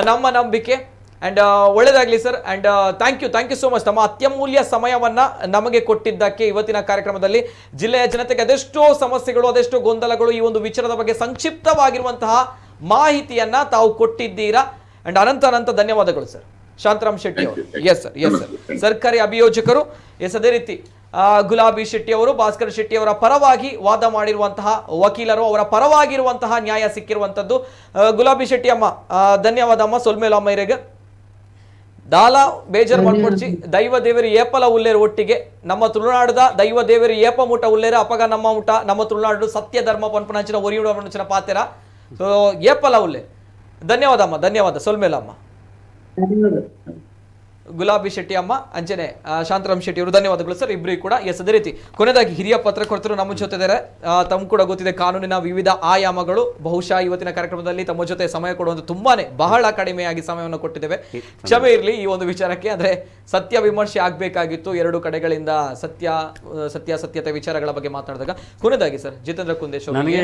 ನಮ್ಮ ನಂಬಿಕೆ. ಆ್ಯಂಡ್ ಒಳ್ಳೆಯದಾಗಲಿ ಸರ್. And thank you so much ತಮ್ಮ ಅತ್ಯಮೂಲ್ಯ ಸಮಯವನ್ನು ನಮಗೆ ಕೊಟ್ಟಿದ್ದಕ್ಕೆ. ಇವತ್ತಿನ ಕಾರ್ಯಕ್ರಮದಲ್ಲಿ ಜಿಲ್ಲೆಯ ಜನತೆಗೆ ಅದೆಷ್ಟೋ ಸಮಸ್ಯೆಗಳು, ಅದೆಷ್ಟೋ ಗೊಂದಲಗಳು, ಈ ಒಂದು ವಿಚಾರದ ಬಗ್ಗೆ ಸಂಕ್ಷಿಪ್ತವಾಗಿರುವಂತಹ ಮಾಹಿತಿಯನ್ನು ತಾವು ಕೊಟ್ಟಿದ್ದೀರಾ. ಆ್ಯಂಡ್ ಅನಂತ ಧನ್ಯವಾದಗಳು ಸರ್ ಶಾಂತರಾಮ್ ಶೆಟ್ಟಿ ಅವರು. ಎಸ್ ಸರ್ ಸರ್ಕಾರಿ ಅಭಿಯೋಜಕರು. ಅದೇ ರೀತಿ ಗುಲಾಬಿ ಶೆಟ್ಟಿ ಅವರು ಭಾಸ್ಕರ್ ಶೆಟ್ಟಿ ಅವರ ಪರವಾಗಿ ವಾದ ಮಾಡಿರುವಂತಹ ವಕೀಲರು, ಅವರ ಪರವಾಗಿರುವಂತಹ ನ್ಯಾಯ ಸಿಕ್ಕಿರುವಂಥದ್ದು. ಗುಲಾಬಿ ಶೆಟ್ಟಿ ಅಮ್ಮ ಧನ್ಯವಾದ ಅಮ್ಮ. ಸೊಲ್ಮೇಲಮ್ಮ ಇರೆಗೆ ದಾಲ ಬೇಜಾರು ಮಾಡ್ಕೊಡ್ಸಿ ದೈವ ದೇವರಿ ಏಪಲ ಉಲ್ಲೇರು ಒಟ್ಟಿಗೆ ನಮ್ಮ ತುಳುನಾಡದ ದೈವ ದೇವರಿ ಏಪ ಮುಟ ಉಲ್ಲೇರ ಅಪಗ ನಮ್ಮ ಮುಟ ನಮ್ಮ ತುಳುನಾಡು ಸತ್ಯ ಧರ್ಮ ಪನ್ಪನಂಚಿನ ಒರಿಯುಡ ಪನ್ಪನಂಚಿನ ಪಾತೆರ. ಸೊ ಏಪಲ ಉಲ್ಲೇ ಧನ್ಯವಾದ ಅಮ್ಮ, ಧನ್ಯವಾದ ಸೊಲ್ಮೇಲಮ್ಮ. ಗುಲಾಬಿ ಶೆಟ್ಟಿ ಅಮ್ಮ ಅಂಚನೆ ಶಾಂತರಾಮ್ ಶೆಟ್ಟಿ ಅವರು ಧನ್ಯವಾದಗಳು ಸರ್ ಇಬ್ಬರಿಗೂ ಕೂಡ. ಅದೇ ರೀತಿ ಕೊನೆಯದಾಗಿ ಹಿರಿಯ ಪತ್ರಕರ್ತರು ನಮ್ಮ ಜೊತೆ ಇದ್ದಾರೆ. ತಮ್ಮ ಕೂಡ ಗೊತ್ತಿದೆ ಕಾನೂನಿನ ವಿವಿಧ ಆಯಾಮಗಳು. ಬಹುಶಃ ಇವತ್ತಿನ ಕಾರ್ಯಕ್ರಮದಲ್ಲಿ ತಮ್ಮ ಜೊತೆ ಸಮಯ ಕೊಡುವಂತ ತುಂಬಾನೇ ಬಹಳ ಕಡಿಮೆಯಾಗಿ ಸಮಯವನ್ನು ಕೊಟ್ಟಿದ್ದೇವೆ, ಕ್ಷಮೆ ಇರಲಿ ಈ ಒಂದು ವಿಚಾರಕ್ಕೆ. ಅಂದ್ರೆ ಸತ್ಯ ವಿಮರ್ಶೆ ಆಗ್ಬೇಕಾಗಿತ್ತು, ಎರಡು ಕಡೆಗಳಿಂದ ಸತ್ಯತೆ ವಿಚಾರಗಳ ಬಗ್ಗೆ ಮಾತಾಡಿದಾಗ. ಕೊನೆಯದಾಗಿ ಸರ್ ಜಿತೇಂದ್ರ ಕುಂದೇಶ್ ನನಗೆ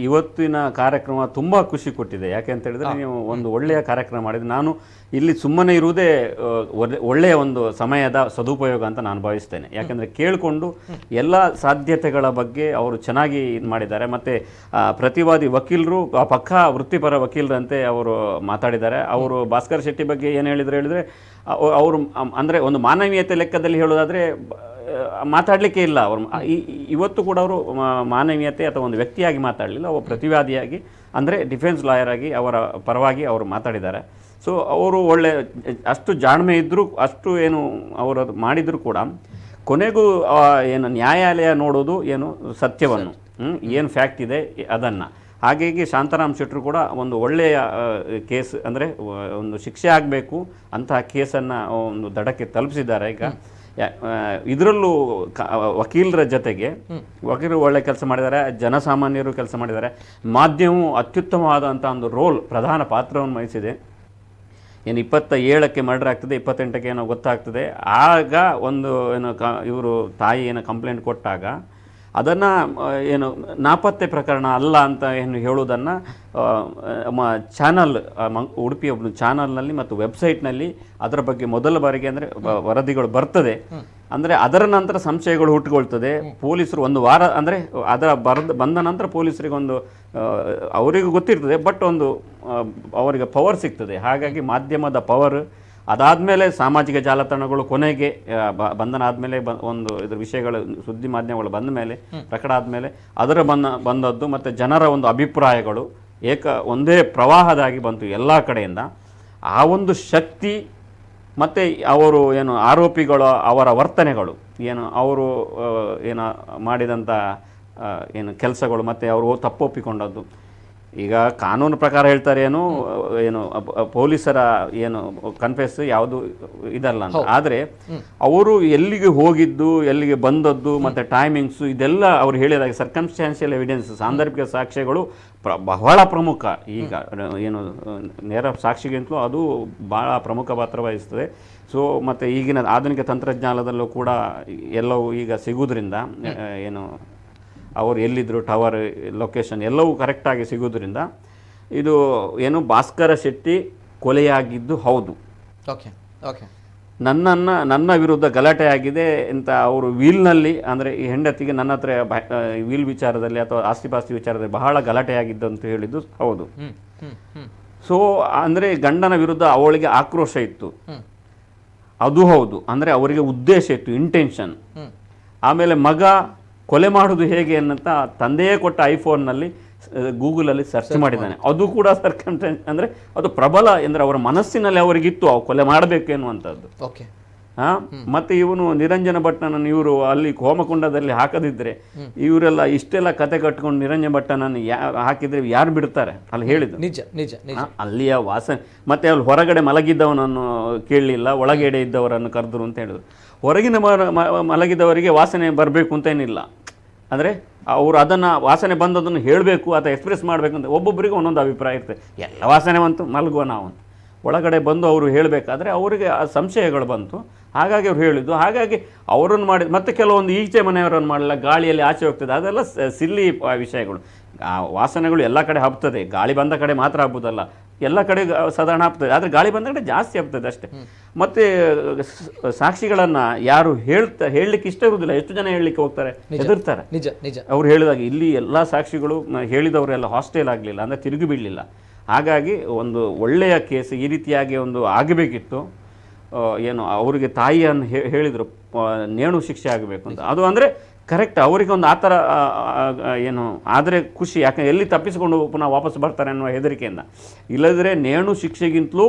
ಇವತ್ತಿನ ಕಾರ್ಯಕ್ರಮ ತುಂಬಾ ಖುಷಿ ಕೊಟ್ಟಿದೆ. ಯಾಕೆ ಅಂತ ಹೇಳಿದ್ರೆ ನೀವು ಒಂದು ಒಳ್ಳೆಯ ಕಾರ್ಯಕ್ರಮ ಮಾಡಿದ್ರೆ ನಾನು ಇಲ್ಲಿ ಸುಮ್ಮನೆ ಇರುವುದೇ ಒಳ್ಳೆಯ ಒಂದು ಸಮಯದ ಸದುಪಯೋಗ ಅಂತ ನಾನು ಭಾವಿಸ್ತೇನೆ. ಯಾಕೆಂದರೆ ಕೇಳಿಕೊಂಡು ಎಲ್ಲ ಸಾಧ್ಯತೆಗಳ ಬಗ್ಗೆ ಅವರು ಚೆನ್ನಾಗಿ ಇದು ಮಾಡಿದ್ದಾರೆ. ಮತ್ತು ಪ್ರತಿವಾದಿ ವಕೀಲರು ಪಕ್ಕಾ ವೃತ್ತಿಪರ ವಕೀಲರಂತೆ ಅವರು ಮಾತಾಡಿದ್ದಾರೆ. ಅವರು ಭಾಸ್ಕರ್ ಶೆಟ್ಟಿ ಬಗ್ಗೆ ಏನು ಹೇಳಿದರೆ ಅವರು ಅಂದರೆ ಒಂದು ಮಾನವೀಯತೆ ಲೆಕ್ಕದಲ್ಲಿ ಹೇಳೋದಾದರೆ ಮಾತಾಡಲಿಕ್ಕೆ ಇಲ್ಲ. ಅವರು ಇವತ್ತು ಕೂಡ ಅವರು ಮಾನವೀಯತೆ ಅಥವಾ ಒಂದು ವ್ಯಕ್ತಿಯಾಗಿ ಮಾತಾಡಲಿಲ್ಲ, ಅವರು ಪ್ರತಿವಾದಿಯಾಗಿ ಅಂದರೆ ಡಿಫೆನ್ಸ್ ಲಾಯರ್ ಆಗಿ ಅವರ ಪರವಾಗಿ ಅವರು ಮಾತಾಡಿದ್ದಾರೆ. ಸೊ ಅವರು ಒಳ್ಳೆ ಅಷ್ಟು ಜಾಣ್ಮೆ ಇದ್ದರೂ ಅಷ್ಟು ಏನು ಅವರು ಮಾಡಿದರೂ ಕೂಡ ಕೊನೆಗೂ ಏನು ನ್ಯಾಯಾಲಯ ನೋಡೋದು ಏನು ಸತ್ಯವನ್ನು, ಏನು ಫ್ಯಾಕ್ಟ್ ಇದೆ ಅದನ್ನು. ಹಾಗಾಗಿ ಶಾಂತರಾಮ್ ಶೆಟ್ಟರು ಕೂಡ ಒಂದು ಒಳ್ಳೆಯ ಕೇಸ್ ಅಂದರೆ ಒಂದು ಶಿಕ್ಷೆ ಆಗಬೇಕು ಅಂತಹ ಕೇಸನ್ನು ಒಂದು ದಡಕ್ಕೆ ತಲುಪಿಸಿದ್ದಾರೆ. ಈಗ ಇದರಲ್ಲೂ ವಕೀಲರ ಜೊತೆಗೆ ವಕೀಲರು ಒಳ್ಳೆ ಕೆಲಸ ಮಾಡಿದ್ದಾರೆ, ಜನಸಾಮಾನ್ಯರು ಕೆಲಸ ಮಾಡಿದ್ದಾರೆ. ಮಾಧ್ಯಮವು ಅತ್ಯುತ್ತಮವಾದಂಥ ಒಂದು ರೋಲ್, ಪ್ರಧಾನ ಪಾತ್ರವನ್ನು ವಹಿಸಿದೆ. ಏನು 27ಕ್ಕೆ ಮರ್ಡರ್ ಆಗ್ತದೆ, 28ಕ್ಕೆ ಏನೋ ಗೊತ್ತಾಗ್ತದೆ. ಆಗ ಒಂದು ಏನು ಇವರು ತಾಯಿ ಏನೋ ಕಂಪ್ಲೇಂಟ್ ಕೊಟ್ಟಾಗ ಅದನ್ನು ಏನು ನಾಪತ್ತೆ ಪ್ರಕರಣ ಅಲ್ಲ ಅಂತ ಏನು ಹೇಳೋದನ್ನು ಚಾನಲ್ ಉಡುಪಿಯ ಒಂದು ಚಾನಲ್ನಲ್ಲಿ ಮತ್ತು ವೆಬ್ಸೈಟ್ನಲ್ಲಿ ಅದರ ಬಗ್ಗೆ ಮೊದಲ ಬಾರಿಗೆ ಅಂದರೆ ವರದಿಗಳು ಬರ್ತದೆ. ಅಂದರೆ ಅದರ ನಂತರ ಸಂಶಯಗಳು ಹುಟ್ಟುಕೊಳ್ತದೆ. ಪೊಲೀಸರು ಒಂದು ವಾರ ಅಂದರೆ ಅದರ ಬಂದ ನಂತರ ಪೊಲೀಸರಿಗೆ ಒಂದು ಅವರಿಗೂ ಗೊತ್ತಿರ್ತದೆ, ಬಟ್ ಒಂದು ಅವರಿಗೆ ಪವರ್ ಸಿಗ್ತದೆ. ಹಾಗಾಗಿ ಮಾಧ್ಯಮದ ಪವರ್, ಅದಾದಮೇಲೆ ಸಾಮಾಜಿಕ ಜಾಲತಾಣಗಳು ಕೊನೆಗೆ ಬಂಧನ ಆದಮೇಲೆ ಒಂದು ಇದ್ರ ವಿಷಯಗಳು ಸುದ್ದಿ ಮಾಧ್ಯಮಗಳು ಬಂದ ಮೇಲೆ ಪ್ರಕಟ ಆದಮೇಲೆ ಅದರ ಬಂದದ್ದು ಮತ್ತು ಜನರ ಒಂದು ಅಭಿಪ್ರಾಯಗಳು ಒಂದೇ ಪ್ರವಾಹದಾಗಿ ಬಂತು ಎಲ್ಲ ಕಡೆಯಿಂದ. ಆ ಒಂದು ಶಕ್ತಿ ಮತ್ತು ಅವರು ಏನು ಆರೋಪಿಗಳು ಅವರ ವರ್ತನೆಗಳು ಏನು ಅವರು ಏನು ಮಾಡಿದಂಥ ಏನು ಕೆಲಸಗಳು ಮತ್ತು ಅವರು ತಪ್ಪೊಪ್ಪಿಕೊಂಡದ್ದು ಈಗ ಕಾನೂನು ಪ್ರಕಾರ ಹೇಳ್ತಾರೆ ಏನು ಪೊಲೀಸರ ಏನು ಕನ್ಫೆಸ್ ಯಾವುದು ಇದಲ್ಲ ಅಂತ. ಆದರೆ ಅವರು ಎಲ್ಲಿಗೆ ಹೋಗಿದ್ದು, ಎಲ್ಲಿಗೆ ಬಂದದ್ದು, ಮತ್ತು ಟೈಮಿಂಗ್ಸು ಇದೆಲ್ಲ ಅವ್ರು ಹೇಳಿದಾಗ ಸರ್ಕಮ್ಸ್ಟಾನ್ಷಿಯಲ್ ಎವಿಡೆನ್ಸ್, ಸಾಂದರ್ಭಿಕ ಸಾಕ್ಷ್ಯಗಳು ಬಹಳ ಪ್ರಮುಖ. ಈಗ ಏನು ನೇರ ಸಾಕ್ಷಿಗಿಂತಲೂ ಅದು ಭಾಳ ಪ್ರಮುಖ ಪಾತ್ರ ವಹಿಸ್ತದೆ. ಸೊ ಮತ್ತು ಈಗಿನ ಆಧುನಿಕ ತಂತ್ರಜ್ಞಾನದಲ್ಲೂ ಕೂಡ ಎಲ್ಲವೂ ಈಗ ಸಿಗೋದ್ರಿಂದ ಏನು ಅವರು ಎಲ್ಲಿದ್ದರು, ಟವರ್ ಲೊಕೇಶನ್ ಎಲ್ಲವೂ ಕರೆಕ್ಟಾಗಿ ಸಿಗೋದ್ರಿಂದ ಇದು ಏನು ಭಾಸ್ಕರ ಶೆಟ್ಟಿ ಕೊಲೆಯಾಗಿದ್ದು ಹೌದು. ಓಕೆ ಓಕೆ ನನ್ನ ವಿರುದ್ಧ ಗಲಾಟೆ ಆಗಿದೆ ಅಂತ ಅವರು ವೀಲ್ನಲ್ಲಿ, ಅಂದರೆ ಈ ಹೆಂಡತಿಗೆ ನನ್ನ ಹತ್ರ ವೀಲ್ ವಿಚಾರದಲ್ಲಿ ಅಥವಾ ಆಸ್ತಿಪಾಸ್ತಿ ವಿಚಾರದಲ್ಲಿ ಬಹಳ ಗಲಾಟೆ ಆಗಿದ್ದು ಅಂತ ಹೇಳಿದ್ದು ಹೌದು. ಸೊ ಅಂದರೆ ಗಂಡನ ವಿರುದ್ಧ ಅವಳಿಗೆ ಆಕ್ರೋಶ ಇತ್ತು, ಅದು ಹೌದು. ಅಂದರೆ ಅವರಿಗೆ ಉದ್ದೇಶ ಇತ್ತು, ಇಂಟೆನ್ಷನ್. ಆಮೇಲೆ ಮಗ ಕೊಲೆ ಮಾಡೋದು ಹೇಗೆ ಅನ್ನಂತ ತಂದೆಯೇ ಕೊಟ್ಟ ಐಫೋನ್ನಲ್ಲಿ ಗೂಗಲಲ್ಲಿ ಸರ್ಚ್ ಮಾಡಿದ್ದಾನೆ. ಅದು ಕೂಡ ಸರ್ಕಮ್ಸ್ಟೆನ್ಸ್, ಅಂದರೆ ಅದು ಪ್ರಬಲ, ಅಂದರೆ ಅವರ ಮನಸ್ಸಿನಲ್ಲಿ ಅವರಿಗಿತ್ತು ಅವು ಕೊಲೆ ಮಾಡಬೇಕು ಎನ್ನುವಂಥದ್ದು. ಓಕೆ. ಮತ್ತು ಇವನು ನಿರಂಜನ ಭಟ್ಟನನ್ನು ಇವರು ಅಲ್ಲಿ ಹೋಮಕುಂಡದಲ್ಲಿ ಹಾಕದಿದ್ದರೆ ಇವರೆಲ್ಲ ಇಷ್ಟೆಲ್ಲ ಕತೆ ಕಟ್ಕೊಂಡು ನಿರಂಜನ ಭಟ್ಟನನ್ನು ಹಾಕಿದರೆ ಯಾರು ಬಿಡ್ತಾರೆ ಅಲ್ಲಿ ಹೇಳಿದ್ದು. ನಿಜ ನಿಜ ನಿಜ. ಅಲ್ಲಿಯ ವಾಸನೆ, ಮತ್ತು ಅಲ್ಲಿ ಹೊರಗಡೆ ಮಲಗಿದ್ದವನನ್ನು ಕೇಳಲಿಲ್ಲ, ಒಳಗಡೆ ಇದ್ದವರನ್ನು ಕರೆದ್ರು ಅಂತ ಹೇಳಿದ್ರು. ಹೊರಗಿನ ಮಲಗಿದವರಿಗೆ ವಾಸನೆ ಬರಬೇಕು ಅಂತೇನಿಲ್ಲ, ಅಂದರೆ ಅವರು ಅದನ್ನು ವಾಸನೆ ಬಂದದನ್ನು ಹೇಳಬೇಕು ಅಥವಾ ಎಕ್ಸ್ಪ್ರೆಸ್ ಮಾಡಬೇಕು ಅಂತ ಒಬ್ಬೊಬ್ಬರಿಗೆ ಒಂದೊಂದು ಅಭಿಪ್ರಾಯ ಇರ್ತದೆ. ಎಲ್ಲ ವಾಸನೆ ಬಂತು ಮಲಗುವ ನಾವು ಅಂತ ಒಳಗಡೆ ಬಂದು ಅವರು ಹೇಳಬೇಕಾದ್ರೆ ಅವರಿಗೆ ಆ ಸಂಶಯಗಳು ಬಂತು. ಹಾಗಾಗಿ ಅವ್ರು ಹೇಳಿದ್ದು. ಹಾಗಾಗಿ ಅವರನ್ನು ಮಾಡಿ ಮತ್ತೆ ಕೆಲವೊಂದು ಈಚೆ ಮನೆಯವರನ್ನು ಮಾಡಲ್ಲ, ಗಾಳಿಯಲ್ಲಿ ಆಚೆ ಹೋಗ್ತದೆ, ಅದೆಲ್ಲ ಸಿಲ್ಲಿ ವಿಷಯಗಳು. ಆ ವಾಸನೆಗಳು ಎಲ್ಲ ಕಡೆ ಹಬ್ತದೆ, ಗಾಳಿ ಬಂದ ಕಡೆ ಮಾತ್ರ ಹಬ್ಬುದಲ್ಲ, ಎಲ್ಲ ಕಡೆ ಸಾಧಾರಣ ಹಬ್ತದೆ. ಆದರೆ ಗಾಳಿ ಬಂದ ಕಡೆ ಜಾಸ್ತಿ ಹಬ್ತದೆ ಅಷ್ಟೇ. ಮತ್ತು ಸಾಕ್ಷಿಗಳನ್ನು ಯಾರು ಹೇಳಲಿಕ್ಕೆ ಇಷ್ಟ ಇರುವುದಿಲ್ಲ. ಎಷ್ಟು ಜನ ಹೇಳಲಿಕ್ಕೆ ಹೋಗ್ತಾರೆ, ಹೆದರ್ತಾರೆ. ನಿಜ ನಿಜ. ಅವ್ರು ಹೇಳಿದಾಗ ಇಲ್ಲಿ ಎಲ್ಲ ಸಾಕ್ಷಿಗಳು ಹೇಳಿದವರೆಲ್ಲ ಹಾಸ್ಟೇಲ್ ಆಗಲಿಲ್ಲ, ಅಂದರೆ ತಿರುಗಿ ಬೀಳಲಿಲ್ಲ. ಹಾಗಾಗಿ ಒಂದು ಒಳ್ಳೆಯ ಕೇಸ್ ಈ ರೀತಿಯಾಗಿ ಒಂದು ಆಗಬೇಕಿತ್ತು. ಏನು ಅವರಿಗೆ ತಾಯಿಯನ್ನು ಹೇಳಿದರು ನೇಣು ಶಿಕ್ಷೆ ಆಗಬೇಕು ಅಂತ. ಅದು ಅಂದರೆ ಕರೆಕ್ಟ್ ಅವರಿಗೆ ಒಂದು ಆ ಥರ ಏನು ಆದರೆ ಖುಷಿ, ಯಾಕಂದರೆ ಎಲ್ಲಿ ತಪ್ಪಿಸಿಕೊಂಡು ಪುನಃ ವಾಪಸ್ ಬರ್ತಾರೆ ಅನ್ನುವ ಹೆದರಿಕೆಯಿಂದ. ಇಲ್ಲದ್ರೆ ನೇಣು ಶಿಕ್ಷೆಗಿಂತಲೂ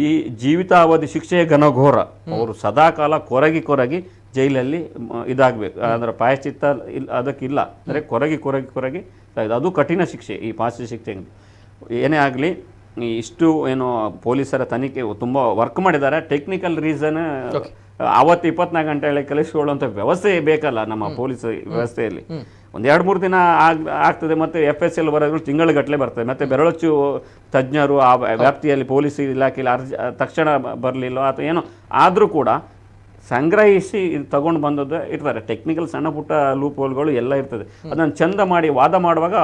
ಈ ಜೀವಿತಾವಧಿ ಶಿಕ್ಷೆಯ ಘನಘೋರ. ಅವರು ಸದಾಕಾಲ ಕೊರಗಿ ಜೈಲಲ್ಲಿ ಇದಾಗಬೇಕು, ಅಂದರೆ ಪ್ರಾಯಶ್ಚಿತ್ತ ಅದಕ್ಕಿಲ್ಲ. ಅಂದರೆ ಕೊರಗಿ ಅದು ಕಠಿಣ ಶಿಕ್ಷೆ. ಈ ಪಾಸ್ತಿ ಶಿಕ್ಷೆ ಏನೇ ಆಗಲಿ, ಇಷ್ಟು ಏನು ಪೊಲೀಸರ ತನಿಖೆ ತುಂಬ ವರ್ಕ್ ಮಾಡಿದ್ದಾರೆ. ಟೆಕ್ನಿಕಲ್ ರೀಸನ್ ಆವತ್ತು 24 ಗಂಟೆ ಕಲಿಸಿಕೊಳ್ಳುವಂಥ ವ್ಯವಸ್ಥೆ ಬೇಕಲ್ಲ ನಮ್ಮ ಪೊಲೀಸ್ ವ್ಯವಸ್ಥೆಯಲ್ಲಿ. ಒಂದು 2-3 ದಿನ ಆಗ್ತದೆ, ಮತ್ತು FSL ಬರೋದು ತಿಂಗಳುಗಟ್ಟಲೆ ಬರ್ತದೆ. ಮತ್ತು ಬೆರಳಚ್ಚು ತಜ್ಞರು ಆ ವ್ಯಾಪ್ತಿಯಲ್ಲಿ ಪೊಲೀಸ್ ಇಲಾಖೆಯಲ್ಲಿ ತಕ್ಷಣ ಬರಲಿಲ್ಲ ಅಥವಾ ಏನೋ ಆದರೂ ಕೂಡ ಸಂಗ್ರಹಿಸಿ ಇದು ತಗೊಂಡು ಬಂದದ್ದು ಇರ್ತಾರೆ. ಟೆಕ್ನಿಕಲ್ ಸಣ್ಣ ಪುಟ್ಟ ಲೂಪ್ ಹೋಲ್ಗಳು ಎಲ್ಲ ಇರ್ತದೆ. ಅದನ್ನು ಚಂದ ಮಾಡಿ ವಾದ ಮಾಡುವಾಗ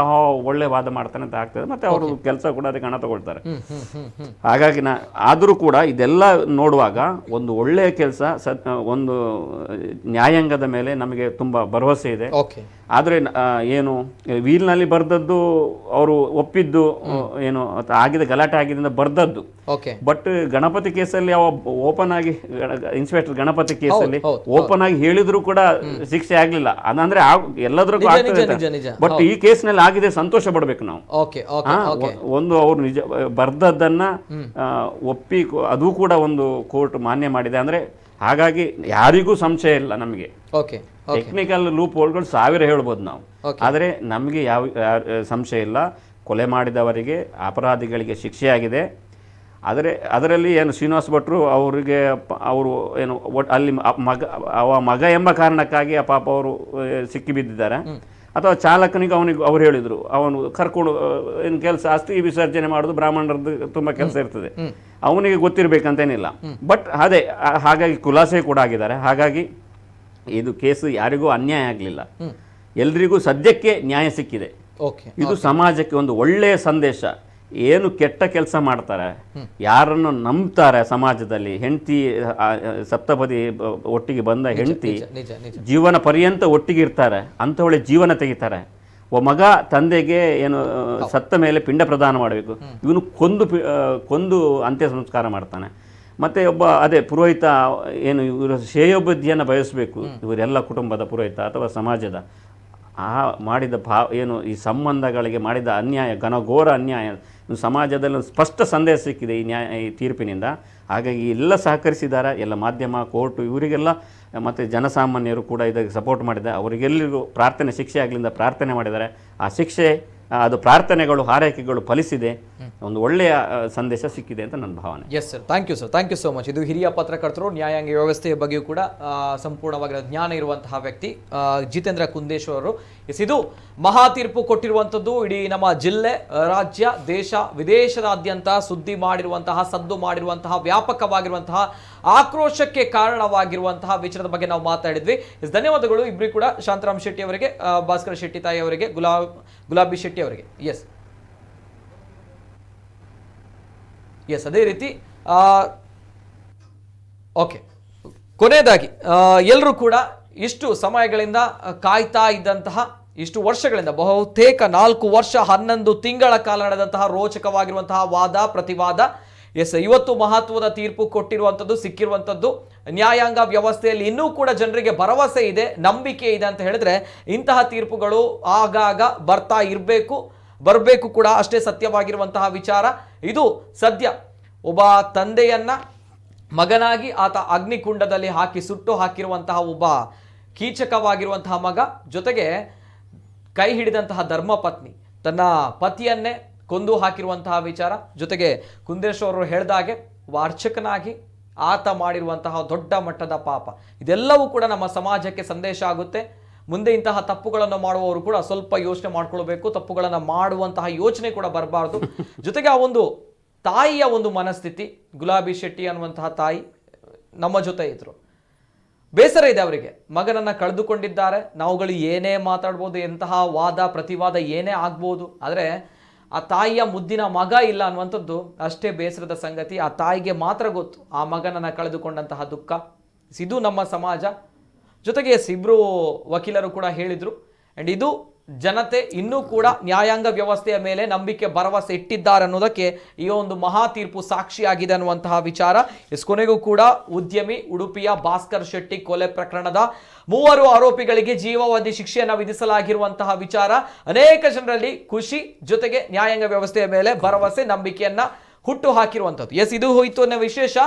ಒಳ್ಳೆ ವಾದ ಮಾಡ್ತಾನೆ ಅಂತ ಆಗ್ತದೆ. ಮತ್ತು ಅವರು ಕೆಲಸ ಕೂಡ ಅದಕ್ಕೆ ಹಣ ತಗೊಳ್ತಾರೆ. ಹಾಗಾಗಿ ಆದರೂ ಕೂಡ ಇದೆಲ್ಲ ನೋಡುವಾಗ ಒಂದು ಒಳ್ಳೆಯ ಕೆಲಸ, ಒಂದು ನ್ಯಾಯಾಂಗದ ಮೇಲೆ ನಮಗೆ ತುಂಬ ಭರವಸೆ ಇದೆ. ಆದರೆ ಏನು ವೀಲ್ನಲ್ಲಿ ಬರೆದದ್ದು ಅವರು ಒಪ್ಪಿದ್ದು ಏನು ಆಗಿದೆ, ಗಲಾಟೆ ಆಗಿದ್ದರಿಂದ ಬರೆದದ್ದು. ಬಟ್ ಗಣಪತಿ ಕೇಸಲ್ಲಿ ಅವ ಓಪನ್ ಆಗಿ, ಇನ್ಸ್ಪೆಕ್ಟರ್ ಗಣಪತಿ ಕೇಸಲ್ಲಿ ಓಪನ್ ಆಗಿ ಹೇಳಿದ್ರು ಕೂಡ ಶಿಕ್ಷೆ ಆಗ್ಲಿಲ್ಲ. ಅದಂದ್ರೆ ಎಲ್ಲದಕ್ಕೂ ಆಗ್ತದೆ. ಬಟ್ ಈ ಕೇಸ್ನಲ್ಲಿ ಆಗಿದೆ, ಸಂತೋಷ ಪಡ್ಬೇಕು ನಾವು. ಒಂದು ಅವ್ರು ನಿಜ ಬರ್ದದ್ದನ್ನ ಒಪ್ಪಿ ಅದು ಕೂಡ ಒಂದು ಕೋರ್ಟ್ ಮಾನ್ಯ ಮಾಡಿದೆ. ಅಂದ್ರೆ ಹಾಗಾಗಿ ಯಾರಿಗೂ ಸಂಶಯ ಇಲ್ಲ ನಮಗೆ. ಟೆಕ್ನಿಕಲ್ ಲೂಪ್ ಹೋಲ್ಗಳು 1000 ಹೇಳ್ಬೋದು ನಾವು, ಆದರೆ ನಮಗೆ ಯಾವ ಸಂಶಯ ಇಲ್ಲ. ಕೊಲೆ ಮಾಡಿದವರಿಗೆ, ಅಪರಾಧಿಗಳಿಗೆ ಶಿಕ್ಷೆಯಾಗಿದೆ. ಆದರೆ ಅದರಲ್ಲಿ ಏನು ಶ್ರೀನಿವಾಸ ಭಟ್ರು ಅವರಿಗೆ ಅವರು ಏನು ಅಲ್ಲಿ ಮಗ ಎಂಬ ಕಾರಣಕ್ಕಾಗಿ ಪಾಪ ಅವರು ಸಿಕ್ಕಿಬಿದ್ದಿದ್ದಾರೆ. ಅಥವಾ ಚಾಲಕನಿಗೆ ಅವ್ರು ಹೇಳಿದರು, ಅವನು ಕರ್ಕೊಂಡು ಏನು ಕೆಲಸ ಆಸ್ತಿ ವಿಸರ್ಜನೆ ಮಾಡೋದು ಬ್ರಾಹ್ಮಣರದ್ದು ತುಂಬ ಕೆಲಸ ಇರ್ತದೆ, ಅವನಿಗೆ ಗೊತ್ತಿರಬೇಕಂತೇನಿಲ್ಲ. ಬಟ್ ಅದೇ ಹಾಗಾಗಿ ಖುಲಾಸೆ ಕೂಡ ಆಗಿದ್ದಾರೆ. ಹಾಗಾಗಿ ಇದು ಕೇಸು ಯಾರಿಗೂ ಅನ್ಯಾಯ ಆಗಲಿಲ್ಲ, ಎಲ್ರಿಗೂ ಸದ್ಯಕ್ಕೆ ನ್ಯಾಯ ಸಿಕ್ಕಿದೆ. ಇದು ಸಮಾಜಕ್ಕೆ ಒಂದು ಒಳ್ಳೆಯ ಸಂದೇಶ. ಏನು ಕೆಟ್ಟ ಕೆಲಸ ಮಾಡ್ತಾರೆ, ಯಾರನ್ನು ನಂಬ್ತಾರೆ ಸಮಾಜದಲ್ಲಿ, ಹೆಂಡತಿ ಸಪ್ತಪದಿ ಒಟ್ಟಿಗೆ ಬಂದ ಹೆಂಡತಿ ಜೀವನ ಪರ್ಯಂತ ಒಟ್ಟಿಗೆ ಇರ್ತಾರೆ, ಅಂಥವಳೆ ಜೀವನ ತೆಗಿತಾರೆ. ಮಗ ತಂದೆಗೆ ಏನು ಸತ್ತ ಮೇಲೆ ಪಿಂಡ ಪ್ರದಾನ ಮಾಡಬೇಕು, ಇವನು ಕೊಂದು ಅಂತ್ಯ ಸಂಸ್ಕಾರ ಮಾಡ್ತಾನೆ. ಮತ್ತು ಒಬ್ಬ ಅದೇ ಪುರೋಹಿತ ಏನು ಇವರು ಶ್ರೇಯೋಭಿವೃದ್ಧಿಯನ್ನು ಬಯಸಬೇಕು, ಇವರೆಲ್ಲ ಕುಟುಂಬದ ಪುರೋಹಿತ ಅಥವಾ ಸಮಾಜದ ಮಾಡಿದ ಏನು ಈ ಸಂಬಂಧಗಳಿಗೆ ಮಾಡಿದ ಅನ್ಯಾಯ, ಘನಘೋರ ಅನ್ಯಾಯ ಸಮಾಜದಲ್ಲಿ ಸ್ಪಷ್ಟ ಸಂದೇಶ ಸಿಕ್ಕಿದೆ ಈ ತೀರ್ಪಿನಿಂದ. ಹಾಗಾಗಿ ಎಲ್ಲ ಸಹಕರಿಸಿದ್ದಾರೆ, ಎಲ್ಲ ಮಾಧ್ಯಮ, ಕೋರ್ಟು, ಇವರಿಗೆಲ್ಲ ಮತ್ತು ಜನಸಾಮಾನ್ಯರು ಕೂಡ ಇದಕ್ಕೆ ಸಪೋರ್ಟ್ ಮಾಡಿದ್ದಾರೆ. ಅವರಿಗೆಲ್ಲರಿಗೂ ಶಿಕ್ಷೆ ಆಗಲಿಂದ ಪ್ರಾರ್ಥನೆ ಮಾಡಿದ್ದಾರೆ. ಆ ಶಿಕ್ಷೆ ಅದು ಪ್ರಾರ್ಥನೆಗಳು ಹಾರೈಕೆಗಳು ಫಲಿಸಿದೆ, ಒಂದು ಒಳ್ಳೆಯ ಸಂದೇಶ ಸಿಕ್ಕಿದೆ ಅಂತ ನನ್ನ ಭಾವನೆ. Yes sir, thank you sir, thank you so much. ಇದು ಹಿರಿಯ ಪತ್ರಕರ್ತರು, ನ್ಯಾಯಾಂಗ ವ್ಯವಸ್ಥೆಯ ಬಗ್ಗೆಯೂ ಕೂಡ ಸಂಪೂರ್ಣವಾಗಿ ಜ್ಞಾನ ಇರುವಂತಹ ವ್ಯಕ್ತಿ ಜಿತೇಂದ್ರ ಕುಂದೇಶ್ವರ್ ಅವರು. ಎಸ್, ಇದು ಮಹಾ ತೀರ್ಪು ಕೊಟ್ಟಿರುವಂಥದ್ದು ಇಡೀ ನಮ್ಮ ಜಿಲ್ಲೆ, ರಾಜ್ಯ, ದೇಶ ವಿದೇಶದಾದ್ಯಂತ ಸುದ್ದಿ ಮಾಡಿರುವಂತಹ, ಸದ್ದು ಮಾಡಿರುವಂತಹ, ವ್ಯಾಪಕವಾಗಿರುವಂತಹ ಆಕ್ರೋಶಕ್ಕೆ ಕಾರಣವಾಗಿರುವಂತಹ ವಿಚಾರದ ಬಗ್ಗೆ ನಾವು ಮಾತಾಡಿದ್ವಿ. ಎಸ್, ಧನ್ಯವಾದಗಳು ಇಬ್ಬರು ಕೂಡ, ಶಾಂತರಾಮ್ ಶೆಟ್ಟಿ ಅವರಿಗೆ, ಭಾಸ್ಕರ್ ಶೆಟ್ಟಿ ತಾಯಿ ಅವರಿಗೆ, ಗುಲಾಬಿ ಶೆಟ್ಟಿ ಅವರಿಗೆ. ಎಸ್, ಅದೇ ರೀತಿ ಓಕೆ, ಕೊನೆಯದಾಗಿ ಎಲ್ಲರೂ ಕೂಡ ಇಷ್ಟು ಸಮಯಗಳಿಂದ ಕಾಯ್ತಾ ಇದ್ದಂತಹ, ಇಷ್ಟು ವರ್ಷಗಳಿಂದ ಬಹುತೇಕ 4 ವರ್ಷ 11 ತಿಂಗಳ ಕಾಲ ನಡೆದಂತಹ ರೋಚಕವಾಗಿರುವಂತಹ ವಾದ ಪ್ರತಿವಾದ. ಎಸ್, ಇವತ್ತು ಮಹತ್ವದ ತೀರ್ಪು ಕೊಟ್ಟಿರುವಂಥದ್ದು, ಸಿಕ್ಕಿರುವಂಥದ್ದು. ನ್ಯಾಯಾಂಗ ವ್ಯವಸ್ಥೆಯಲ್ಲಿ ಇನ್ನೂ ಕೂಡ ಜನರಿಗೆ ಭರವಸೆ ಇದೆ, ನಂಬಿಕೆ ಇದೆ ಅಂತ ಹೇಳಿದ್ರೆ ಇಂತಹ ತೀರ್ಪುಗಳು ಆಗಾಗ ಬರ್ತಾ ಬರಬೇಕು ಕೂಡ, ಅಷ್ಟೇ ಸತ್ಯವಾಗಿರುವಂತಹ ವಿಚಾರ ಇದು. ಸದ್ಯ ಒಬ್ಬ ತಂದೆಯನ್ನ ಮಗನಾಗಿ ಆತ ಅಗ್ನಿಕುಂಡದಲ್ಲಿ ಹಾಕಿ ಸುಟ್ಟು ಹಾಕಿರುವಂತಹ ಒಬ್ಬ ಕೀಚಕವಾಗಿರುವಂತಹ ಮಗ, ಜೊತೆಗೆ ಕೈ ಹಿಡಿದಂತಹ ಧರ್ಮಪತ್ನಿ ತನ್ನ ಪತಿಯನ್ನೇ ಕೊಂದು ಹಾಕಿರುವಂತಹ ವಿಚಾರ, ಜೊತೆಗೆ ಕುಂದೇಶ್ವರರು ಹೇಳಿದಾಗೆ ಒಬ್ಬ ಅರ್ಚಕನಾಗಿ ಆತ ಮಾಡಿರುವಂತಹ ದೊಡ್ಡ ಮಟ್ಟದ ಪಾಪ, ಇದೆಲ್ಲವೂ ಕೂಡ ನಮ್ಮ ಸಮಾಜಕ್ಕೆ ಸಂದೇಶ ಆಗುತ್ತೆ. ಮುಂದೆ ಇಂತಹ ತಪ್ಪುಗಳನ್ನು ಮಾಡುವವರು ಕೂಡ ಸ್ವಲ್ಪ ಯೋಚನೆ ಮಾಡ್ಕೊಳ್ಬೇಕು, ತಪ್ಪುಗಳನ್ನು ಮಾಡುವಂತಹ ಯೋಚನೆ ಕೂಡ ಬರಬಾರ್ದು. ಜೊತೆಗೆ ಆ ಒಂದು ತಾಯಿಯ ಒಂದು ಮನಸ್ಥಿತಿ, ಗುಲಾಬಿ ಶೆಟ್ಟಿ ಅನ್ನುವಂತಹ ತಾಯಿ ನಮ್ಮ ಜೊತೆ ಇದ್ರು, ಬೇಸರ ಇದೆ ಅವರಿಗೆ, ಮಗನನ್ನ ಕಳೆದುಕೊಂಡಿದ್ದಾರೆ. ನಾವುಗಳು ಏನೇ ಮಾತಾಡ್ಬೋದು, ಎಂತಹ ವಾದ ಪ್ರತಿವಾದ ಏನೇ ಆಗ್ಬೋದು, ಆದರೆ ಆ ತಾಯಿಯ ಮುದ್ದಿನ ಮಗ ಇಲ್ಲ ಅನ್ನುವಂಥದ್ದು ಅಷ್ಟೇ ಬೇಸರದ ಸಂಗತಿ. ಆ ತಾಯಿಗೆ ಮಾತ್ರ ಗೊತ್ತು ಆ ಮಗನನ್ನ ಕಳೆದುಕೊಂಡಂತಹ ದುಃಖ. ಇದು ನಮ್ಮ ಸಮಾಜ. ಜೊತೆಗೆ ಇಬ್ರು ವಕೀಲರು ಕೂಡ ಹೇಳಿದ್ರು, ಅಂಡ್ ಇದು ಜನತೆ ಇನ್ನೂ ಕೂಡ ನ್ಯಾಯಾಂಗ ವ್ಯವಸ್ಥೆಯ ಮೇಲೆ ನಂಬಿಕೆ ಭರವಸೆ ಇಟ್ಟಿದ್ದಾರೆ ಅನ್ನೋದಕ್ಕೆ ಈ ಒಂದು ಮಹಾ ತೀರ್ಪು ಸಾಕ್ಷಿಯಾಗಿದೆ ಅನ್ನುವಂತಹ ವಿಚಾರ. ಕೊನೆಗೂ ಕೂಡ ಉದ್ಯಮಿ ಉಡುಪಿಯ ಭಾಸ್ಕರ್ ಶೆಟ್ಟಿ ಕೊಲೆ ಪ್ರಕರಣದ 3 ಆರೋಪಿಗಳಿಗೆ ಜೀವಾವಧಿ ಶಿಕ್ಷೆಯನ್ನು ವಿಧಿಸಲಾಗಿರುವಂತಹ ವಿಚಾರ ಅನೇಕ ಜನರಲ್ಲಿ ಖುಷಿ, ಜೊತೆಗೆ ನ್ಯಾಯಾಂಗ ವ್ಯವಸ್ಥೆಯ ಮೇಲೆ ಭರವಸೆ ನಂಬಿಕೆಯನ್ನ ಹುಟ್ಟು ಹಾಕಿರುವಂಥದ್ದು. ಎಸ್, ಇದು ಹೋಯಿತು ಅನ್ನೋ ವಿಶೇಷ.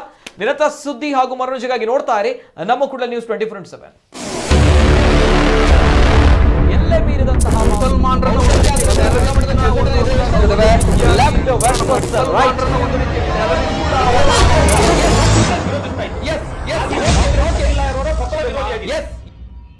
ನಿರಂತರ ಸುದ್ದಿ ಹಾಗೂ ಮನೋರಂಜನೆಗಾಗಿ ನೋಡ್ತಾ ಇರಿ ನಮ್ಮ ಕೂಡ ನ್ಯೂಸ್ 24/7. ಎಲ್ಲೇ ಮೀರಿದಂತಹ ಮುಸಲ್ಮಾನರನ್ನು